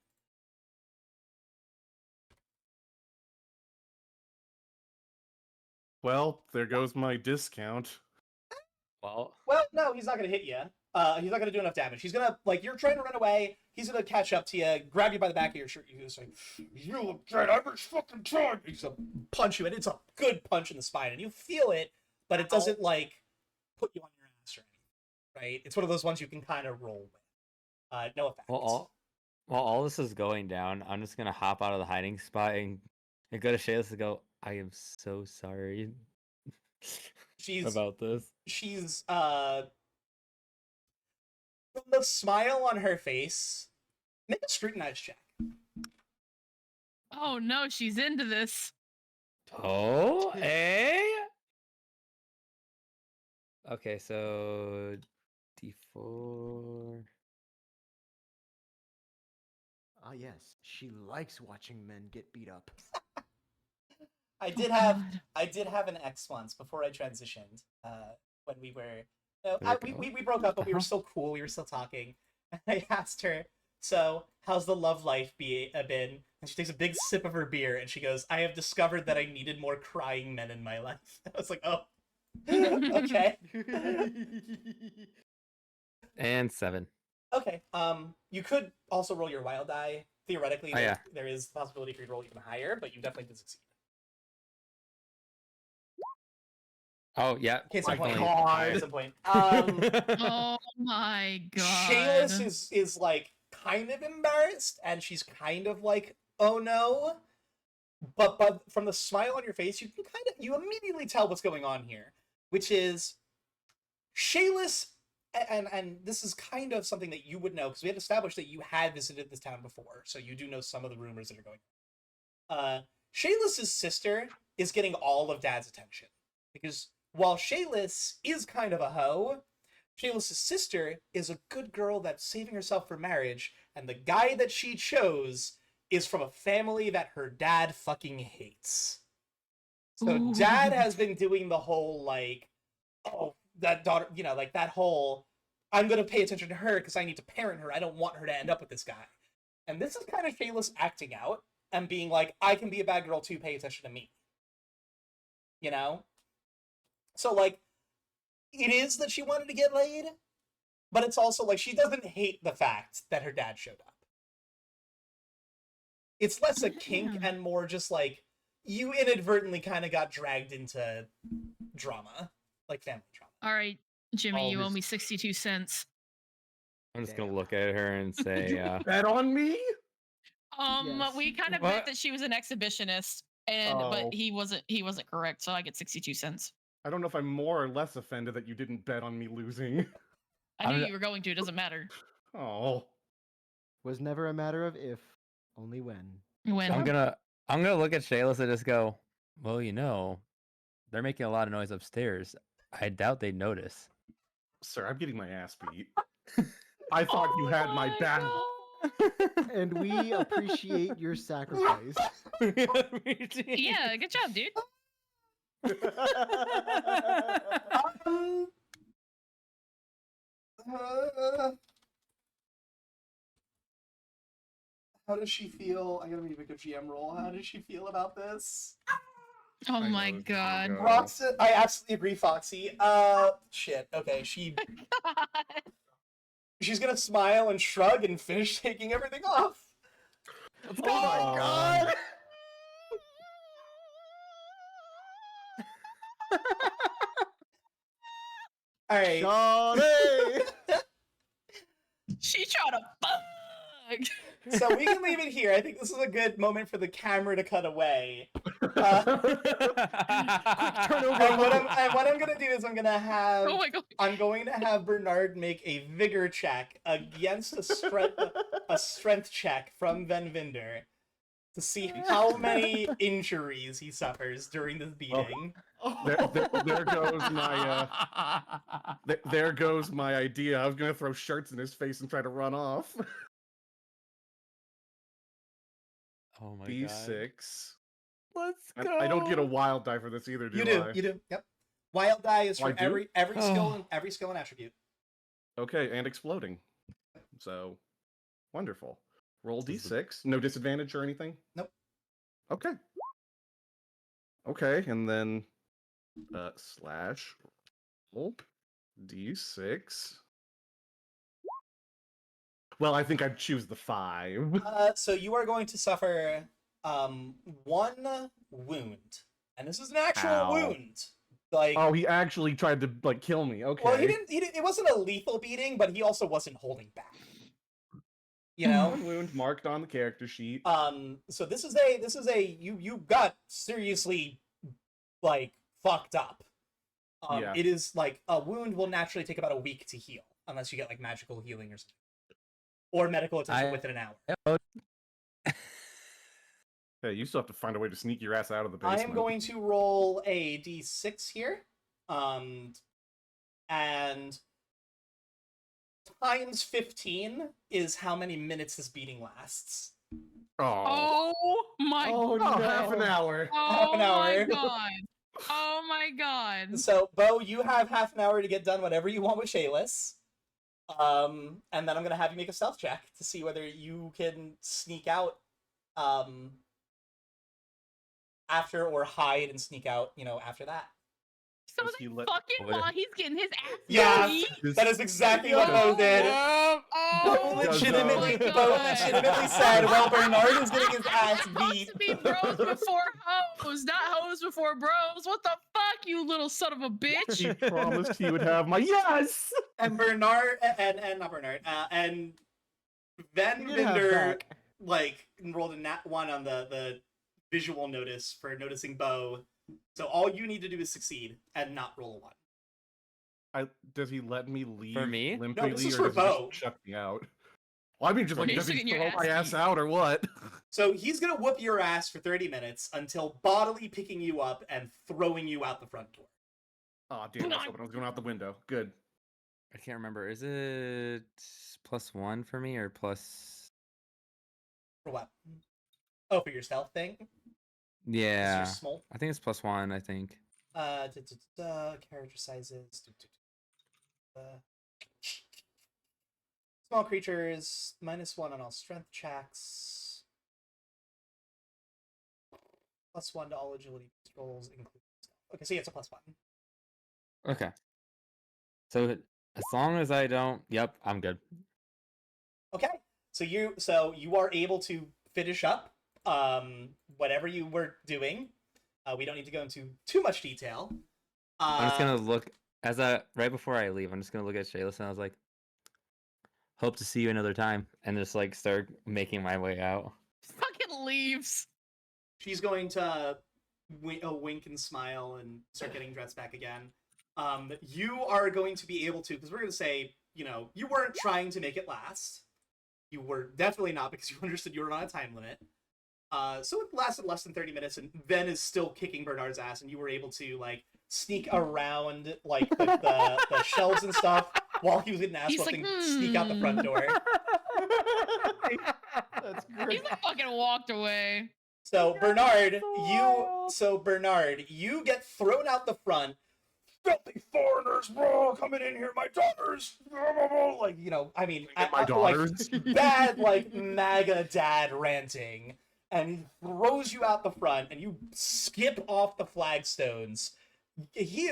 Well, there goes my discount. Well, no, he's not gonna hit you. He's not gonna do enough damage. He's gonna you're trying to run away. He's gonna catch up to you, grab you by the back of your shirt. He's gonna say, "You look dead every fucking time." He's gonna punch you, and it's a good punch in the spine, and you feel it, but it doesn't put you on your ass or anything, right? It's one of those ones you can kind of roll with. No effect. while all this is going down, I'm just gonna hop out of the hiding spot and go to Shayla and go, I am so sorry She's about this. she's from the smile on her face. Make a scrutinize check. Oh no, she's into this. Oh, eh? Okay, so D4. Ah, yes. She likes watching men get beat up. I God. did have an ex once before I transitioned. When we were, There we we broke up, but we were Uh-huh. still cool. We were still talking. And I asked her, "So, how's the love life been?" And she takes a big sip of her beer, and she goes, "I have discovered that I needed more crying men in my life." I was like, "Oh, okay, And 7. okay." You could also roll your wild die. Theoretically, Oh, yeah. there is the possibility for you to roll even higher, but you definitely did succeed. Oh, yeah. Case in point. God. Case in point. Oh my god. Shayless is like kind of embarrassed, and she's kind of like, "Oh no," but from the smile on your face, you immediately tell what's going on here, which is Shayless, and this is kind of something that you would know because we had established that you had visited this town before, so you do know some of the rumors that are going on. Shayless's sister is getting all of Dad's attention because while Shayless is kind of a hoe, Shayless's sister is a good girl that's saving herself for marriage, and the guy that she chose is from a family that her dad fucking hates. So Ooh. Dad has been doing the whole oh, that daughter, that whole, I'm gonna pay attention to her because I need to parent her. I don't want her to end up with this guy. And this is kind of Shayless acting out and being like, I can be a bad girl too, pay attention to me. So, it is that she wanted to get laid, but it's also she doesn't hate the fact that her dad showed up. It's less a kink Damn. and more just you inadvertently kind of got dragged into drama, like family drama. All right, Jimmy, Oh, you owe this- me 62 cents. I'm just gonna Damn. look at her and say, Bet on me? Yes. We kind of What? bet that she was an exhibitionist, and Oh. but he wasn't correct, so I get 62 cents. I don't know if I'm more or less offended that you didn't bet on me losing. I knew I'm- you were going to. It doesn't matter. Oh. Was never a matter of if, only when. When I'm gonna look at Shayless and just go, well, they're making a lot of noise upstairs. I doubt they'd notice. Sir, I'm getting my ass beat. I thought you had my back. God. And we appreciate your sacrifice. Yeah, good job, dude. How does she feel? I gotta make a GM roll. How does she feel about this? Oh I my know this is god. gonna go. Foxy, I absolutely agree, Foxy. Shit. Okay, she's gonna smile and shrug and finish taking everything off. Oh my god! All right. Shawnee! She tried to fuck. So we can leave it here. I think this is a good moment for the camera to cut away. Quick Turn turnover. And what I'm gonna do is I'm Oh my god. going to have Bernard make a vigor check against a strength check from Van Vinder to see how many injuries he suffers during this beating. There goes my there goes my idea. I was gonna throw shirts in his face and try to run off. Oh my god. D6. Let's And go. I don't get a wild die for this either, do I? You do. Yep. Wild die is Oh, I from do? every skill and attribute. Okay, and exploding. So, wonderful. Roll This is D6. No disadvantage or anything? Nope. Okay. Okay, and then slash roll D6. Well, I think I'd choose the 5. So you are going to suffer 1 wound, and this is an actual Ow. wound. Like, Oh, he actually tried to like kill me. Okay. well, he didn't. It wasn't a lethal beating, but he also wasn't holding back. You know. One wound marked on the character sheet. So this is a you got seriously like fucked up. Yeah. It is like a wound will naturally take about a week to heal unless you get like magical healing or something, or medical attention within an hour. Hey, you still have to find a way to sneak your ass out of the I basement. am going to roll a d6 here, and times 15 is how many minutes this beating lasts. Oh, Oh my Oh, god. no. half an hour. Oh half an my hour. god. Oh my god. So, Bo, you have half an hour to get done whatever you want with Shayless. And then I'm gonna have you make a stealth check to see whether you can sneak out, after or hide and sneak out, after that. So Does they he let- fucking What- while he's getting his ass Yeah. beat. That is exactly what Bo did. Oh Bo my legitimately god. said, well, Bernard is getting his ass It's supposed beat. to be bros before hoes, not hoes before bros. What the fuck, you little son of a bitch? He promised he would have my yes. And Bernard, and not Bernard, and Van You did have Vinder, back. like, rolled a nat 1 on the visual notice for noticing Bo. So all you need to do is succeed and not roll a 1. Does he let me leave? For me? Limply, No, this is or for does he just Bo. shut me out? Well, I mean, just Well, like, he's does he getting your throw ass my ass beat. out or what? So he's gonna whoop your ass for 30 minutes until bodily picking you up and throwing you out the front door. Oh, damn! I was hoping I was going out the window. Good. I can't remember. Is it +1 for me or plus? For what? Oh, for your stealth thing? This is Yeah, your small. I think it's +1. I think. Character sizes. Small creatures, -1 on all strength checks. +1 to all agility rolls, including stealth. Okay, so yeah, it's a +1. Okay. So as long as I don't, yep, I'm good. Okay, so you are able to finish up whatever you were doing. We don't need to go into too much detail. I'm just gonna look right before I leave. I'm just gonna look at Shayless and I was like, hope to see you another time, and just like start making my way out. Fucking leaves. She's going to wink and smile and start getting dressed back again. You are going to be able to, because we're going to say, you weren't trying to make it last. You were definitely not, because you understood you were on a time limit. So it lasted less than 30 minutes, and Ben is still kicking Bernard's ass, and you were able to, like, sneak around, like, the shelves and stuff while he was getting ass He's whooped like, and sneak out the front door. That's He's great. like fucking walked away. So Bernard, so wild. you get thrown out the front. Filthy foreigners, bro, coming in here, my daughters. Like, I mean, My daughters. like, bad, like, MAGA dad ranting. And he throws you out the front, and you skip off the flagstones. He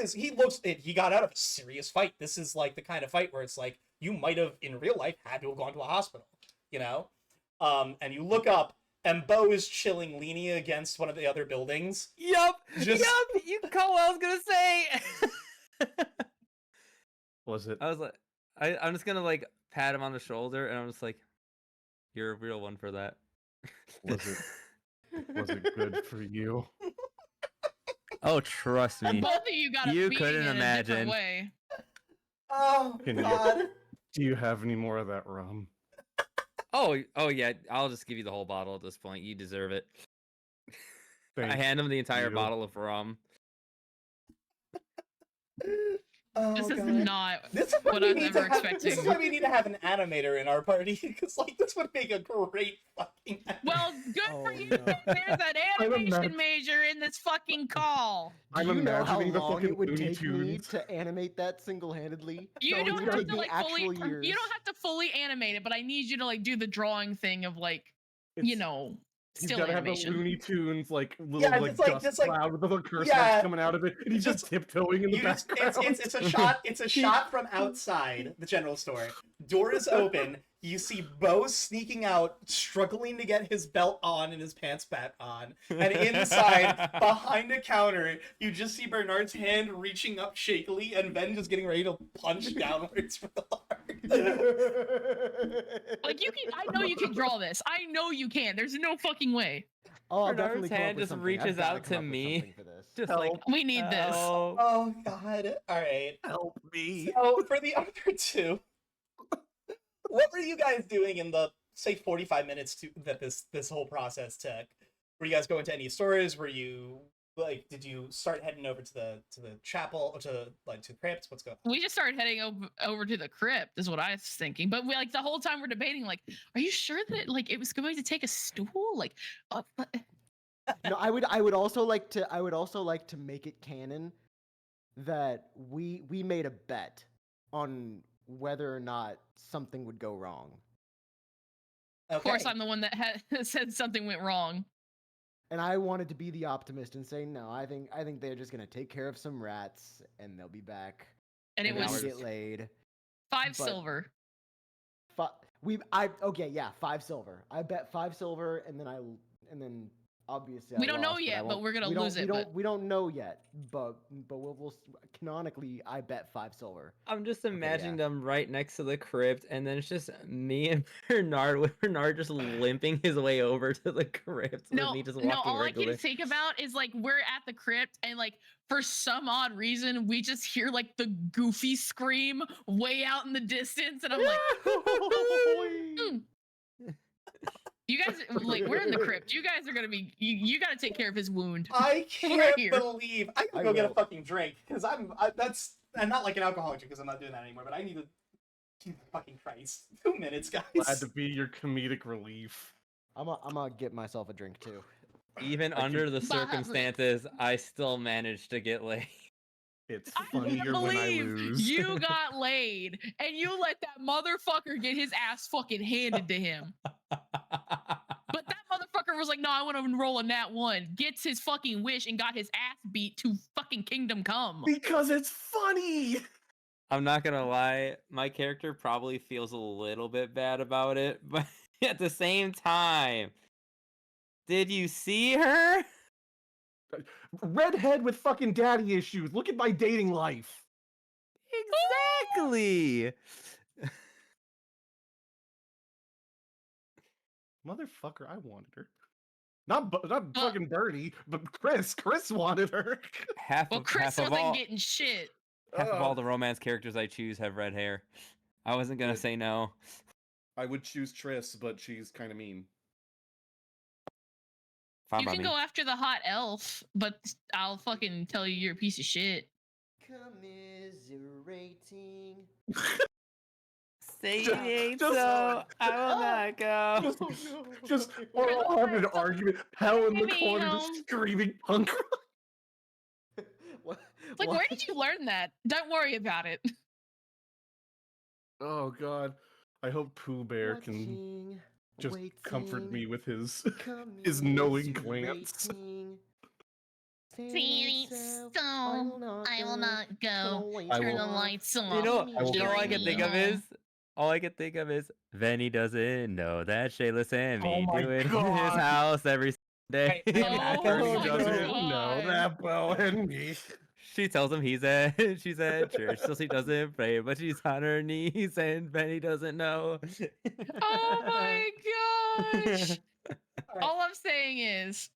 got out of a serious fight. This is like the kind of fight where it's like, you might have, in real life, had to have gone to a hospital, And you look up, and Bo is chilling, leaning against one of the other buildings. Yup. Just- Yup. You caught what I was gonna say. Was it? I was like, I'm just gonna like pat him on the shoulder, and I'm just like, you're a real one for that. Was it? Was it good for you? Oh, trust me. Both of you got a You beating couldn't in a imagine. different way. Oh Can you- God. Do you have any more of that rum? Oh yeah. I'll just give you the whole bottle at this point. You deserve it. I Thank hand him the entire you. bottle of rum. Oh, This is God. not This is what what we I was need ever to have. This expecting. is why we need to have an animator in our party, because like this would make a great fucking. Well, good for Oh, you. no. There's an I'm animation imag- major in this fucking call. Do I'm you know how imagining the long fucking it would Looney take me Tunes. to animate that single-handedly? You That don't would have take to me like fully. actual years. You don't have to fully animate it, but I need you to like do the drawing thing of like, you It's- know, He's still gotta have the animation. Looney Tunes like little Yeah, like just dust like- cloud with the little curse yeah, marks coming out of it, and he's just tiptoeing in the You just, background. it's a shot. It's a shot from outside the general store. Door is open. You see Bo sneaking out, struggling to get his belt on and his pants back on. And inside, behind a counter, you just see Bernard's hand reaching up shakily, and Ben just getting ready to punch downwards for the Like you can. I know you can draw this. I know you can. There's no fucking way. Oh, I'll Bernard's definitely come up hand with just something. reaches I've gotta out come to up with me. something for this. Just like, We need this. oh. Oh God! All right. Help me. So for the other two, what were you guys doing in the say 45 minutes that this whole process took? Were you guys going to any stores? Were you like, did you start heading over to the chapel or to the crypt? What's going on? We just started heading over to the crypt, is what I was thinking. But we like the whole time we're debating, like, are you sure that like it was going to take a stool? Like, No, I would also like to make it canon that we made a bet on whether or not something would go wrong. of course, I'm the one that said something went wrong. And I wanted to be the optimist and say, no, I think they're just gonna take care of some rats and they'll be back. And it and I'll was get laid. 5 but- silver. Okay, yeah, 5 silver. I bet 5 silver, and then obviously We I don't know lost, yet, I but won't- we're gonna we don't- lose we it, Don't, but- we don't know yet, but we'll canonically I bet 5 silver. I'm just Okay, imagining yeah. them right next to the crypt, and then it's just me and Bernard, with Bernard just limping his way over to the crypt, with No, me just walking no. All I regular. can think about is like we're at the crypt, and like for some odd reason we just hear like the Goofy scream way out in the distance, and I'm like, "Hmm." You guys, like, we're in the crypt. You guys are gonna be. You gotta take care of his wound. I can't here. believe I can I go get a will. fucking drink because I'm not like an alcoholic because I'm not doing that anymore. But I need to. Jesus fucking Christ! 2 minutes, guys. Glad to be your comedic relief. I'm gonna get myself a drink too. Even I under the Bob. circumstances, I still managed to get laid. It's I can't funnier when I believe lose. you got laid, and you let that motherfucker get his ass fucking handed to him. But that motherfucker was like, no, I want to roll a nat 1. Gets his fucking wish and got his ass beat to fucking Kingdom Come. Because it's funny. I'm not gonna lie, my character probably feels a little bit bad about it, but at the same time, did you see her? Redhead with fucking daddy issues. Look at my dating life. Exactly. Motherfucker, I wanted her. Not fucking Bernie, but Chris. Chris wanted her. Half Well, of Chris half of wasn't all getting shit. half of all the romance characters I choose have red hair. I wasn't gonna Good. say no. I would choose Triss, but she's kind of mean. Fine You by can me. go after the hot elf, but I'll fucking tell you you're a piece of shit. Commiserating. Say Just- it ain't just- so, I will not go. Just, Oh, no. just we're all having an argument. Hell in the Maybe, corner, just screaming punk rock. What? It's like, where did you learn that? Don't worry about it. Oh God, I hope Pooh Bear can Watching, just comfort me with his. waiting, his knowing glance. commiserating. See, Saying so I will not I will go. not go. Gonna wait I Turn will- the lights off. You know, I will you know what I be can think here. of is all I can think of is Venny doesn't know that Shayla and Oh me my do it in his God. house every day. I am Oh back. Bernie my doesn't God. know that Bo and me. She tells him she's at church, so she doesn't pray, but she's on her knees, and Benny doesn't know. Oh my gosh. All right. All I'm saying is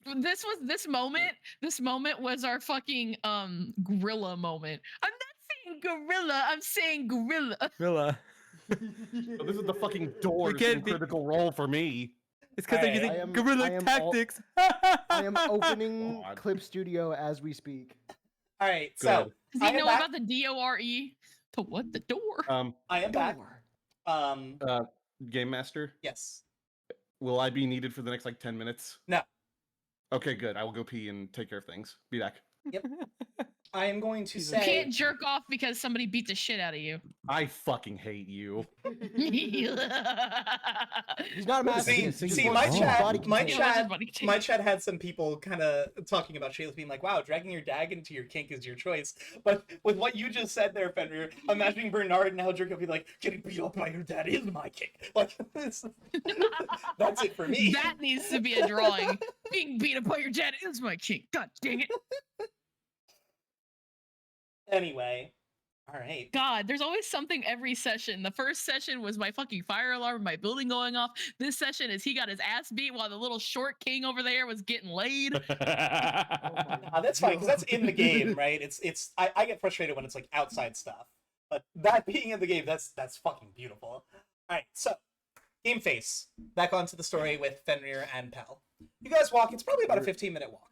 this moment was our fucking gorilla moment. I'm not saying gorilla, I'm saying gorilla. Milla, So this is the fucking doors can't in be- Critical Role for me. it's because they're Alright. using I am- guerrilla I am tactics. I am opening God. Clip Studio as we speak. All right. So Good. Does I he am know back. about the DORE? The what? The door? I am back. Door. Game Master, Yes. will I be needed for the next like 10 minutes? No. Okay, good. I will go pee and take care of things. Be back. I am going to He's You a- say. can't jerk off because somebody beat the shit out of you. I fucking hate you. He's not a See, masochist. He just see, wants my his chat, body my contained. chat, Body contained. my chat had some people kind of talking about Shayla being like, "Wow, dragging your dag into your kink is your choice." But with what you just said there, Fenrir, imagining Bernard now jerk up, be like, "Getting beat up by your dad is my kink." Like, that's it for me. That needs to be a drawing. Being beat up by your dad is my king. God dang it. Anyway, all right. God, there's always something every session. The first session was my fucking fire alarm, my building going off. This session is he got his ass beat while the little short king over there was getting laid. That's fine because that's in the game, right? It's I get frustrated when it's like outside stuff, but that being in the game, that's fucking beautiful. All right, so game face. Back onto the story with Fenrir and Pell. You guys walk. It's probably about a 15-minute walk,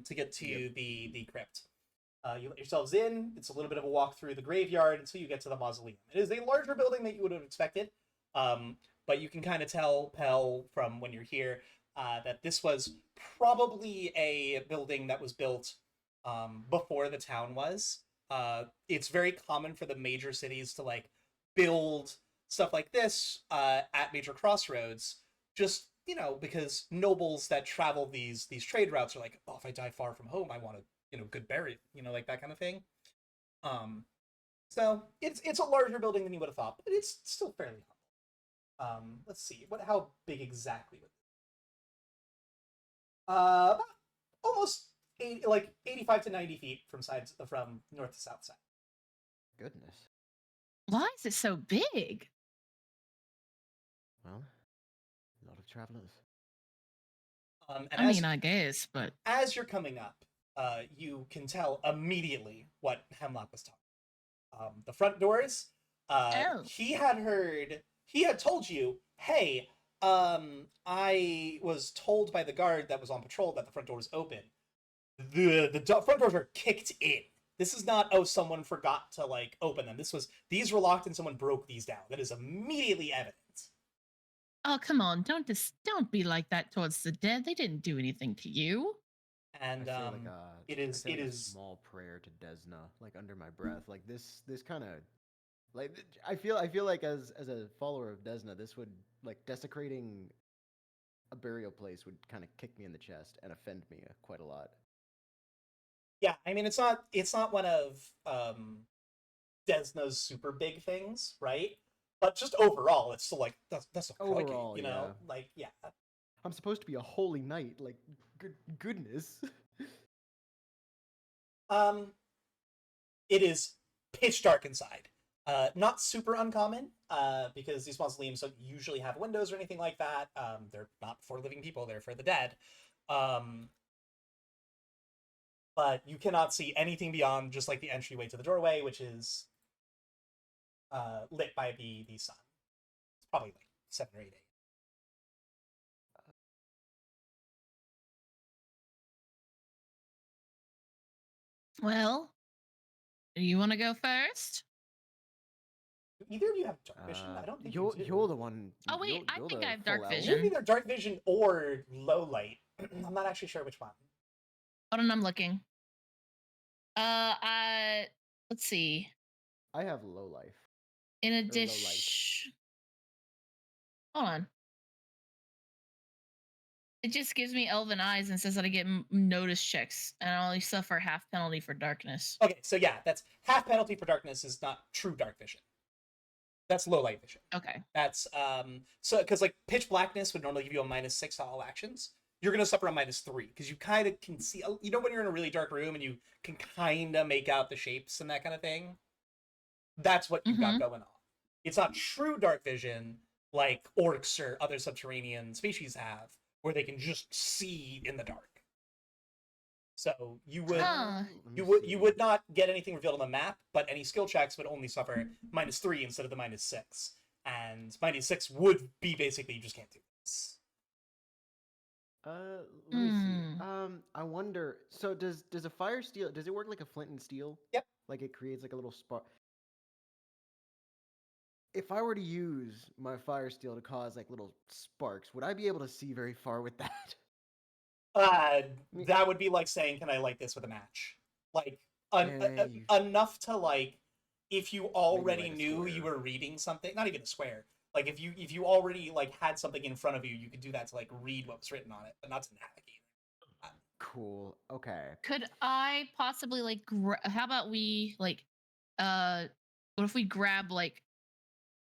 to get to the crypt. You let yourselves in. It's a little bit of a walk through the graveyard until you get to the mausoleum. It is a larger building than you would have expected, but you can kind of tell, Pell, from when you're here, that this was probably a building that was built before the town was. It's very common for the major cities to like build stuff like this at major crossroads, just because nobles that travel these trade routes are like, oh, if I die far from home, I want to good burial, like that kind of thing. So it's a larger building than you would have thought, but it's still fairly humble. Let's see, how big exactly? Almost 85 to 90 feet from north to south side. Goodness. Why is it so big? Well, a lot of travelers. And I guess, but as you're coming up, you can tell immediately what Hemlock was talking. The front doors. He had told you, hey, I was told by the guard that was on patrol that the front door was open. The front doors were kicked in. This is not, oh, someone forgot to open them. These were locked and someone broke these down. That is immediately evident. oh, come on, don't be like that towards the dead. They didn't do anything to you. And I say it I is say it a is small prayer to Desna, under my breath. This kind of I feel like as a follower of Desna, this would desecrating a burial place would kind of kick me in the chest and offend me quite a lot. Yeah, I mean it's not one of Desna's super big things, right? But just overall, it's still that's a Overall, yeah. I'm supposed to be a holy knight, goodness. It is pitch dark inside. Not super uncommon, because these mausoleums don't usually have windows or anything like that. They're not for living people; they're for the dead. But you cannot see anything beyond just the entryway to the doorway, which is lit by the sun. It's probably 7 or 8 a.m. Well, do you want to go first? Do either of you have dark vision? I don't think you do. You're the one. Oh, wait, you're- I you're think the I have dark full elf. vision. Maybe either dark vision or low light. I'm not actually sure which one. Hold on, I'm looking. Let's see. I have low life. In low addition, hold on. It just gives me elven eyes and says that I get notice checks and I only suffer half penalty for darkness. Okay, so yeah, that's half penalty for darkness is not true dark vision. That's low light vision. Okay. That's so because like pitch blackness would normally give you a -6 to all actions. You're gonna suffer a -3 because you kind of can see. You know when you're in a really dark room and you can kind of make out the shapes and that kind of thing. That's what you've got going on. It's not true dark vision like orcs or other subterranean species have, where they can just see in the dark. So you would Huh. you would not get anything revealed on the map, but any skill checks would only suffer -3 instead of the -6. And -6 would be basically you just can't do this. Let me see. I wonder. So does a fire steel? Does it work like a flint and steel? Yep. Like it creates like a little spark. If I were to use my fire steel to cause like little sparks, would I be able to see very far with that? That would be like saying, "Can I light this with a match?" Like Yeah, enough to like, if you already like a knew you square. were reading something, not even a square. Like if you already like had something in front of you, you could do that to like read what was written on it, but not to navigate. Cool. Okay. Could I possibly like how about we like what if we grab like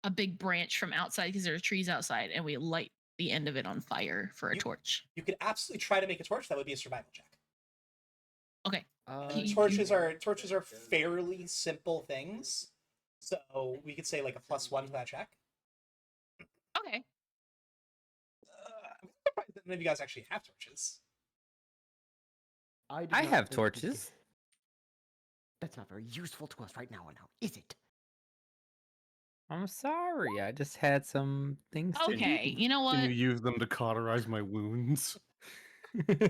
a big branch from outside because there are trees outside and we light the end of it on fire for a torch? You could absolutely try to make a torch. That would be a survival check. Okay. Torches are fairly simple things, so we could say like a +1 to that check. Okay. I'm surprised that none of you guys actually have torches. I I not have think torches. That's not very useful to us right now, is it? I'm sorry. I just had some things to do. Okay. You know Can what? you use them to cauterize my wounds? I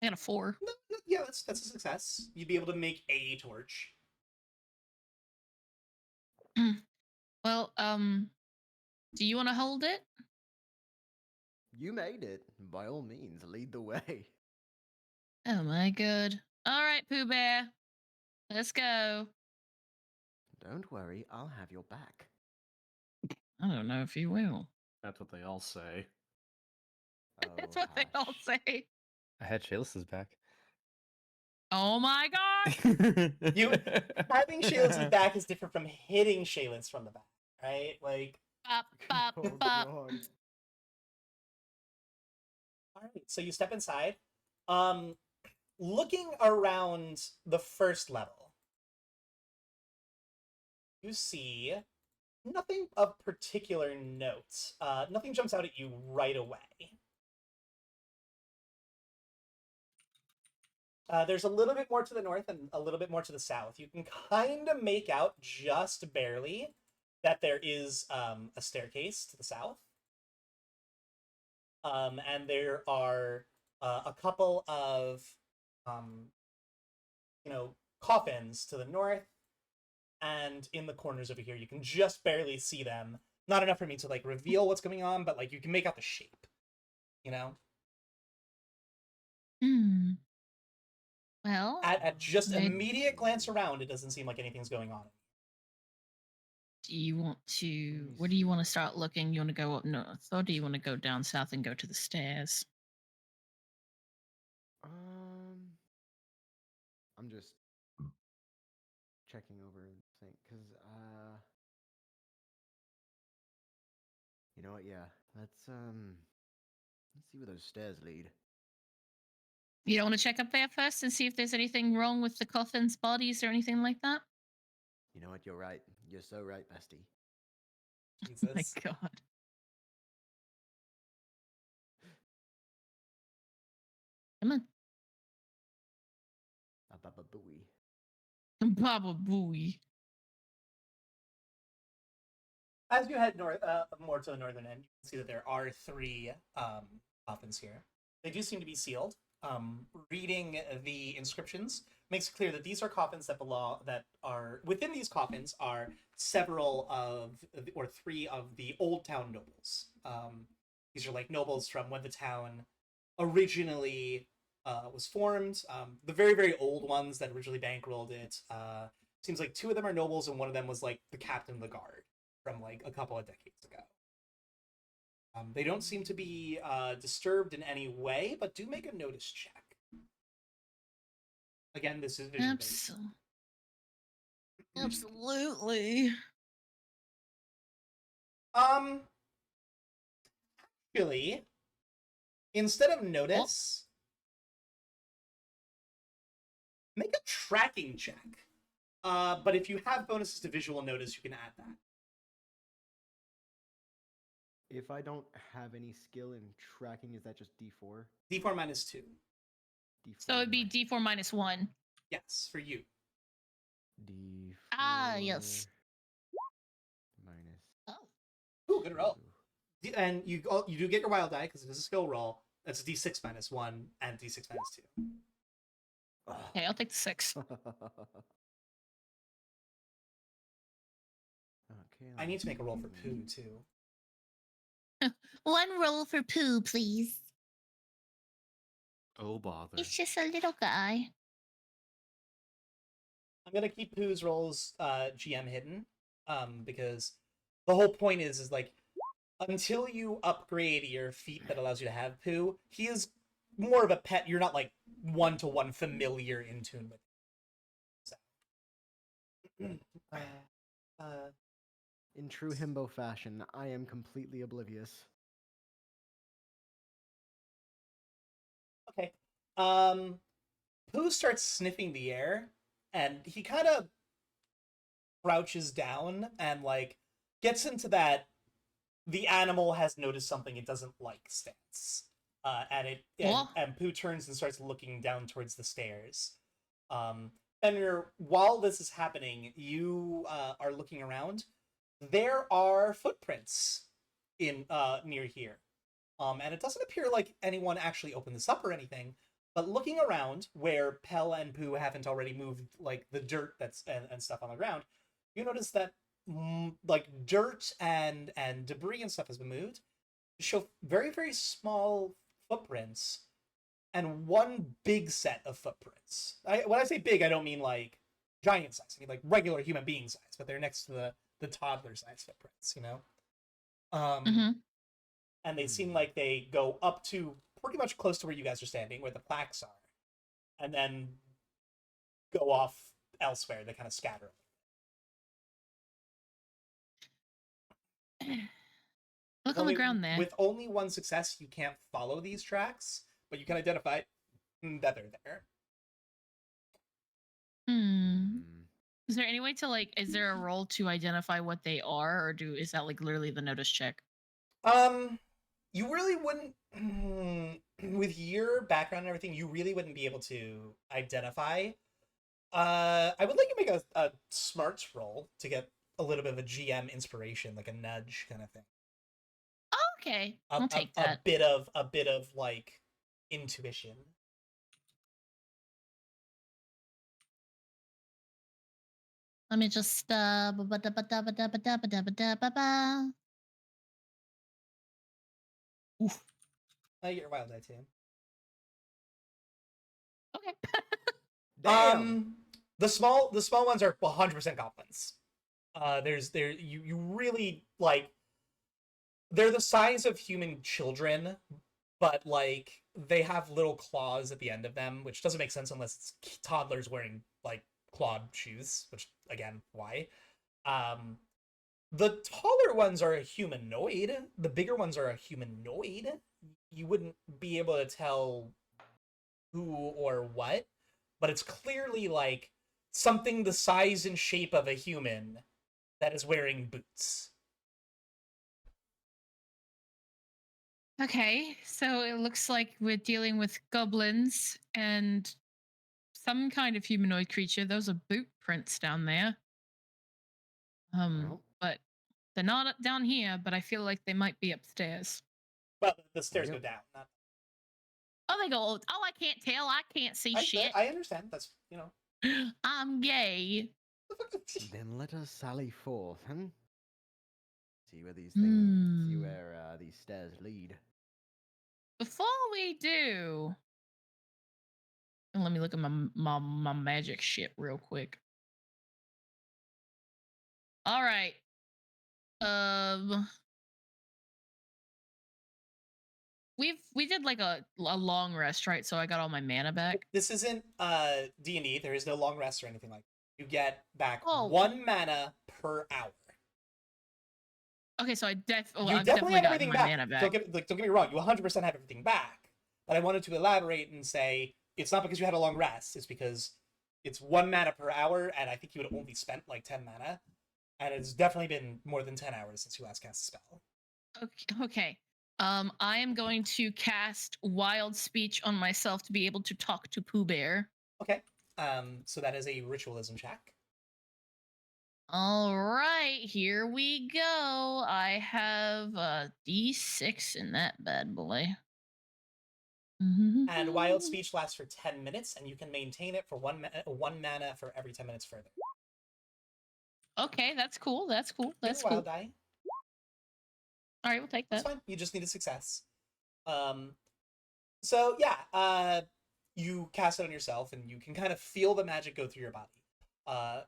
got a 4. Yeah, that's a success. You'd be able to make a torch. Well, do you want to hold it? You made it. By all means, lead the way. Oh my god. All right, Pooh Bear. Let's go. Don't worry, I'll have your back. I don't know if you will. That's what they all say. Oh, That's what they all hush. say. I had Shayla's back. Oh my god. You having Shayla's back is different from hitting Shayla's from the back, right? Like, Bop, bop, Oh, bop. God. all right. So you step inside. Looking around the first level, you see nothing of particular note. Nothing jumps out at you right away. There's a little bit more to the north and a little bit more to the south. You can kind of make out just barely that there is a staircase to the south. And there are a couple of, coffins to the north. And in the corners over here, you can just barely see them. Not enough for me to like reveal what's going on, but like you can make out the shape, you know? Well, At just I- immediate glance around, it doesn't seem like anything's going on. do you want to? Where do you want to start looking? You want to go up north, or do you want to go down south and go to the stairs? I'm just checking over and think, because, you know what, yeah, let's see where those stairs lead. You don't want to check up there first and see if there's anything wrong with the coffins, bodies, or anything like that? You know what, you're right. You're so right, bestie. Oh my Jesus. god. Come on. Baba booey. Baba booey. As you head north, more to the northern end, you can see that there are 3 coffins here. They do seem to be sealed. Reading the inscriptions makes it clear that these are coffins that are within these coffins are several of or 3 of the old town nobles. These are like nobles from when the town originally was formed. The very, very old ones that originally bankrolled it. Seems like 2 of them are nobles and one of them was like the captain of the guard from like a couple of decades ago. They don't seem to be disturbed in any way, but do make a notice check. Again, this is vision based. Absolutely. Actually, instead of Oh, notice, make a tracking check. But if you have bonuses to visual notice, you can add that. If I don't have any skill in tracking, is that just D4? D4 minus 2. D4 so it'd be minus- D4 minus 1. Yes, for you. D4 Ah, yes. minus Oh. Ooh, good roll. 2. And you do get your wild die because it is a skill roll. That's a D6 minus 1 and D6 minus 2. Okay, I'll take the 6. Okay, I need to make a roll for let's poo see. too. One roll for poo, please. Oh bother. He's just a little guy. I'm gonna keep Pooh's rolls GM hidden, because the whole point is like until you upgrade your feat that allows you to have Pooh, he is more of a pet. You're not like one-to-one familiar in tune with. So. In true himbo fashion, I am completely oblivious. Okay. Pooh starts sniffing the air, and he kind of crouches down and like gets into that the animal has noticed something it doesn't like stance. And Pooh turns and starts looking down towards the stairs. Fenrir, while this is happening, you are looking around. There are footprints in near here. And it doesn't appear like anyone actually opened this up or anything. But looking around where Pell and Pooh haven't already moved like the dirt that's and stuff on the ground, you notice that like dirt and debris and stuff has been moved to show very, very small footprints and one big set of footprints. When I say big, I don't mean like giant size. I mean like regular human being size, but they're next to the toddler size footprints, you know? And they seem like they go up to pretty much close to where you guys are standing, where the plaques are, and then go off elsewhere. They kind of scatter. Look on the ground there. With only one success, you can't follow these tracks, but you can identify that they're there. Is there any way to like? Is there a role to identify what they are, or is that like literally the notice check? You really wouldn't. With your background and everything, you really wouldn't be able to identify. I would like you to make a smarts roll to get a little bit of a GM inspiration, like a nudge kind of thing. Okay, I'll take that. A bit of like intuition. Let me just Oof. I get your wild die too. Okay. Damn. The small ones are 100% goblins. You really like they're the size of human children, but like they have little claws at the end of them, which doesn't make sense unless it's toddlers wearing like clawed shoes, which again, why? The taller ones are a humanoid. The bigger ones are a humanoid. You wouldn't be able to tell who or what, but it's clearly like something the size and shape of a human that is wearing boots. Okay, so it looks like we're dealing with goblins and some kind of humanoid creature. Those are boot prints down there. Well. But they're not down here, but I feel like they might be upstairs. Well, the stairs go down. Not... Oh, they go. Oh, I can't tell. I can't see shit. I understand. That's, you know. I'm gay. Then let us sally forth, huh? See where these things. See where these stairs lead. Before we do, let me look at my magic shit real quick. All right. We did like a long rest, right? So I got all my mana back. This isn't D&D. There is no long rest or anything like that. You get back Oh. 1 mana per hour. Okay, so You I've definitely definitely have gotten everything my back. mana back. Don't get me wrong. You 100% have everything back. But I wanted to elaborate and say it's not because you had a long rest. It's because it's 1 mana per hour, and I think you had only spent like 10 mana, and it's definitely been more than 10 hours since you last cast a spell. Okay. I am going to cast Wild Speech on myself to be able to talk to Pooh Bear. Okay. So that is a ritualism check. All right, here we go. I have a D6 in that bad boy. And Wild Speech lasts for 10 minutes, and you can maintain it for 1 mana for every 10 minutes further. Okay, that's cool. That's cool. Give That's me cool. wild die. All right, we'll take That's that. fine. You just need a success. So yeah, you cast it on yourself, and you can kind of feel the magic go through your body.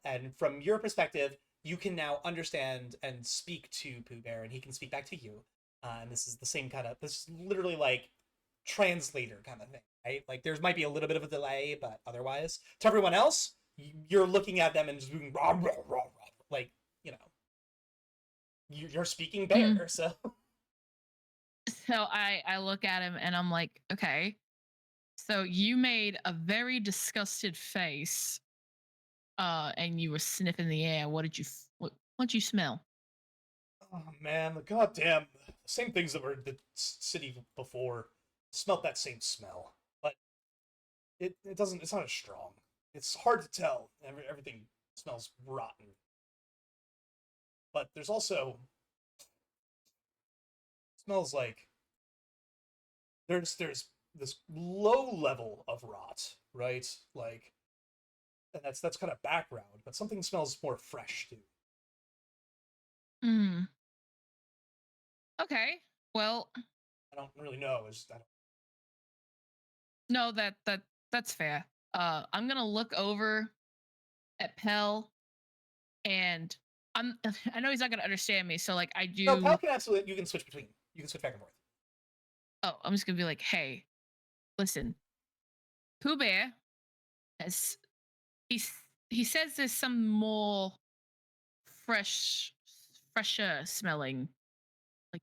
And from your perspective, you can now understand and speak to Pooh Bear, and he can speak back to you. And this is the same kind of. This is literally like translator kind of thing, right? Like there might be a little bit of a delay, but otherwise, to everyone else, you're looking at them and just doing rah, rah, rah, rah, like you know, you're speaking bear. So So I look at him and I'm like, okay. So you made a very disgusted face, and you were sniffing the air. What'd you smell? oh man, the goddamn same things that were in the city before. Smelt that same smell, but it doesn't. It's not as strong. It's hard to tell. Everything smells rotten, but there's also smells like there's this low level of rot, right? Like, and that's kind of background, but something smells more fresh too. Hmm. Okay. Well, I don't really know. I don't... no, that's fair. I'm gonna look over at Pell, and I know he's not gonna understand me, so like I do. No, Pal can absolutely. You can switch between. You can switch back and forth. Oh, I'm just gonna be like, hey, listen, Pooh Bear has he's he says there's some more fresh, fresher smelling, like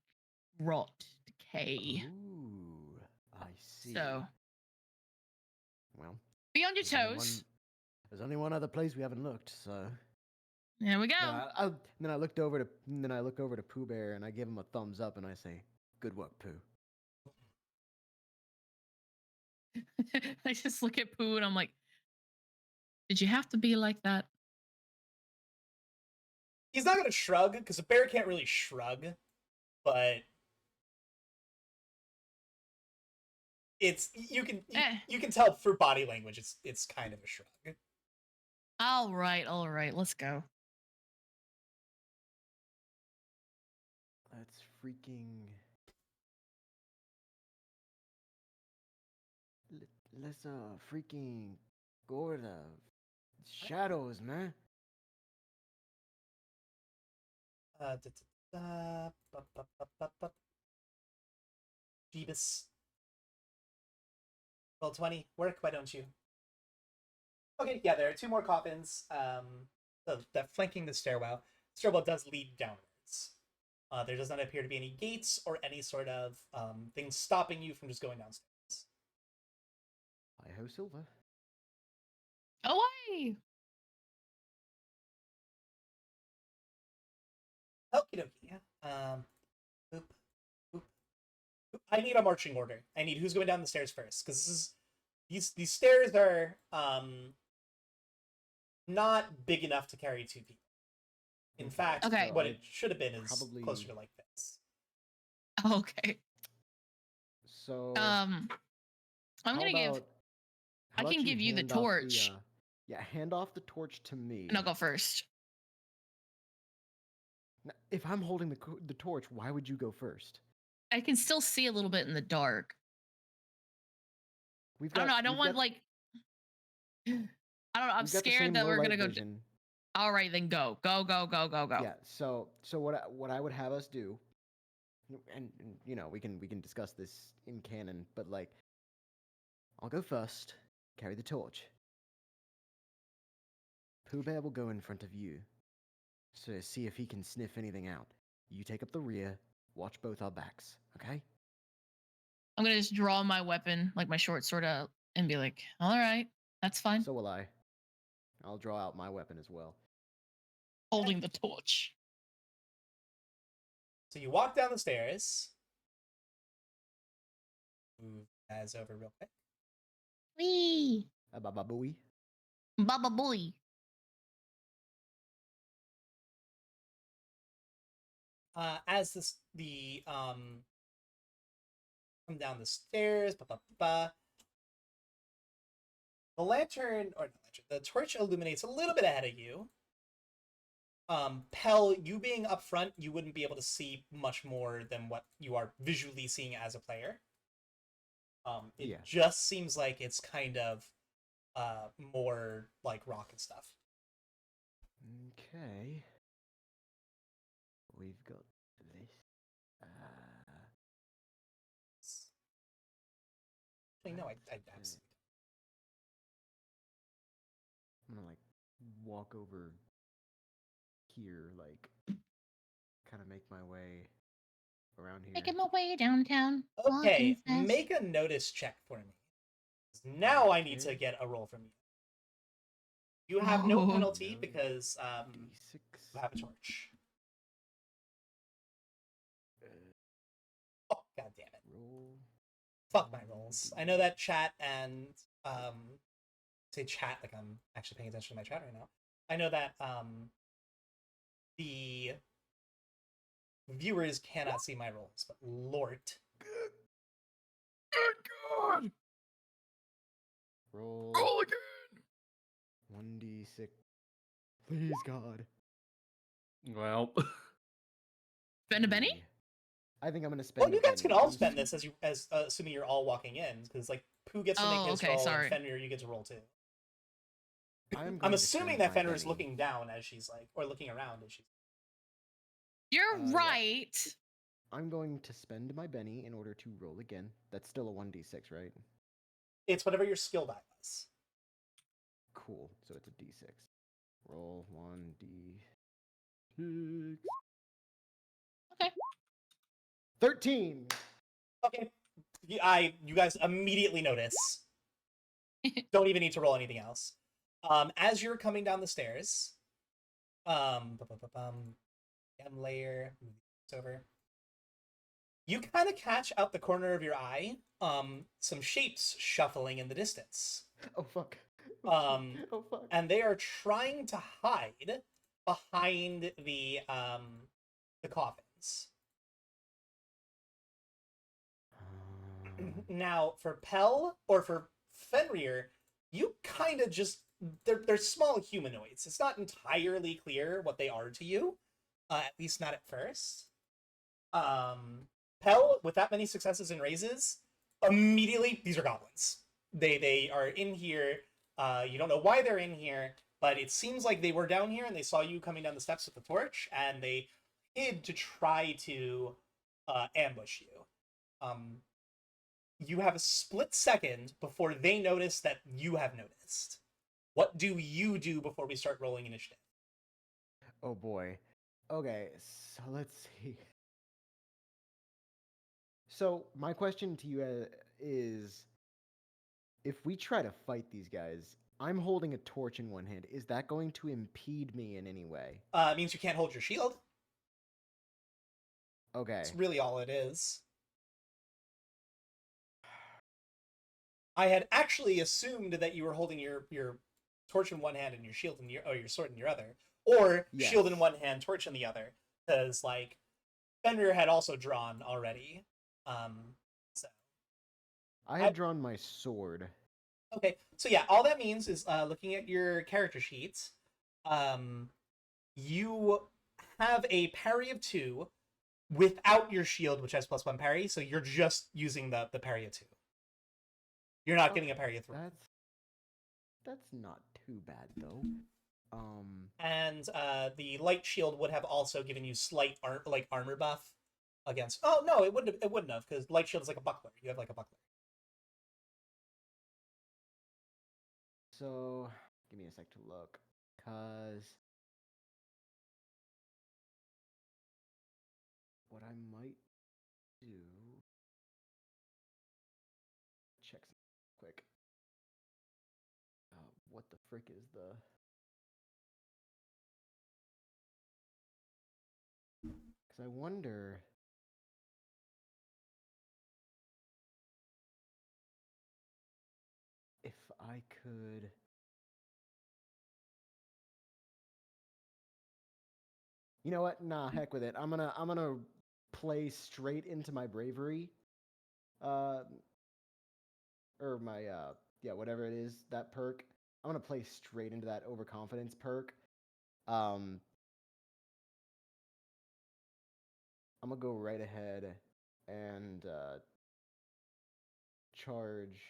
rot, decay. Ooh, I see. So Well, be on your there's only toes. there's only one other place we haven't looked, so. There we go. Then I looked over to then I look over to Pooh Bear and I give him a thumbs up and I say, "Good work, Pooh." I just look at Pooh and I'm like, did you have to be like that? He's not gonna shrug because a bear can't really shrug, but it's you can tell through body language. It's kind of a shrug. All right, let's go. Let's freaking. Let's freaking go to the shadows, man. Jeebus. Roll 20. Work, why don't you? Okay, yeah, there are 2 more coffins that flanking the stairwell. The stairwell does lead downwards. There does not appear to be any gates or any sort of things stopping you from just going downstairs. Hi ho, Silver. Away! Okie dokie. Boop, boop, boop. I need a marching order. I need who's going down the stairs first, because these stairs are not big enough to carry 2 people. In fact, Okay. what it should have been is Probably- closer to like this. Okay. So. I'm how gonna give. about- I how can about give you the hand off torch. yeah, hand off the torch to me. And I'll go first. Now, if I'm holding the torch, why would you go first? I can still see a little bit in the dark. We've I don't know. I don't we've want got- like. I don't know. I'm we've got the scared same that low we're light gonna go. vision. All right, then go. Go. Yeah. So what I would have us do, and you know we can discuss this in canon, but like, I'll go first, carry the torch. Pooh Bear will go in front of you, so see if he can sniff anything out. You take up the rear, watch both our backs, okay? I'm gonna just draw my weapon, like my short sword out, and be like, all right, that's fine. So will I. I'll draw out my weapon as well. Holding the torch. So you walk down the stairs. Move guys over real quick. Wee! Baba booey. Baba boy. As come down the stairs, the lantern, or not lantern, the torch illuminates a little bit ahead of you. Pell, you being up front, you wouldn't be able to see much more than what you are visually seeing as a player. It just seems like it's kind of more like rock and stuff. Okay. We've got this. Actually, no, I absolutely. I'm gonna like walk over here, like kind of make my way around here. Making my way downtown. Okay, walking fast. make a notice check for me. Now I need to Okay. get a roll from you. You have no Oh. penalty because D6. you have a torch. Uh, Oh, god damn it. roll. Fuck my rolls. I know that chat and say chat like I'm actually paying attention to my chat right now. I know that the viewers cannot see my rolls, but Lord. Good God! Roll. Roll again! 1d6. Please, God. Well, Spend a Benny? Three. I think I'm gonna spend. Well, you a guys penny. can all spend this as assuming you're all walking in, because like Pooh gets to make Oh, his okay, roll, sorry. and Fenrir you get to roll too. I'm I'm assuming that Fenrir is looking down as she's like, or looking around as she's. You're Yeah. right. I'm going to spend my Benny in order to roll again. That's still a 1d6, right? It's whatever your skill die was. Cool. So it's a d6. Roll 1d6. Okay. 13. Okay, you guys immediately notice. Don't even need to roll anything else. As you're coming down the stairs, M layer, move this over. You kind of catch out the corner of your eye, some shapes shuffling in the distance. Oh fuck. Oh fuck. And they are trying to hide behind the coffins. Now, for Pell or for Fenrir, you kind of just they're small humanoids. It's not entirely clear what they are to you, at least not at first. Pell, with that many successes and raises, immediately these are goblins. They are in here. You don't know why they're in here, but it seems like they were down here and they saw you coming down the steps with the torch, and they hid to try to ambush you. You have a split second before they notice that you have noticed. What do you do before we start rolling initiative? Oh boy. Okay, so let's see. So my question to you is, if we try to fight these guys, I'm holding a torch in one hand. Is that going to impede me in any way? It means you can't hold your shield. Okay. That's really all it is. I had actually assumed that you were holding your torch in one hand and your shield in your sword in your other, or Yes. shield in one hand, torch in the other, because like Fenrir had also drawn already. So I had drawn my sword. okay, so yeah, all that means is looking at your character sheets, you have a parry of 2 without your shield, which has +1 parry, so you're just using the parry of 2. You're not getting a parry of 3. That's not too bad though. And the light shield would have also given you slight armor buff against. Oh no, it wouldn't have because light shield is like a buckler. You have like a buckler. So give me a sec to look, Because what I might do. Check something quick. What the frick is the. Because I wonder. If I could. You know what? Nah, heck with it. I'm gonna play straight into my bravery. Or my yeah, whatever it is, that perk. I'm gonna play straight into that overconfidence perk. I'm gonna go right ahead and charge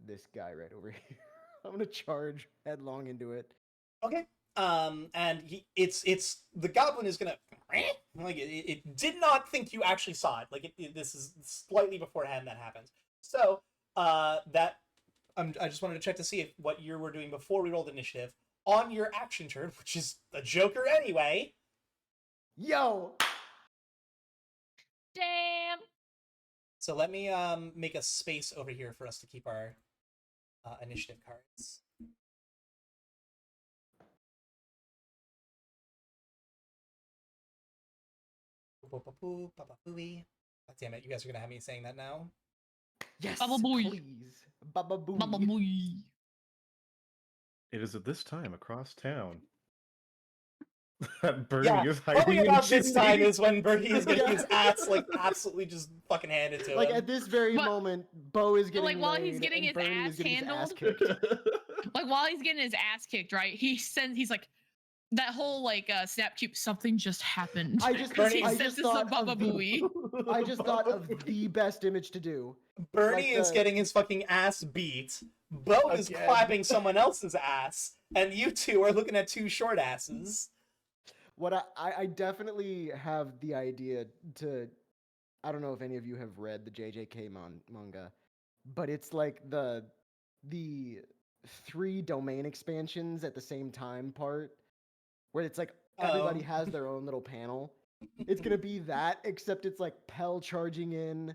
this guy right over here. I'm gonna charge headlong into it. Okay. And it's the goblin is gonna like it did not think you actually saw it. Like this is slightly beforehand that happens. So that I just wanted to check to see if what you were doing before we rolled initiative on your action turn, which is a Joker anyway. Yo! Damn. So let me make a space over here for us to keep our initiative cards. God damn it, you guys are gonna have me saying that now. Yes, Baba booey. please. Baba booey. Baba booey. It is at this time across town that Bernie Yeah, is probably hiding in about this time chimney. is when Bertie is getting Yeah. his ass like absolutely just fucking handed to Like him. at this very But- moment, Bo is getting like, while he's laid getting and his Bernie ass is getting his ass handled? kicked. Like while he's getting his ass kicked, right? He's like that whole like snap cube. Something just happened. I just, Because he I senses just the thought Baba of the, Booey. I just thought of the best image to do. Bernie like is the- getting his fucking ass beat. Bo is Again. clapping someone else's ass, and you two are looking at two short asses. What I definitely have the idea to. I don't know if any of you have read the JJK manga, but it's like the 3 domain expansions at the same time part, where it's like everybody Oh. has their own little panel. It's gonna be that, except it's like Pell charging in,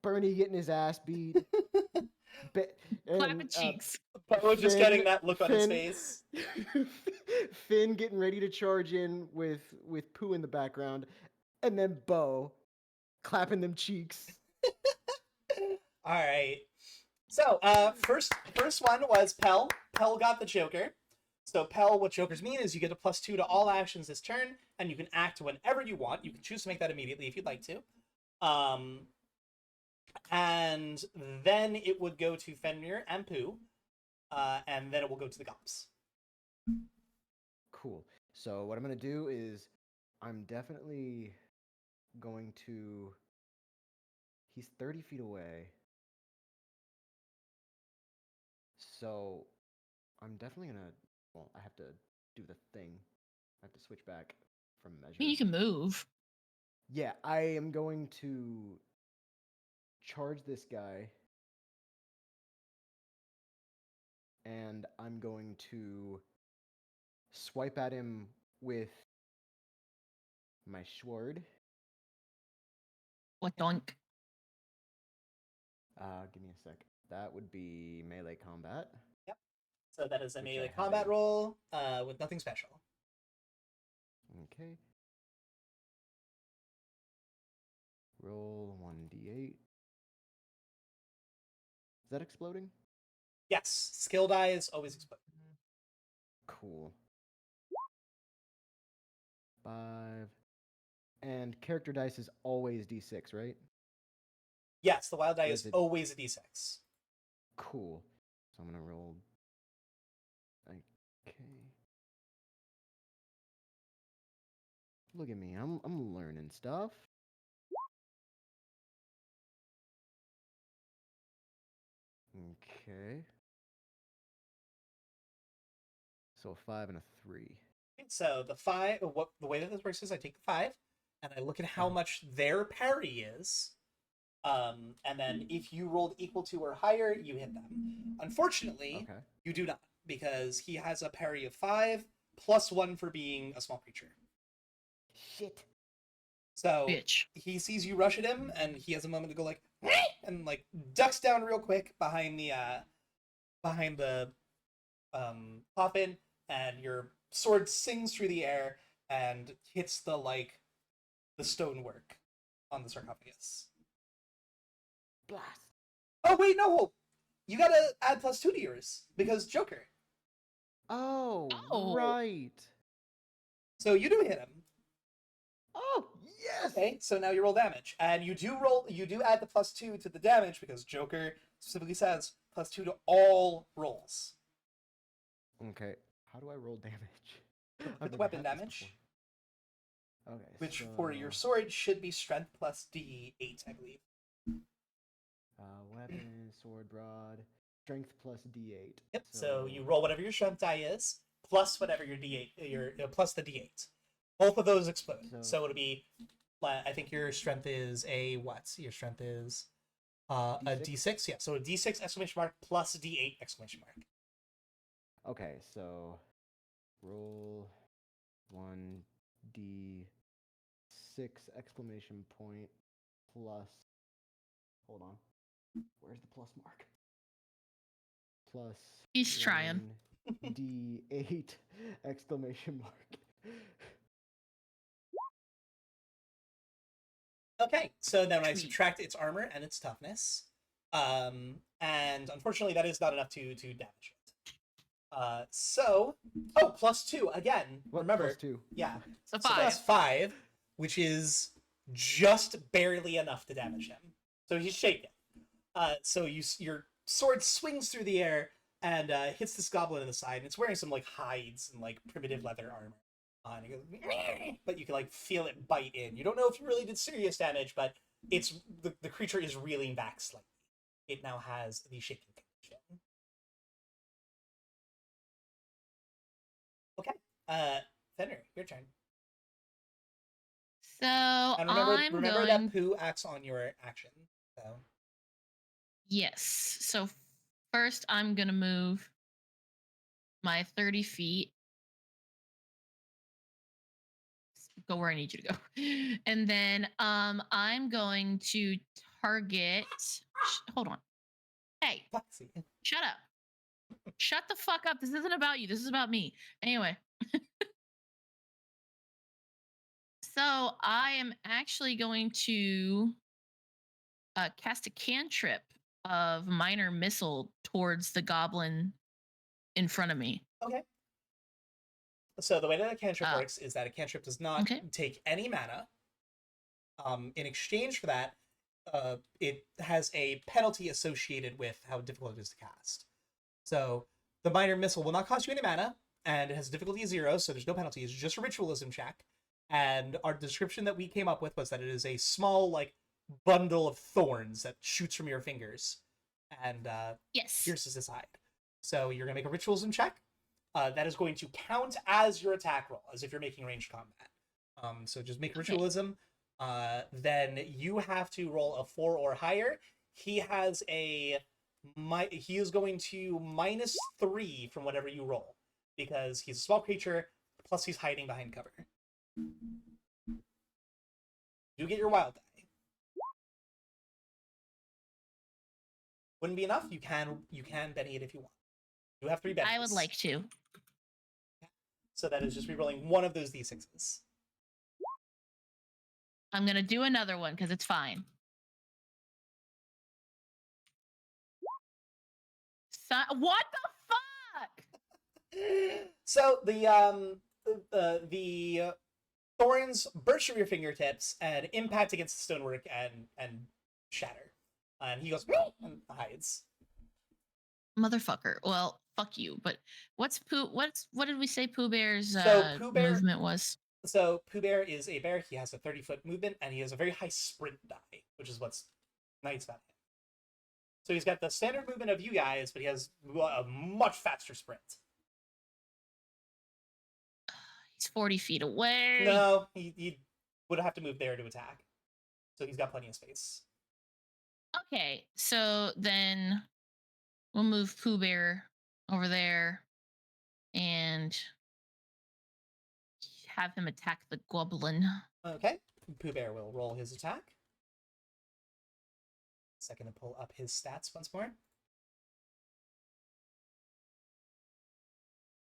Bernie getting his ass beat, Clapping cheeks. Bo just Finn- getting that look on his Finn- face. Finn getting ready to charge in with Pooh in the background, and then Bo clapping them cheeks. All right. So, first one was Pell. Pell got the Joker. So, Pell, what Jokers mean is you get a +2 to all actions this turn, and you can act whenever you want. You can choose to make that immediately if you'd like to. And then it would go to Fenrir and Pooh, and then it will go to the Gops. Cool. So what I'm gonna do is, I'm definitely going to. He's 30 feet away. So I'm definitely gonna. Well, I have to do the thing. I have to switch back from measure. I mean, you can move. Yeah, I am going to charge this guy. And I'm going to swipe at him with my sword. What donk? Give me a sec. That would be melee combat. So that is a Which I melee have combat a- roll with nothing special. Okay. Roll 1d8. Is that exploding? Yes, skill die is always explode. Cool. 5. And character dice is always d6, right? Yes, the wild die Or is is it- always a d6. Cool. So I'm gonna roll. Okay. Look at me. I'm learning stuff. Okay. So a 5 and a 3. So the way that this works is I take the 5 and I look at how much their parry is. And then if you rolled equal to or higher, you hit them. Unfortunately, Okay. you do not, because he has a parry of 5 plus 1 for being a small creature. Shit. So Bitch. he sees you rush at him, and he has a moment to go like, and like ducks down real quick behind the coffin, and your sword sings through the air and hits the stonework on the sarcophagus. Blast. Oh wait, no, you gotta add +2 to yours because Joker. Oh, Oh. right. So you do hit him. Oh, yes. Okay, so now you roll damage, and you do add the +2 to the damage because Joker specifically says +2 to all rolls. Okay. How do I roll damage? With I've never weapon had this damage, before. Okay. which so, for your sword should be strength plus D8, I believe. Weapon, sword, broad, strength plus D8. Yep. So you roll whatever your strength die is plus whatever your D8, plus the D8. Both of those explode. So it'll be, I think your strength is a what? Your strength is a D6. Yeah. So a D6 exclamation mark plus D8 exclamation mark. Okay, so roll 1d6 exclamation point plus. Hold on. Where's the plus mark? Plus. He's trying. 1d8 exclamation mark. Okay, so then I subtract its armor and its toughness, and unfortunately that is not enough to damage it. So +2 again. What, remember, +2? yeah, So so 5. +5, which is just barely enough to damage him. So he's shaken. So your sword swings through the air and hits this goblin in the side, and it's wearing some like hides and like primitive leather armor. And it goes, but you can like feel it bite in. You don't know if you really did serious damage, but it's the creature is reeling back slightly. It now has the shaking condition. Okay, Fenrir, your turn. So And remember going... that poo acts on your action. So Yes. So first I'm going to move my 30 feet. Go where I need you to go. And then I'm going to target... Hold on. Hey, Foxy. shut up. Shut the fuck up. This isn't about you. This is about me. Anyway. So I am actually going to cast a cantrip of minor missile towards the goblin in front of me. Okay. So the way that a cantrip works is that a cantrip does not take any mana. In exchange for that, it has a penalty associated with how difficult it is to cast. So the minor missile will not cost you any mana, and it has difficulty of 0, so there's no penalty. It's just a ritualism check. And our description that we came up with was that it is a small, like, bundle of thorns that shoots from your fingers and pierces his hide. So you're going to make a ritualism check. That is going to count as your attack roll, as if you're making ranged combat. So just make ritualism. Then you have to roll a 4 or higher. He is going to -3 from whatever you roll, because he's a small creature, plus he's hiding behind cover. You get your wild die. Wouldn't be enough. You can Benny it if you want. You have 3 Bennies. I would like to. So that is just rerolling one of those D6s. I'm going to do another one because it's fine. What the fuck? So the thorns burst from your fingertips and impact against the stonework and shatter. And he goes and hides. Motherfucker. Well, fuck you. But what did we say Pooh Bear's Pooh Bear, movement was? So Pooh Bear is a bear. He has a 30-foot movement, and he has a very high sprint die, which is what's nice about him. So he's got the standard movement of you guys, but he has a much faster sprint. He's 40 feet away. No, he would have to move there to attack. So he's got plenty of space. Okay, so then we'll move Pooh Bear over there. and have him attack the goblin. Okay. Pooh Bear will roll his attack. Second to pull up his stats once more.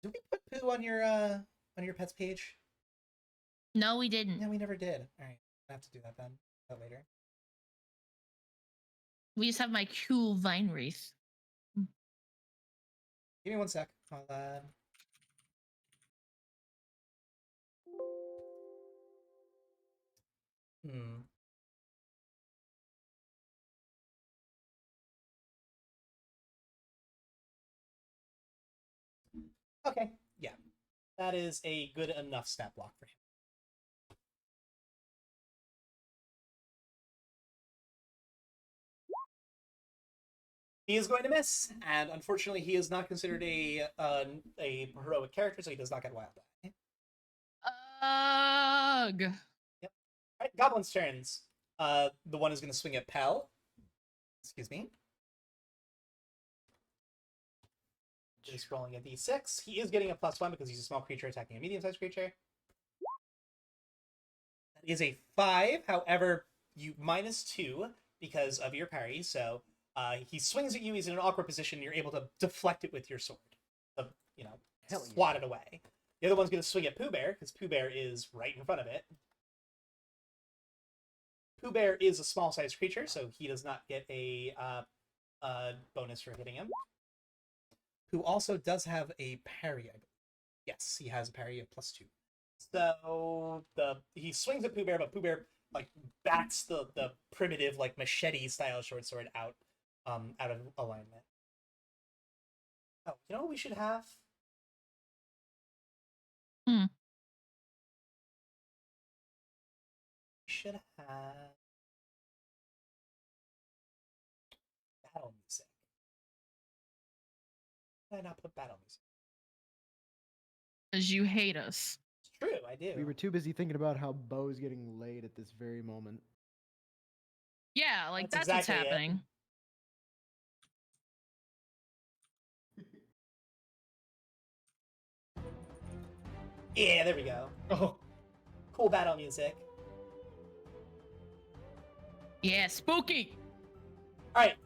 Did we put Pooh on your pets page? No, we didn't. No, we never did. All right, I have to do that then. That later. We just have my cool vine wreath. Give me one sec. I'll Hmm. Okay, yeah. That is a good enough stat block for him. He is going to miss, and unfortunately, he is not considered a heroic character, so he does not get wild die. Ugh. Yep. All right, Goblin's turns. The one is going to swing at Pell. Excuse me. Just rolling a d6. He is getting a +1 because he's a small creature attacking a medium-sized creature. That is a 5. However, you -2 because of your parry. So he swings at you. He's in an awkward position. You're able to deflect it with your sword. So, swat it away. The other one's going to swing at Pooh Bear because Pooh Bear is right in front of it. Pooh Bear is a small-sized creature, so he does not get a bonus for hitting him. Who also does have a parry, I believe. Yes, he has a parry of +2. So he swings at Pooh Bear, but Pooh Bear bats the primitive machete style short sword out of alignment. Oh, you know what we should have? Hmm. We should have battle music. Why did I not put battle music? Because you hate us. It's true, I do. We were too busy thinking about how Bo's getting laid at this very moment. Yeah, that's exactly what's happening. Yeah, there we go. Oh, Cool battle music. Yeah, spooky. All right.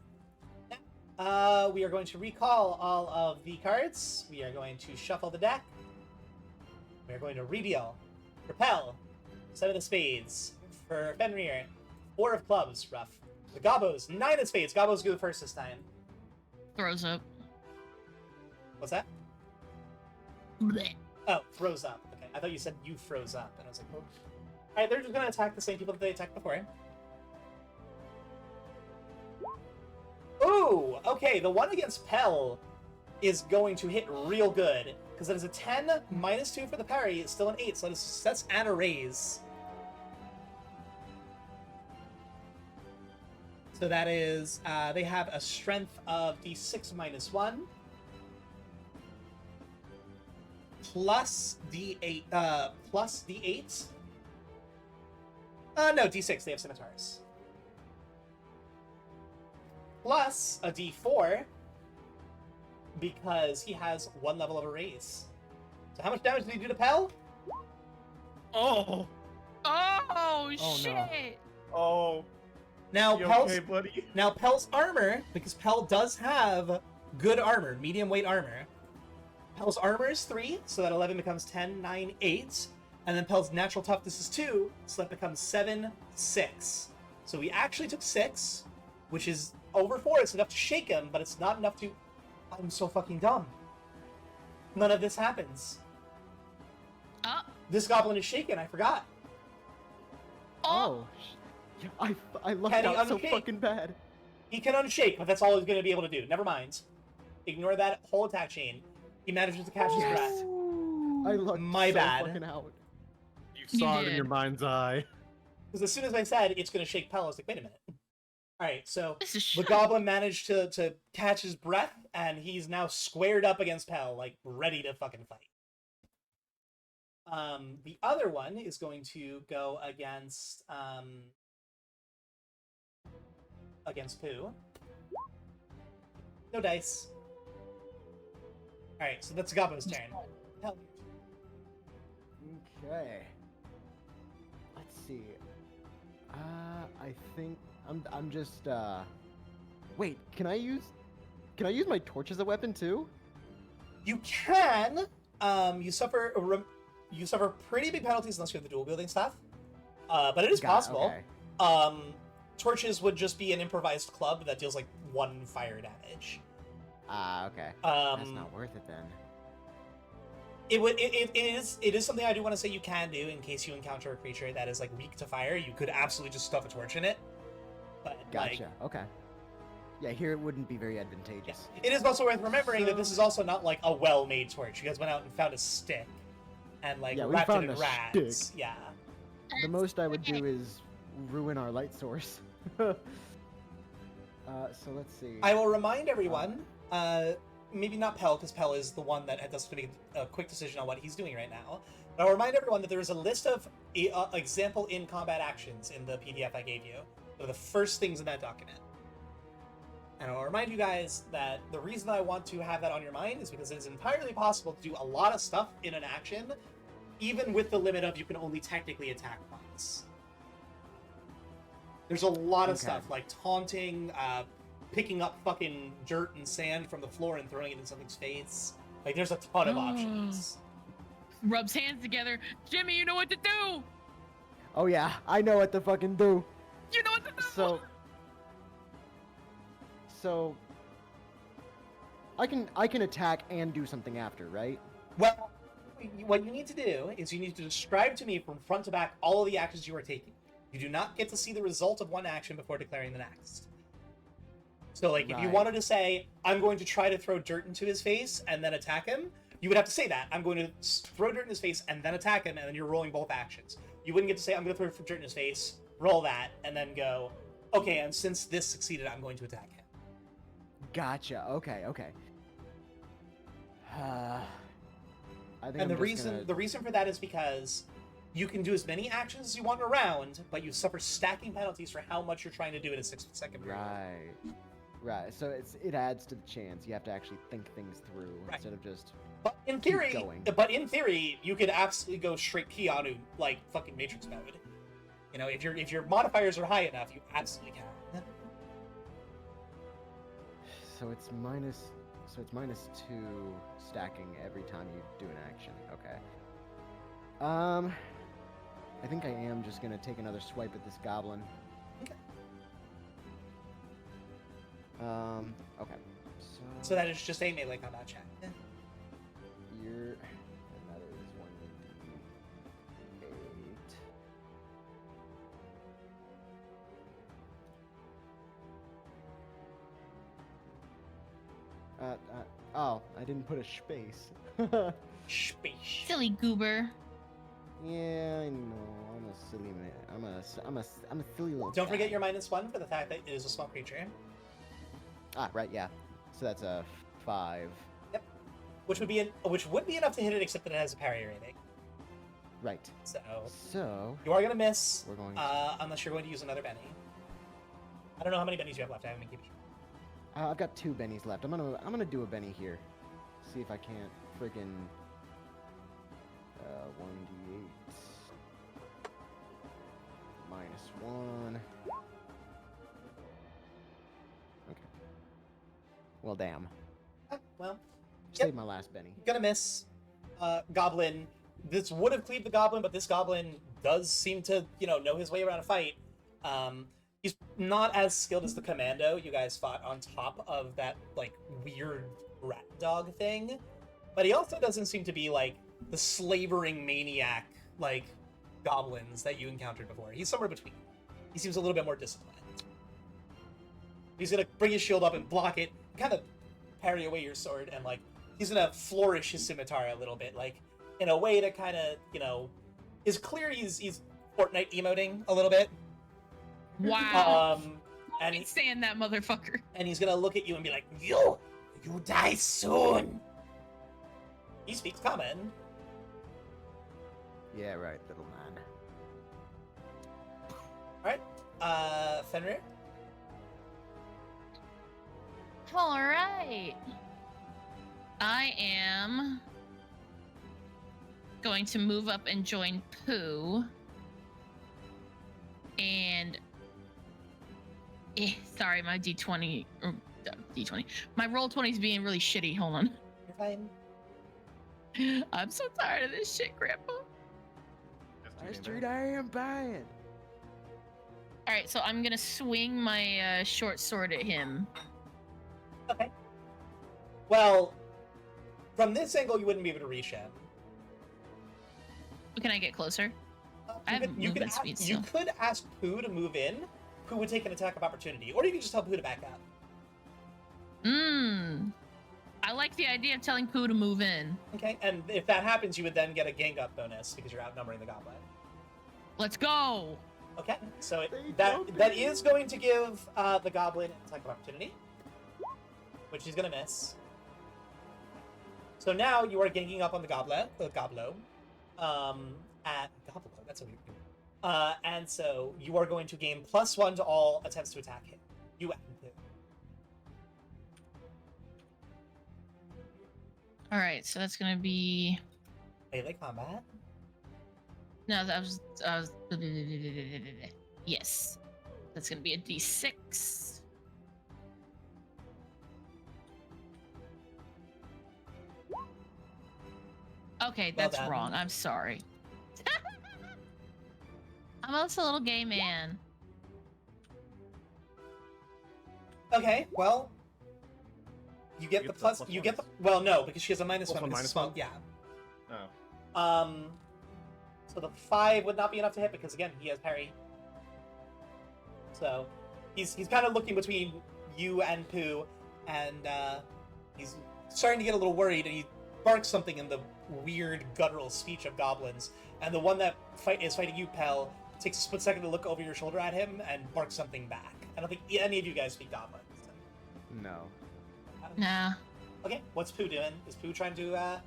We are going to recall all of the cards. We are going to shuffle the deck. We are going to reveal. Repel. 7 of spades. For Fenrir. 4 of clubs. Rough. The Gobos. 9 of spades. Gobos go first this time. Throws up. What's that? Blech. Oh, froze up. Okay, I thought you said you froze up. And I was like, oh. Alright, they're just going to attack the same people that they attacked before. Ooh, okay, the one against Pell is going to hit real good, because that is a 10, -2 for the parry, it's still an 8, so that's and a raise. So that is, they have a strength of d6 -1, plus d8, plus d8. No, d6, they have scimitars. Plus a d4, because he has 1 level of a raise. So how much damage did he do to Pell? oh, Oh, Oh, shit. no. oh. Now You Pell's okay, buddy? Now Pell's armor, because Pell does have good armor, medium weight armor. Pell's armor is 3, so that 11 becomes 10, 9, 8. And then Pell's natural toughness is 2, so that becomes 7, 6. So we actually took 6, which is over 4. It's enough to shake him, but it's not enough to... I'm so fucking dumb. None of this happens. This goblin is shaken, I forgot. Oh. I lucked Can he out so unshake? fucking bad. He can unshake, but that's all he's going to be able to do. Never mind. Ignore that whole attack chain. He manages to catch his breath. I lucked My so bad. fucking out. You saw it in your did. mind's eye. Because as soon as I said it's going to shake Pell, I was like, wait a minute. Alright, so This is the shit. goblin managed to catch his breath, and he's now squared up against Pell, ready to fucking fight. The other one is going to go against Pooh. No dice. Alright, so that's Gobbo's turn. Hell. Okay. Let's see. I think I'm just Wait, can I use my torch as a weapon too? You can. You suffer pretty big penalties unless you have the dual wielding staff. But it is possible. Okay. Torches would just be an improvised club that deals like 1 fire damage. Okay. That's not worth it then. It is something I do want to say you can do in case you encounter a creature that is like weak to fire. You could absolutely just stuff a torch in it. But Gotcha. Okay. Yeah, here it wouldn't be very advantageous. It is also worth remembering that this is also not like a well-made torch. You guys went out and found a stick and like Yeah, we wrapped it found in a rags. stick. Yeah. The most I would do is ruin our light source. So let's see. I will remind everyone, maybe not Pell, because Pell is the one that has to make a quick decision on what he's doing right now. But I'll remind everyone that there is a list of example in combat actions in the PDF I gave you. They're the first things in that document. And I'll remind you guys that the reason I want to have that on your mind is because it is entirely possible to do a lot of stuff in an action, even with the limit of you can only technically attack once. There's a lot of stuff, like taunting, picking up fucking dirt and sand from the floor and throwing it in something's face. Like, there's a ton of options. Rubs hands together. Jimmy, you know what to do! Oh yeah, I know what to fucking do. You know what to do! So I can attack and do something after, right? Well, what you need to do is you need to describe to me from front to back all of the actions you are taking. You do not get to see the result of one action before declaring the next. So, like, if you wanted to say, I'm going to try to throw dirt into his face and then attack him, you would have to say that. I'm going to throw dirt in his face and then attack him, and then you're rolling both actions. You wouldn't get to say, I'm going to throw dirt in his face, roll that, and then go, okay, and since this succeeded, I'm going to attack him. Gotcha. Okay. I think And the reason for that is because you can do as many actions as you want in a round, but you suffer stacking penalties for how much you're trying to do in a 6-second period. Right. So it adds to the chance. You have to actually think things through instead of just. But in theory, you could absolutely go straight Keanu like fucking Matrix mode. You know, if your modifiers are high enough, you absolutely can. So it's -2 stacking every time you do an action. Okay. I think I am just gonna take another swipe at this goblin. Okay. Okay. So that is just a melee combat check. And that is 1d8. Oh, I didn't put a space. Space. Silly goober. Yeah, I know. I'm a silly man. I'm a silly little. Don't forget guy. your -1 for the fact that it is a small creature. Ah, right, yeah. So that's a 5. Yep. Which would be enough to hit it, except that it has a parry rating. Right. So you are gonna miss. We're going. Unless you're going to use another Benny. I don't know how many Bennies you have left. I haven't keep track. I've got 2 bennies left. I'm gonna do a benny here. See if I can't friggin' 1d8 -1. Okay. Well, damn. Well, Save my last benny. Gonna miss. Goblin. This would have cleaved the goblin, but this goblin does seem to, know his way around a fight. He's not as skilled as the commando you guys fought on top of that, like, weird rat dog thing. But he also doesn't seem to be, like, the slavering maniac, like, goblins that you encountered before. He's somewhere between. He seems a little bit more disciplined. He's gonna bring his shield up and block it, kind of parry away your sword, and, like, he's gonna flourish his scimitar a little bit, like, in a way that kind of, is clear he's Fortnite emoting a little bit. Wow. And I stand that motherfucker. And he's gonna look at you and be like, You die soon. He speaks common. Yeah, right, little man. Alright. Fenrir? Alright. I am going to move up and join Pooh. And sorry, my D20 or D20. My roll 20 is being really shitty. Hold on. You're fine. I'm so tired of this shit, Grandpa. I street I am buying. All right, so I'm gonna swing my short sword at him. Okay. Well, from this angle, you wouldn't be able to reach him. Can I get closer? I have You movement speed you still. could ask Pooh to move in. Pooh would take an attack of opportunity, or you can just tell Pooh to back up. I like the idea of telling Pooh to move in. Okay, and if that happens, you would then get a gang up bonus because you're outnumbering the goblin. Let's go. Okay, so They that don't is going to give the goblin an attack of opportunity, which he's gonna miss. So now you are ganging up on the goblo, at goblo. That's what you're doing. And so you are going to gain +1 to all attempts to attack him. You and Pooh. All right, so that's gonna be Melee combat. no. That was yes. That's gonna be a D6. Okay, Well that's done. wrong. I'm sorry. I'm also a little gay man. Okay, well, you get You the get the plus. plus You one. get the well, no, because she has a minus Plus one. one, because minus it's one? Yeah. Oh. So the 5 would not be enough to hit because again he has parry. So he's kind of looking between you and Pooh, and he's starting to get a little worried, and he barks something in the weird guttural speech of goblins. And the one that is fighting you, Pell, takes a split second to look over your shoulder at him and barks something back. I don't think any of you guys speak goblin. So. No. Nah. Okay, what's Pooh doing? Is Pooh trying to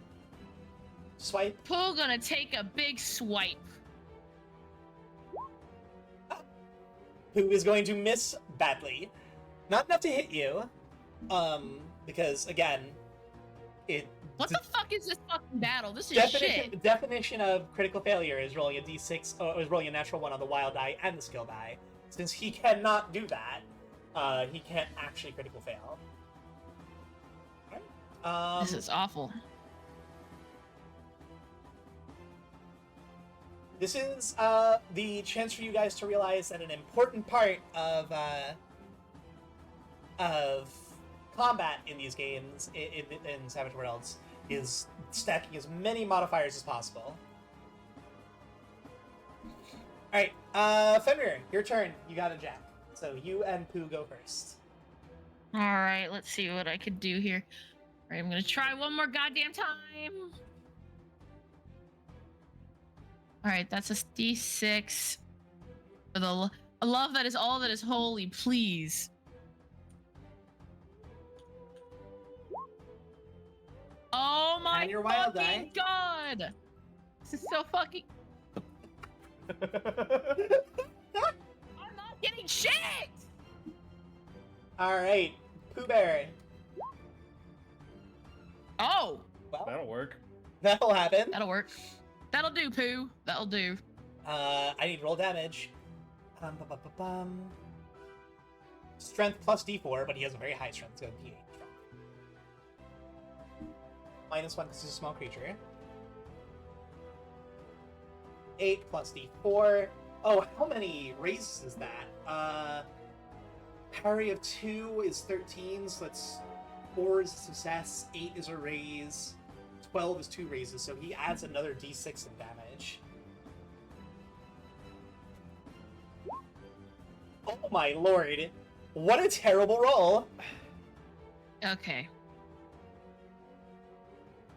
swipe? Pooh gonna take a big swipe. Pooh is going to miss badly. Not enough to hit you. Because again, it What the fuck is this fucking battle? This is definition shit. definition of critical failure is rolling a d6 or is rolling a natural one on the wild die and the skill die. Since he cannot do that, he can't actually critical fail. Alright. This is awful. This is the chance for you guys to realize that an important part of combat in these games, in Savage Worlds, is stacking as many modifiers as possible. Alright, Fenrir, your turn. You got a jack. So you and Pooh go first. All right, let's see what I could do here. All right, I'm gonna try one more goddamn time. All right, that's a D6. For the a love that is all that is holy, please. Oh my And your wild fucking god! This is so fucking. I'm not getting shit. Alright, Pooh Bear. Oh, Well, That'll work. that'll happen. that'll work. That'll do, Pooh. That'll do. I need roll damage. Strength plus d4, but he has a very high strength, so d8 strength. -1 because he's a small creature. 8 plus d4. Oh, how many raises is that? Parry of 2 is 13, so that's 4 is a success, 8 is a raise, 12 is 2 raises, so he adds another d6 in damage. Oh my lord. What a terrible roll. Okay.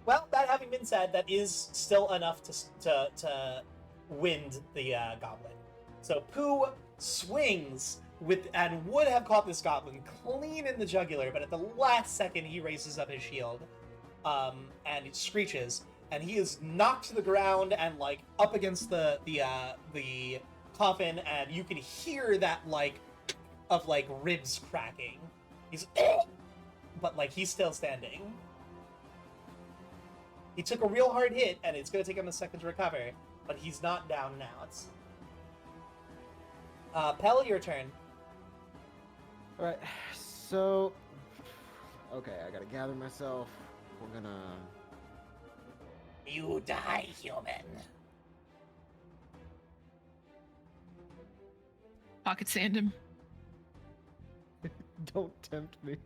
Well, that having been said, that is still enough to wind the goblin. So Pooh swings with and would have caught this goblin clean in the jugular, but at the last second he raises up his shield, and it screeches, and he is knocked to the ground and like up against the coffin, and you can hear that of ribs cracking. He's but he's still standing. He took a real hard hit, and it's going to take him a second to recover, but he's not down now. It's Pell, your turn. All right, so okay, I gotta gather myself. We're gonna. You die, human. Pocket sand him. Don't tempt me.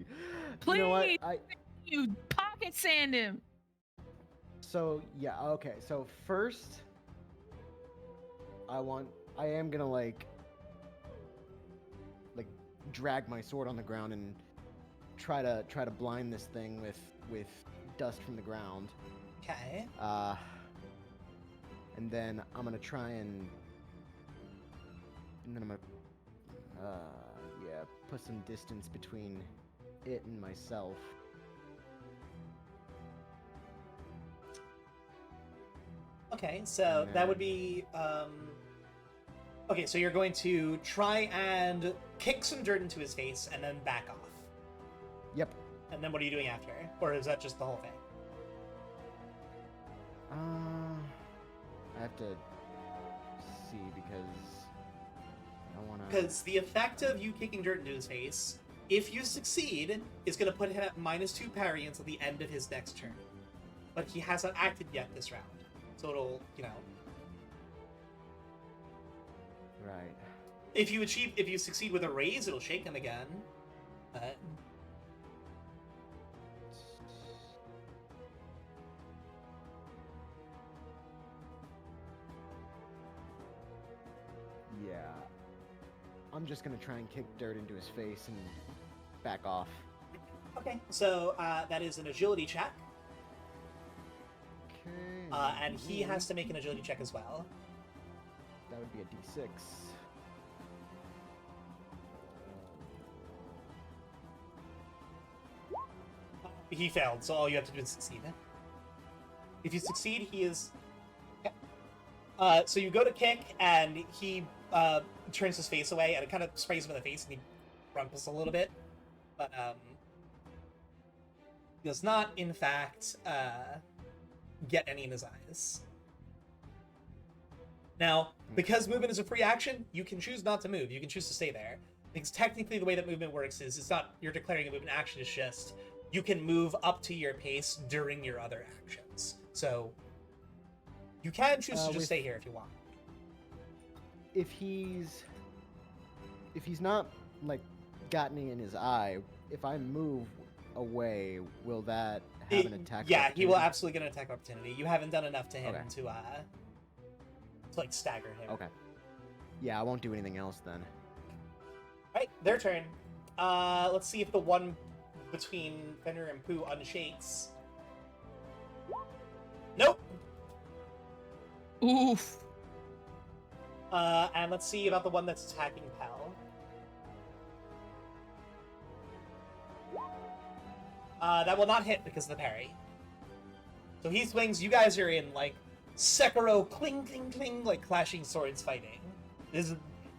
Please, You know what? you pocket sand him. So yeah, okay. So first, I am gonna like drag my sword on the ground and try to blind this thing with dust from the ground. Okay. And then I'm gonna try and then I'm gonna put some distance between it and myself. Okay, so that would be okay, so you're going to try and kick some dirt into his face and then back off. Yep. And then what are you doing after? Or is that just the whole thing? I have to see because I don't want to. Because the effect of you kicking dirt into his face, if you succeed, is going to put him at -2 parry until the end of his next turn. But he hasn't acted yet this round. So it'll, Right. If you succeed with a raise, it'll shake him again. But Yeah. I'm just gonna try and kick dirt into his face and back off. okay, so that is an agility check, Okay. and he has to make an agility check as well. That would be a D6. He failed, so all you have to do is succeed. If you succeed, he is. Okay. So you go to kick, and he turns his face away, and it kind of sprays him in the face, and he rumples a little bit, but does not, in fact, get any in his eyes. Now, because movement is a free action, you can choose not to move. You can choose to stay there. Because technically, the way that movement works is it's not you're declaring a movement action. It's just you can move up to your pace during your other actions. So you can choose to just stay here if you want. If he's not like got me in his eye, if I move away, will that have an attack? Yeah, he will absolutely get an attack opportunity. You haven't done enough to him Okay. to like stagger him. Okay. Yeah, I won't do anything else then. Right, their turn. Let's see if the one between Fenrir and Pooh unshakes. Nope. Oof. And let's see about the one that's attacking Pell. That will not hit because of the parry. So he swings. You guys are in like Sekiro, cling, cling, cling, like clashing swords fighting.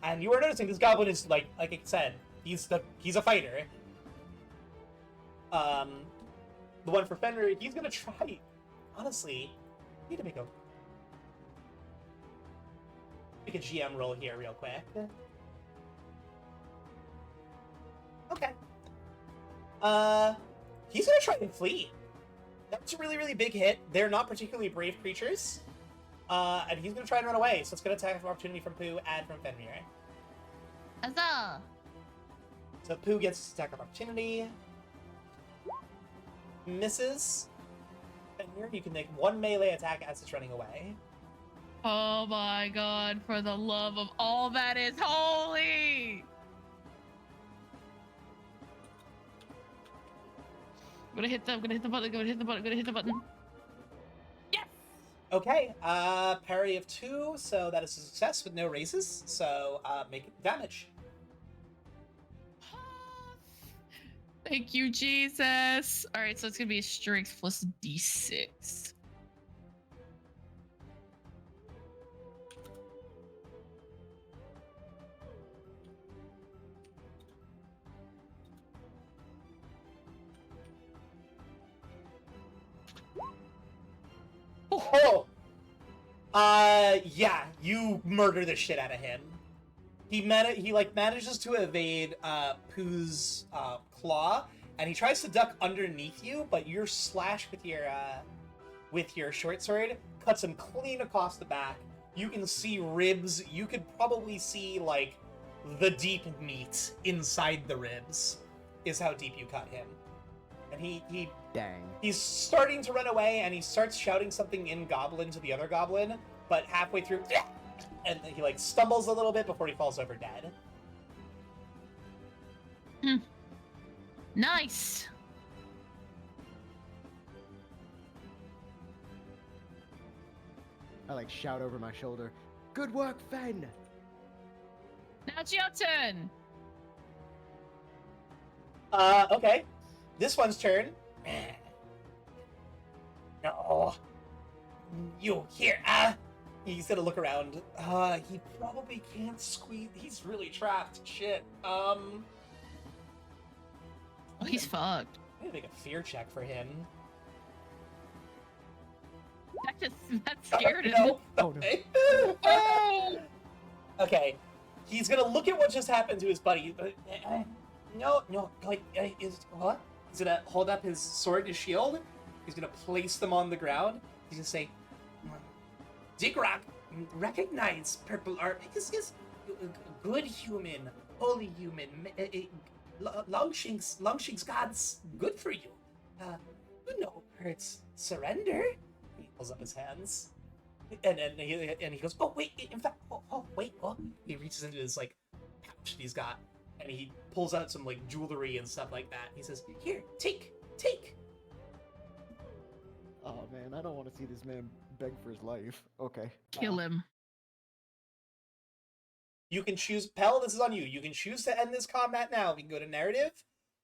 And you are noticing this goblin is like I said, he's a fighter. The one for Fenrir, he's gonna try. Honestly, I need to make a GM roll here real quick. Okay. He's gonna try and flee. That's a really, really big hit. They're not particularly brave creatures. And he's gonna try and run away, so it's gonna attack for opportunity from Pooh and from Fenrir. Huzzah! So Pooh gets attack of opportunity. Misses. Fenrir, you can make one melee attack as it's running away. Oh my god, for the love of all that is holy! I'm gonna hit the button. Yes! Okay, parry of 2, so that is a success with no raises. So make damage. Thank you, Jesus. All right, so it's gonna be a strength plus D6. Yeah, you murder the shit out of him. He manages to evade Pooh's claw, and he tries to duck underneath you, but your slash with your short sword cuts him clean across the back. You can see ribs. You could probably see like the deep meat inside the ribs. Is how deep you cut him. And he Dang. he's starting to run away, and he starts shouting something in Goblin to the other Goblin, but halfway through, and he like stumbles a little bit before he falls over dead. Nice. I like shout over my shoulder. Good work, Fen. Now it's your turn. Okay. This one's turn. No. You here, He's gonna look around. He probably can't squeeze. He's really trapped. Shit. Oh, he's fucked. I'm gonna make a fear check for him. That scared him. No. Oh, no. Okay. Oh! Okay. He's gonna look at what just happened to his buddy. No, like, what? He's gonna hold up his sword and his shield. He's gonna place them on the ground. He's gonna say, Digrock, recognize purple art. This is good human, holy human. Longshink's gods, good for you. You know, hurts surrender. He pulls up his hands. And he goes, oh, wait, in fact, wait. He reaches into his, like, pouch that he's got, and he pulls out some, like, jewelry and stuff like that. He says, here, take. Oh man, I don't want to see this man beg for his life. Okay. Kill him. You can choose, Pell, this is on you. You can choose to end this combat now. We can go to narrative,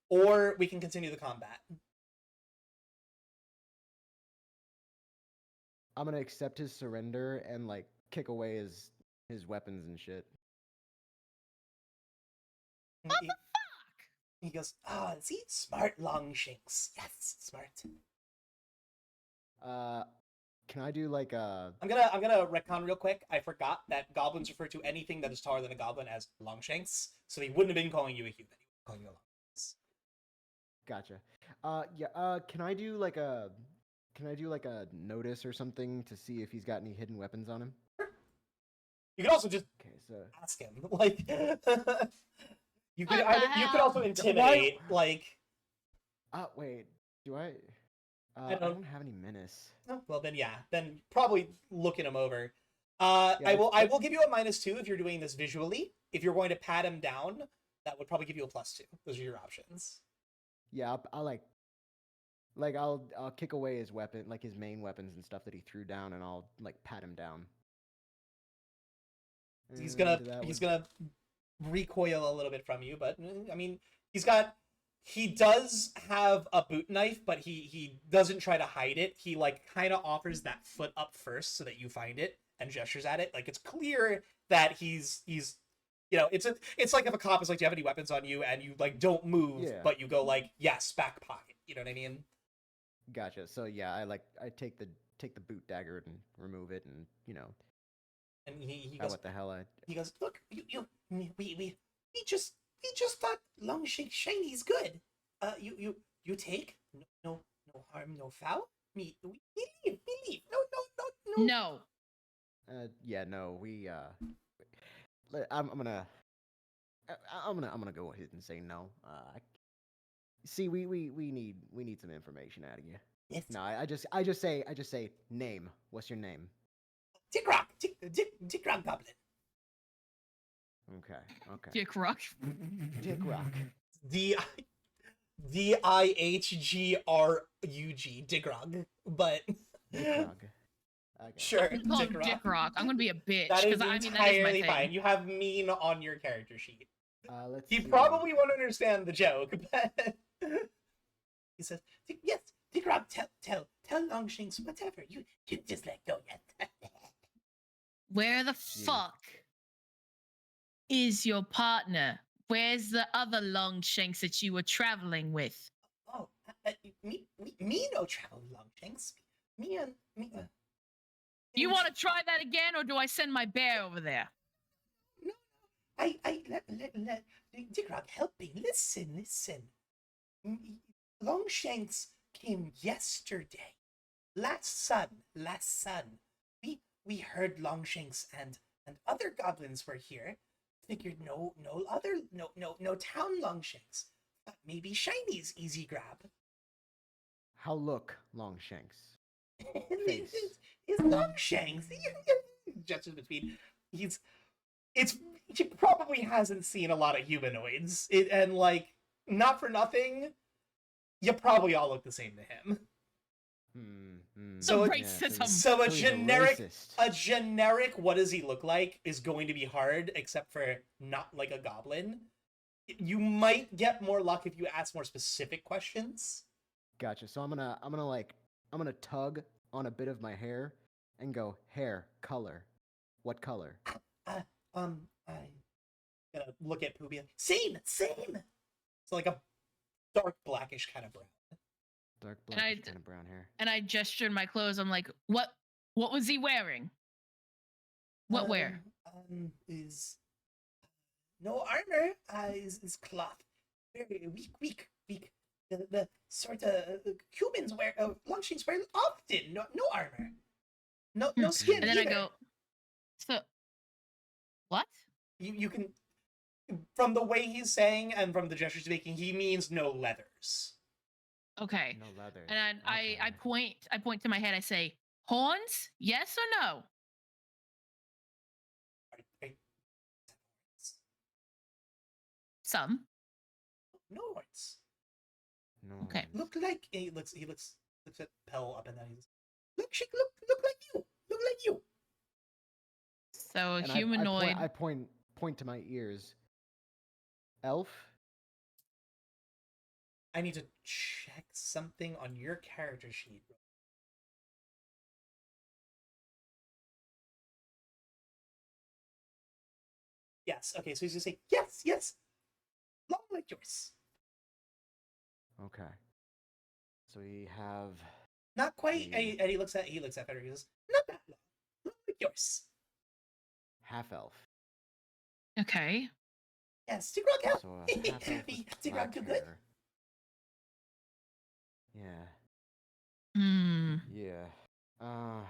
or we can continue the combat. I'm gonna accept his surrender and like kick away his weapons and shit. What the fuck? He goes, see? Smart Longshanks. Yes, smart. Can I do like a? I'm gonna retcon real quick. I forgot that goblins refer to anything that is taller than a goblin as Longshanks, so he wouldn't have been calling you a human. He would be calling you a Longshanks. Gotcha. Yeah. Can I do like a? Can I do like a notice or something to see if he's got any hidden weapons on him? You can also just Okay, so ask him. Like, you could What the you could hell? also intimidate. Like, wait, do I? I I don't- don't have any menace. oh, well then yeah, then probably looking him over. Yeah, I will give you a -2 if you're doing this visually. If you're going to pat him down, that would probably give you a +2. Those are your options. Yeah, I'll I'll kick away his weapon, like his main weapons and stuff that he threw down, and I'll like pat him down. He's And that was- gonna recoil a little bit from you, but I mean, he does have a boot knife, but he doesn't try to hide it. He like kind of offers that foot up first so that you find it and gestures at it. Like it's clear that he's you know, it's like if a cop is like, do you have any weapons on you? And you like don't move, Yeah. but you go like, yes, back pocket. You know what I mean? Gotcha. So yeah, I take the boot dagger and remove it, and you know, And he oh, goes, what the hell? he goes, look, we just thought Longshank Shiny's good. You take no harm, no foul. We leave. No. No. Yeah, no, I'm gonna go ahead and say no. See, we need some information out of you. Yes. No, I just say name. What's your name? Dick Rock Goblin. Okay. Dick Rock. Dick Rock. Dihrug, Digrog, but Dick Rock. Okay. sure, I'm gonna call him Dick Dick Rock. Rock. I'm gonna be a bitch That is because I mean that is entirely my thing. fine. You have mean on your character sheet. Let's He see. probably won't understand the joke, but he says, "Yes, Dick Rock, tell Longshanks whatever. You just let go yet." Where the fuck is your partner? Where's the other Longshanks that you were traveling with? Oh, me no travel Longshanks. Me You want to try that again, or do I send my bear over there? No, let Digrog helping. Listen. Longshanks came yesterday. Last sun. We heard Longshanks and other goblins were here. Figured no town Longshanks. But maybe Shiny's easy grab. How look, Longshanks? It's Longshanks. Gestures between. He probably hasn't seen a lot of humanoids. And like, not for nothing, you probably all look the same to him. So So racism. So a he's generic racist. what does he look like is going to be hard, except for not like a goblin. You might get more luck if you ask more specific questions. Gotcha. So I'm gonna tug on a bit of my hair and go, hair, color. What color? I'm gonna look at Poobia. Same. It's like a dark blackish kind of brown. Dark And black kind of brown hair. And I gestured my clothes. I'm like, what was he wearing? What wear? Is no armor. Is cloth. Very weak. The sort of humans wear, Longshanks wear often. No armor. No skin. And then either. I go, so what? You can, from the way he's saying and from the gestures he's making, he means no leathers. Okay. No leather. And I point to my head. I say, horns? Yes or no? Some. No words. No. Okay. Look like he looks at Pell up and down. He's look like you. Look like you. So a And humanoid. I point to my ears. Elf. I need to check something on your character sheet. Yes. Okay. So he's gonna say yes. Long like yours. Okay. So we have Not quite. The- And he looks at Frederick. He says, not that long. Long like yours. half elf. Okay. Yes. Tigrog help. So a half elf with Tigrog black do good. hair. Yeah. Hmm. Yeah. And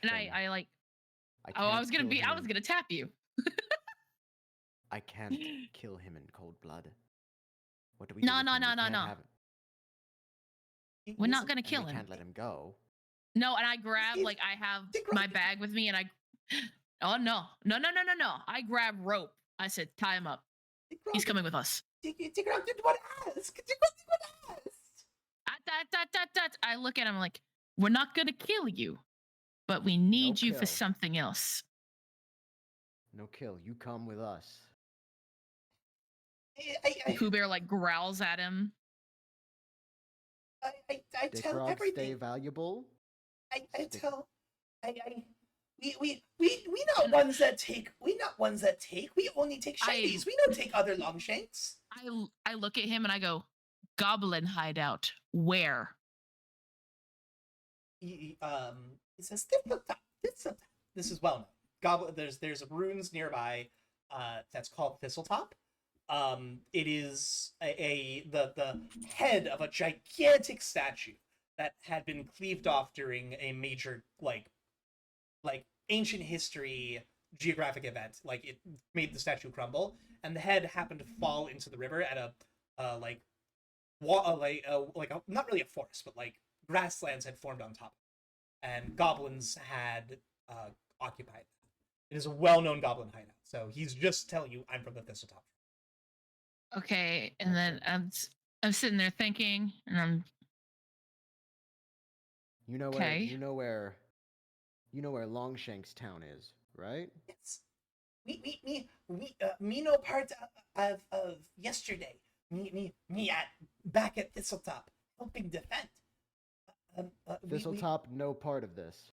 Finn, I like. I Oh, I can't was gonna kill him in- gonna tap you. I can't kill him in cold blood. What do we No, do? no, with him? no, We no, can't no. have- We're not gonna and kill we him. can't let him go. No, and I grab He's- like I have Tigrog- my bag with me, and I. Oh no! I grab rope. I said, tie him up. He's coming with us. Tigrog did what ask. Tigrog did what asked. I look at him like, we're not gonna kill you, but we need you for kill. something else. No kill. You come with us. Pooh Bear like growls at him. I Dick tell Rock, stay everything. valuable. I Stick- tell. We not ones that take. We not ones that take. We only take shinies. We don't take other Longshanks. I look at him and I go, goblin hideout. Where? He says this is well known. Goblin. There's runes nearby. That's called Thistletop. It is the head of a gigantic statue that had been cleaved off during a major like ancient history geographic event. Like it made the statue crumble, and the head happened to fall into the river at a not really a forest, but like grasslands had formed on top, and goblins had occupied that. It is a well-known goblin hideout. So he's just telling you, I'm from the Thistletop. Okay, and then I'm sitting there thinking, and I'm You know Okay. you know where Longshanks town is, right? Yes. Me no part of yesterday. Me back at Thistletop helping defend. Thistletop, no part of this.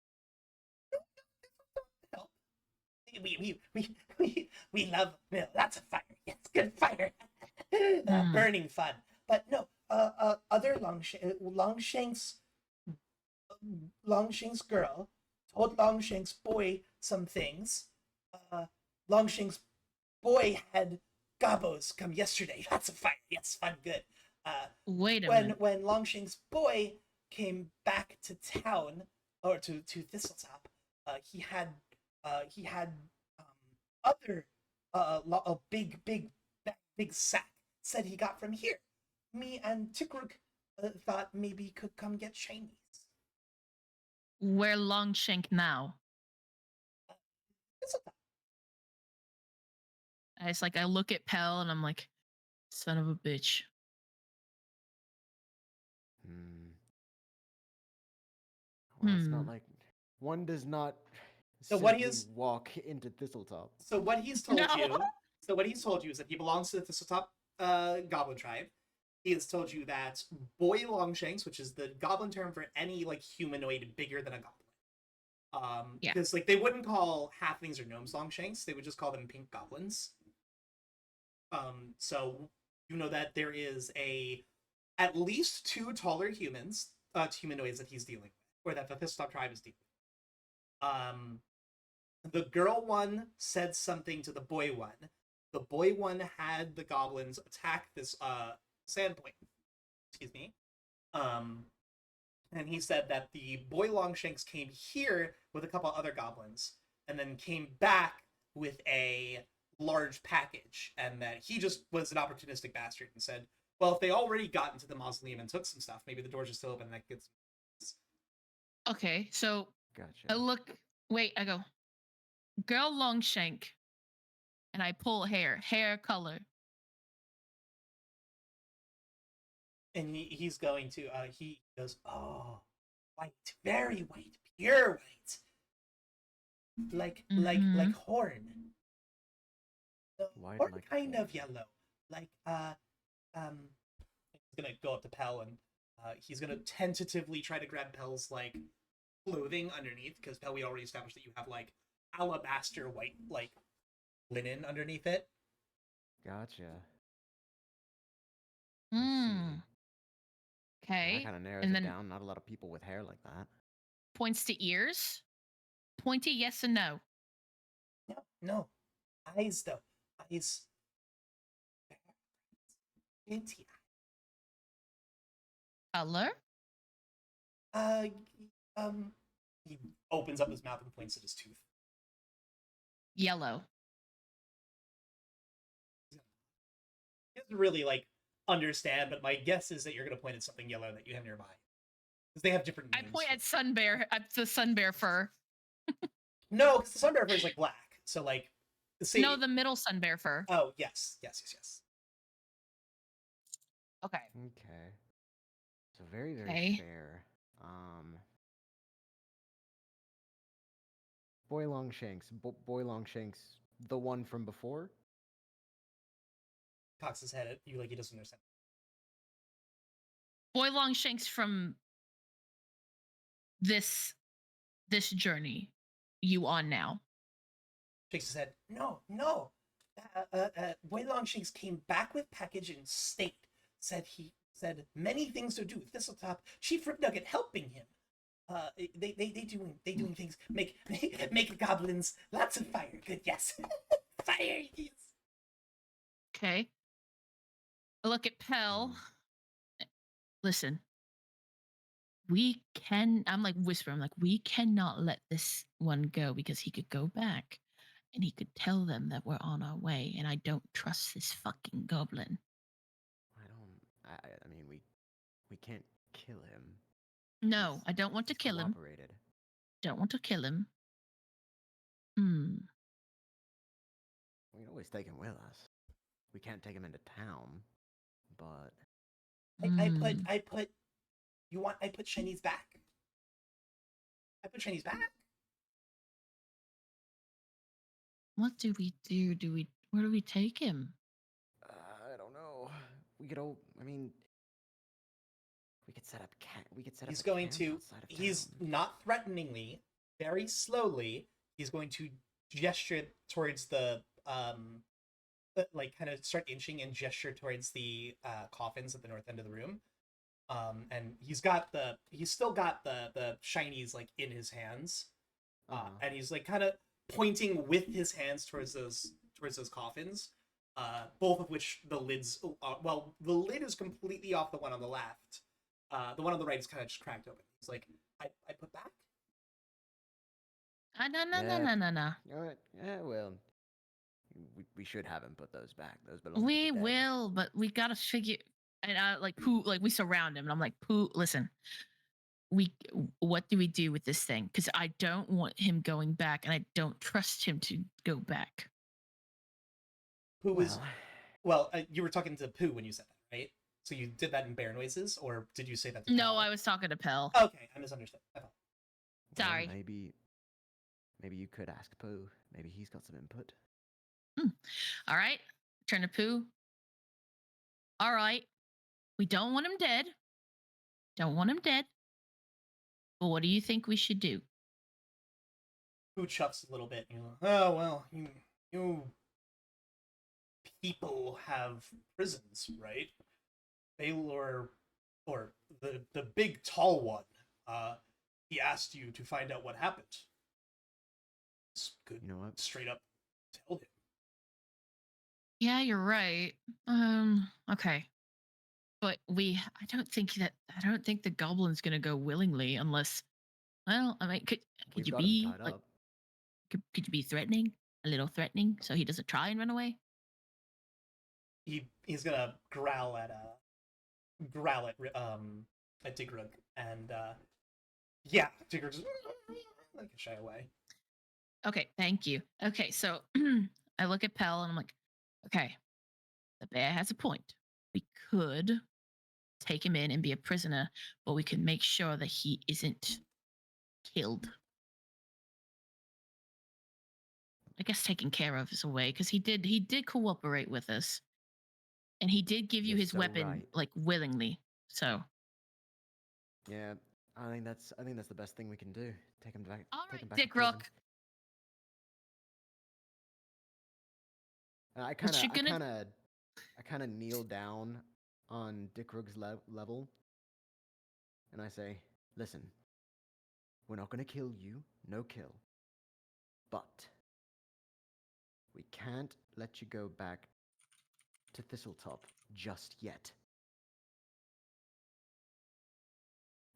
We love lots of fire. Yes, good fire. Burning fun. But no, other Longshanks girl told Longshank's boy some things. Longshank's boy had gobos come yesterday. That's a fire. Yes, fun, good. Wait a when minute. when Longshank's boy came back to town or to Thistletop, he had other a big sack said he got from here. Me and Tikruk thought maybe he could come get Chinese. Where Longshank now? Thistletop. I look at Pell and I'm like, son of a bitch. Hmm. Well, it's not Hmm. like one does not So what simply is- walk into Thistletop. So what he's told No. you. So what he's told you is that he belongs to the Thistletop Goblin tribe. He has told you that boy Longshanks, which is the Goblin term for any like humanoid bigger than a goblin. Yeah. Because like they wouldn't call halflings or gnomes Longshanks; they would just call them pink goblins. So you know that there is at least 2 taller humanoids that he's dealing with, or that the Thistletop tribe is dealing with. The girl one said something to the boy one. The boy one had the goblins attack this sandpoint. Excuse me. And he said that the boy Longshanks came here with a couple other goblins, and then came back with a large package, and that he just was an opportunistic bastard and said, well, if they already got into the mausoleum and took some stuff, maybe the doors are still open and that gets. Okay, so Gotcha. I look. Wait, I go. Girl Longshank, and I pull hair color. And he's going to he goes, oh, white, very white, pure white, like Mhm. horn. White Horn like kind horn. of yellow, like he's gonna go up to Pell and he's gonna tentatively try to grab Pell's like clothing underneath, because Pell, we already established that you have like alabaster white like linen underneath it. Gotcha. I Hmm. see. Okay. That kind of narrows And it then down. Not a lot of people with hair like that. points to ears. Pointy, yes and no. No, eyes though, eyes. Fancy. Color. Uh, he opens up his mouth and points at his tooth. Yellow. He doesn't really like understand, but my guess is that you're gonna point at something yellow that you have nearby, because they have different I names. point at sun bear. At the sun bear fur. No, because the sun bear fur is like black. So like, see. No, the middle sun bear fur. Oh yes. Okay. Okay. So very, very Okay. fair. Boy Longshanks. Boy Longshanks, the one from before? Cocks his head at you like he doesn't understand. Boy Longshanks from this journey you on now. Shakes his head. No. Boy Longshanks came back with package in state. Said many things to do with Thistletop. Chief Ribnugget helping him. They doing things. Make goblins lots of fire. Good, yes. Fire, yes. Okay. I look at Pell. Listen. I'm like whispering, I'm like, we cannot let this one go, because he could go back and he could tell them that we're on our way, and I don't trust this fucking goblin. I mean, we can't kill him. No, I don't want to kill him. Cooperated. Don't want to kill him. We can always take him with us. We can't take him into town, but I put Shini's back. I put Shini's back. What do we do? Where do we take him? I don't know. We could all. I mean, we could set up. We could set up. He's a going camp to. outside of He's town. not threateningly, very slowly. He's going to gesture towards the like kind of start inching and gesture towards the coffins at the north end of the room. And he's still got the shinies like in his hands. And he's like kind of pointing with his hands towards those coffins, both of which the lids. Well, the lid is completely off the one on the left. The one on the right is kind of just cracked open. He's like, I put back. No. All right. Yeah, well, we should have him put those back. Those belong to We the dead. will, but we gotta figure. And like Pooh, like we surround him, and I'm like, Pooh, listen. What do we do with this thing? Because I don't want him going back, and I don't trust him to go back. Pooh was well. You were talking to Pooh when you said that, right? So you did that in bear noises, or did you say that to No, Pell? I was talking to Pell. Okay, I misunderstood. Sorry. Maybe you could ask Pooh. Maybe he's got some input. All right. Turn to Pooh. All right. We don't want him dead. Don't want him dead. But what do you think we should do? Pooh chuffs a little bit. You know, oh well, you people have prisons, right? Baylor, or the big tall one. He asked you to find out what happened. It's good. You know what? Straight up tell him. Yeah, you're right. Okay. But I don't think the goblin's gonna go willingly unless, well, I mean, could We've you got him be tied like, up. could you be threatening, a little threatening, so he doesn't try and run away? He's gonna growl at Digrug, and yeah, Digrug just like shy away. Okay, thank you. Okay, so I look at Pell and I'm like, okay, the bear has a point. We could take him in and be a prisoner, but we can make sure that he isn't killed. I guess taken care of is a way, because he did cooperate with us, and he did give you You're his so weapon right. like willingly. So Yeah, I think that's the best thing we can do. Take him back. all take right, him back to Dick prison. Rook. And I What you gonna- kind of kneel down on Dick Rook's level, and I say, "Listen, we're not gonna kill you, no kill, but we can't let you go back to Thistletop just yet.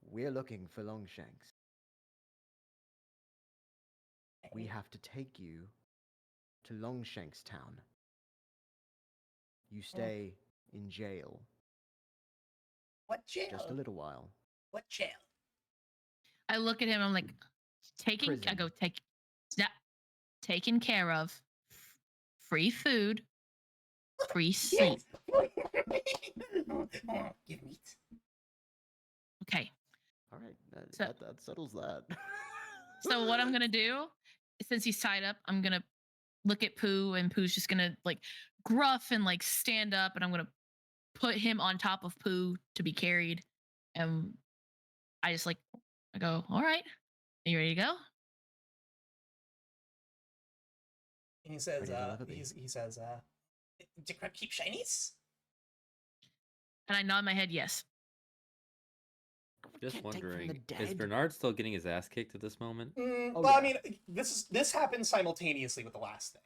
We're looking for Longshanks. We have to take you to Longshanks Town. You stay in jail What jail? just a little while. What jail? I look at him. I'm like, I Prison. go taken care of, free food, free sleep. Give meat. Okay. All right, So- that settles that. So what I'm gonna do, since he's tied up, I'm gonna look at Pooh, and Pooh's just gonna like gruff and like stand up, and I'm gonna put him on top of Pooh to be carried. And I go, all right, are you ready to go? And he says, Ready as I'll ever be. he says, Dick Rook keep shinies? And I nod my head yes. Just Can't take from wondering, the is dead. Bernard still getting his ass kicked at this moment? Oh, Well, I yeah. mean, this happened simultaneously with the last thing.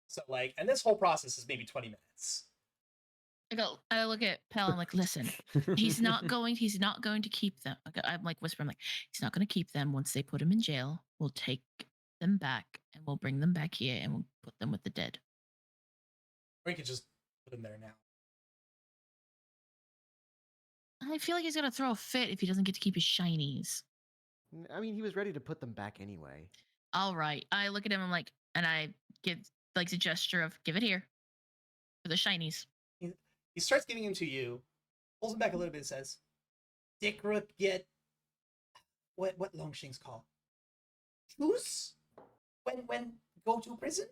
So like, and this whole process is maybe 20 minutes. I look at Pell. I'm like, listen, he's not going to keep them. I'm like whispering, like, he's not going to keep them. Once they put him in jail, we'll take them back and we'll bring them back here and we'll put them with the dead. Or you could just put him there now. I feel like he's gonna throw a fit if he doesn't get to keep his shinies. I mean, he was ready to put them back anyway. All right. I look at him. I'm like, and I give like the gesture of give it here for the shinies. He starts giving him to you, pulls him back a little bit, and says, Dick Rook get what Longshanks call choose when go to prison.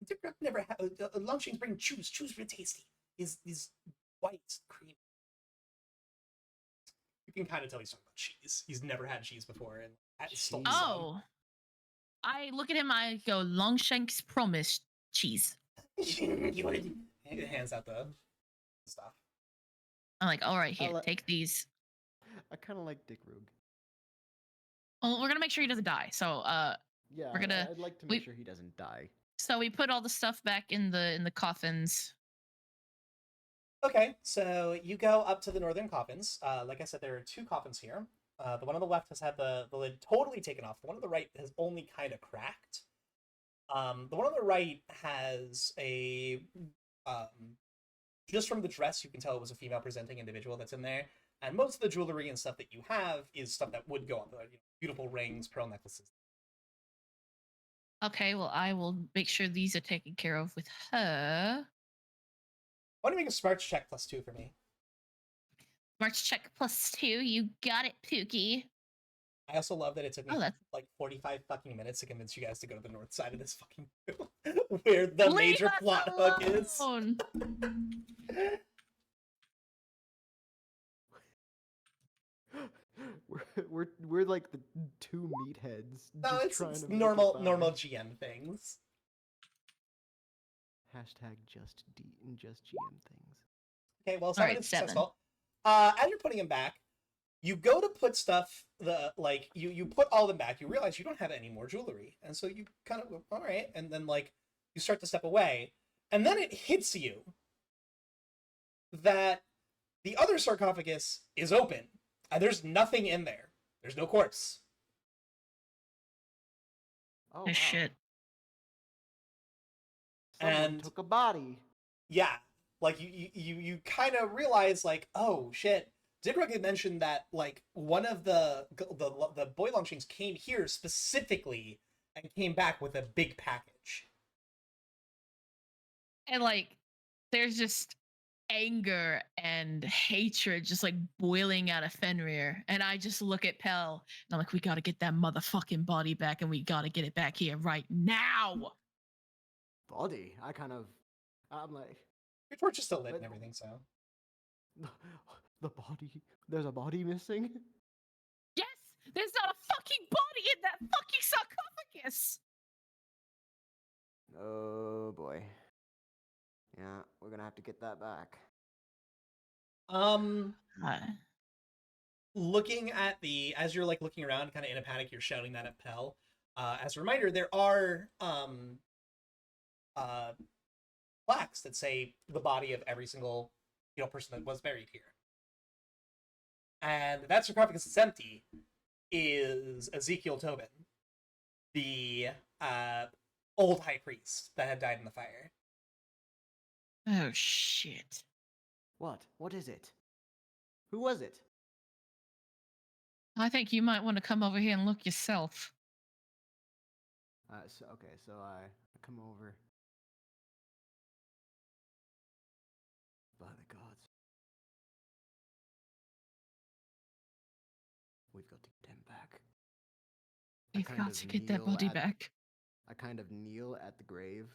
Dick Rook never Longshanks bring choose real tasty. Is white cream. You can kind of tell he's talking about cheese. He's never had cheese before, and still Cheese. Oh, I look at him. I go Longshanks promise cheese. you would. He hands out the stuff. I'm like, all right, here, I'll let- take these. I kind of like Dick Rook. Well, we're gonna make sure he doesn't die. So Yeah, we're gonna I'd like to we make sure he doesn't die. so we put all the stuff back in the coffins. Okay, so you go up to the northern coffins. Like I said, there are two coffins here. The one on the left has had the lid totally taken off. The one on the right has only kind of cracked. The one on the right has a just from the dress, you can tell it was a female presenting individual that's in there. And most of the jewelry and stuff that you have is stuff that would go on the beautiful rings, pearl necklaces. Okay, well I will make sure these are taken care of with her. Why don't you make a smarts check +2 for me? March check +2. You got it, Pookie. I also love that it took me Oh, that's like 45 fucking minutes to convince you guys to go to the north side of this fucking where the Leave major us plot hook is. alone! We're like the two meatheads No, just it's trying to make it normal by. normal GM things. Hashtag just GM things. Okay, well, All right, 7 is 7. successful. As you're putting them back, you go to put stuff you put all them back. You realize you don't have any more jewelry, and so you kind of go, all right, and then like you start to step away, and then it hits you that the other sarcophagus is open, and there's nothing in there. There's no corpse. Oh, Oh, shit. Someone And- took a body. Yeah, like you kind of realize like, oh shit. Digrug had mentioned that like one of the boy launchings came here specifically and came back with a big package. And like there's just anger and hatred just like boiling out of Fenrir. And I just look at Pell and I'm like, we gotta get that motherfucking body back and we gotta get it back here right now. Body. I'm like, Your torch is still lit But- and everything, so. the body. There's a body missing. Yes, there's not a fucking body in that fucking sarcophagus. Oh boy. Yeah, we're gonna have to get that back. Uh, Looking at as you're like looking around, kind of in a panic, you're shouting that at Pell. As a reminder, there are plaques that say the body of every single person that was buried here. And that sarcophagus that's empty is Ezekiel Tobin, the old high priest that had died in the fire. oh shit. What? What is it? Who was it? I think you might want to come over here and look yourself. So I come over. By the gods. We've got to get him back. I We've kind got of to get that kneel body at- back. I kind of kneel at the grave.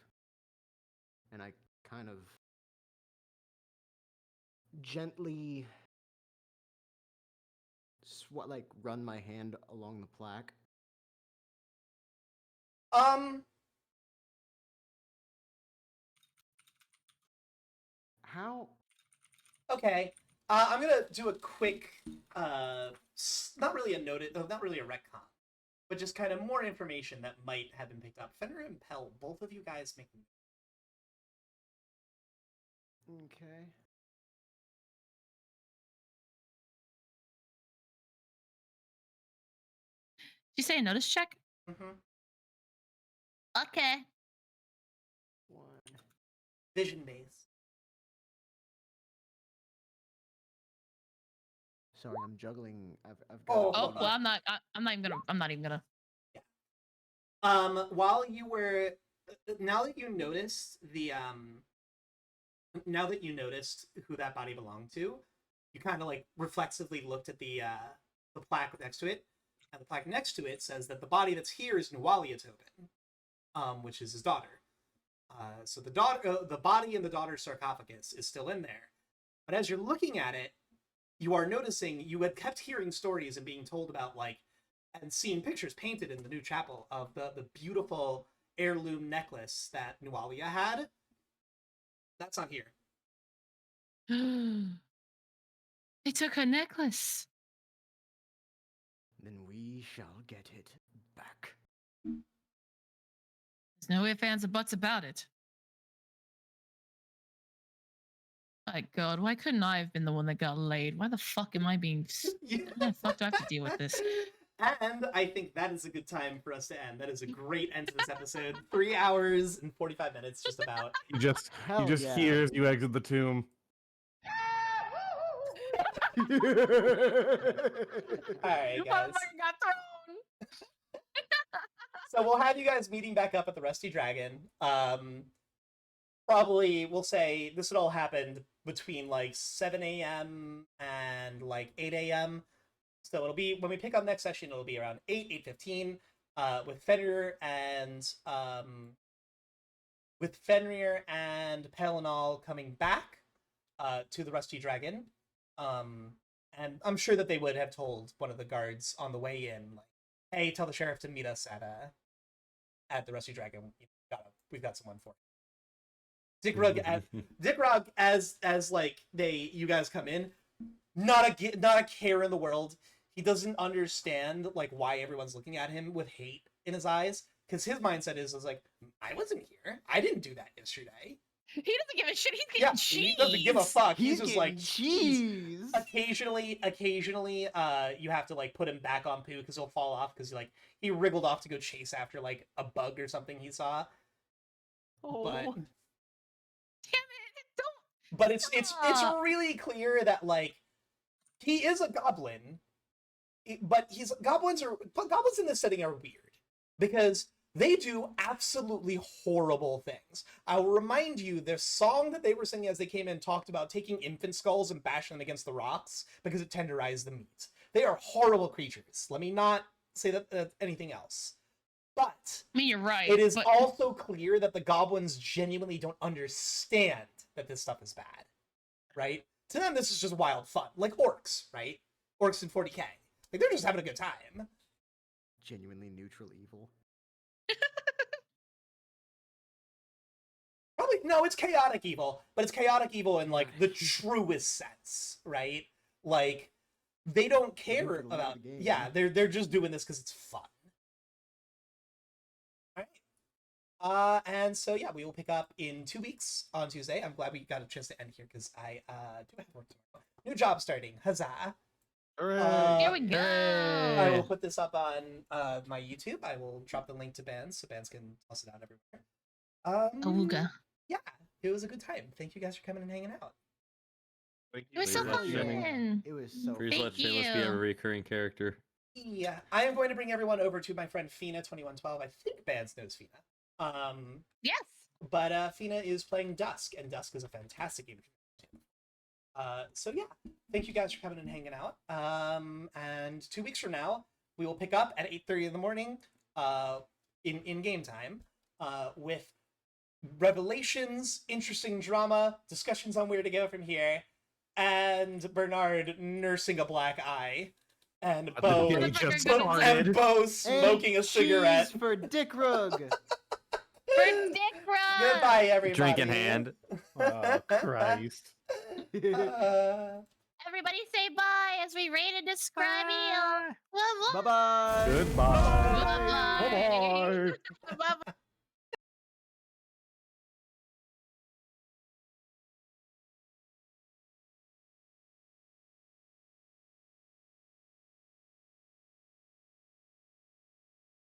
And I kind of gently run my hand along the plaque. How? Okay. I'm gonna do a quick, not really a not really a retcon, but just kind of more information that might have been picked up. Fenrir and Pell, both of you guys make. Okay. Did you say a notice check? Mm-hmm. Okay. One. Vision base. Sorry, I'm juggling. I've Oh, got. Oh well, I'm not even gonna. While you were, now that you noticed now that you noticed who that body belonged to, you kind of like reflexively looked at the plaque next to it, and the plaque next to it says that the body that's here is Nualia Tobin, which is his daughter. So the body in the daughter's sarcophagus is still in there, but as you're looking at it, you are noticing you had kept hearing stories and being told about and seeing pictures painted in the new chapel of the beautiful heirloom necklace that Nualia had. That's not here. They took her necklace. then we shall get it back. There's no ifs, ands, or buts about it. My God, why couldn't I have been the one that got laid? Why the fuck am I being? Why the fuck do I have to deal with this? And I think that is a good time for us to end. That is a great end to this episode. 3 hours and 45 minutes, just about. He just Hell yeah. hears you exit the tomb. All right, guys. Motherfucker got thrown. So we'll have you guys meeting back up at the Rusty Dragon. Probably, we'll say this had all happened between like 7 a.m. and like 8 a.m. So it'll be, when we pick up next session, it'll be around 8:15, with Fenrir and Pelinal coming back to the Rusty Dragon. And I'm sure that they would have told one of the guards on the way in, like, hey, tell the sheriff to meet us at the Rusty Dragon. We've got someone for you. Dick Rug as like you guys come in, not a care in the world. He doesn't understand like why everyone's looking at him with hate in his eyes, because his mindset is like, I wasn't here. I didn't do that yesterday. He doesn't give a shit. He's getting cheese. He doesn't give a fuck. He's just like cheese. Occasionally, you have to like put him back on poo because he'll fall off because like he wriggled off to go chase after like a bug or something he saw. Oh, But damn it! Don't. but it's really clear that like he is a goblin, but goblins in this setting are weird because they do absolutely horrible things. I will remind you, the song that they were singing as they came in talked about taking infant skulls and bashing them against the rocks because it tenderized the meat. They are horrible creatures. Let me not say that anything else. But I mean, you're right. it is but... also clear that the goblins genuinely don't understand that this stuff is bad, right? To them, this is just wild fun. Like orcs, right? Orcs in 40k. Like, they're just having a good time. Genuinely neutral evil. Probably, no, it's chaotic evil, but it's chaotic evil in, like, the truest sense, right? Like, they don't care about... Yeah, they're just doing this because it's fun. And so, yeah, we will pick up in 2 weeks on Tuesday. I'm glad we got a chance to end here because I do have work tomorrow. New job starting. Huzzah. Here we go. I will put this up on my YouTube. I will drop the link to bands so bands can toss it out everywhere. Awooga. Yeah, it was a good time. Thank you guys for coming and hanging out. Thank It was so very much, Jimmy. fun. It was so Please Thank let Shameless be you. a recurring character. Yeah, I am going to bring everyone over to my friend Fina2112. I think Bands knows Fina. Yes. But Fina is playing Dusk, and Dusk is a fantastic game. So yeah, thank you guys for coming and hanging out. And 2 weeks from now, we will pick up at 8:30 in the morning, in game time, with revelations, interesting drama, discussions on where to go from here, and Bernard nursing a black eye, and Bo The day just started. smoking a cigarette. Cheese for Dick Rug. For Dick Rug. Goodbye, everybody. Drink in hand. Oh, Christ. Everybody say bye as we rate and describe you. Bye bye. Goodbye. Bye-bye. Bye-bye. Bye-bye.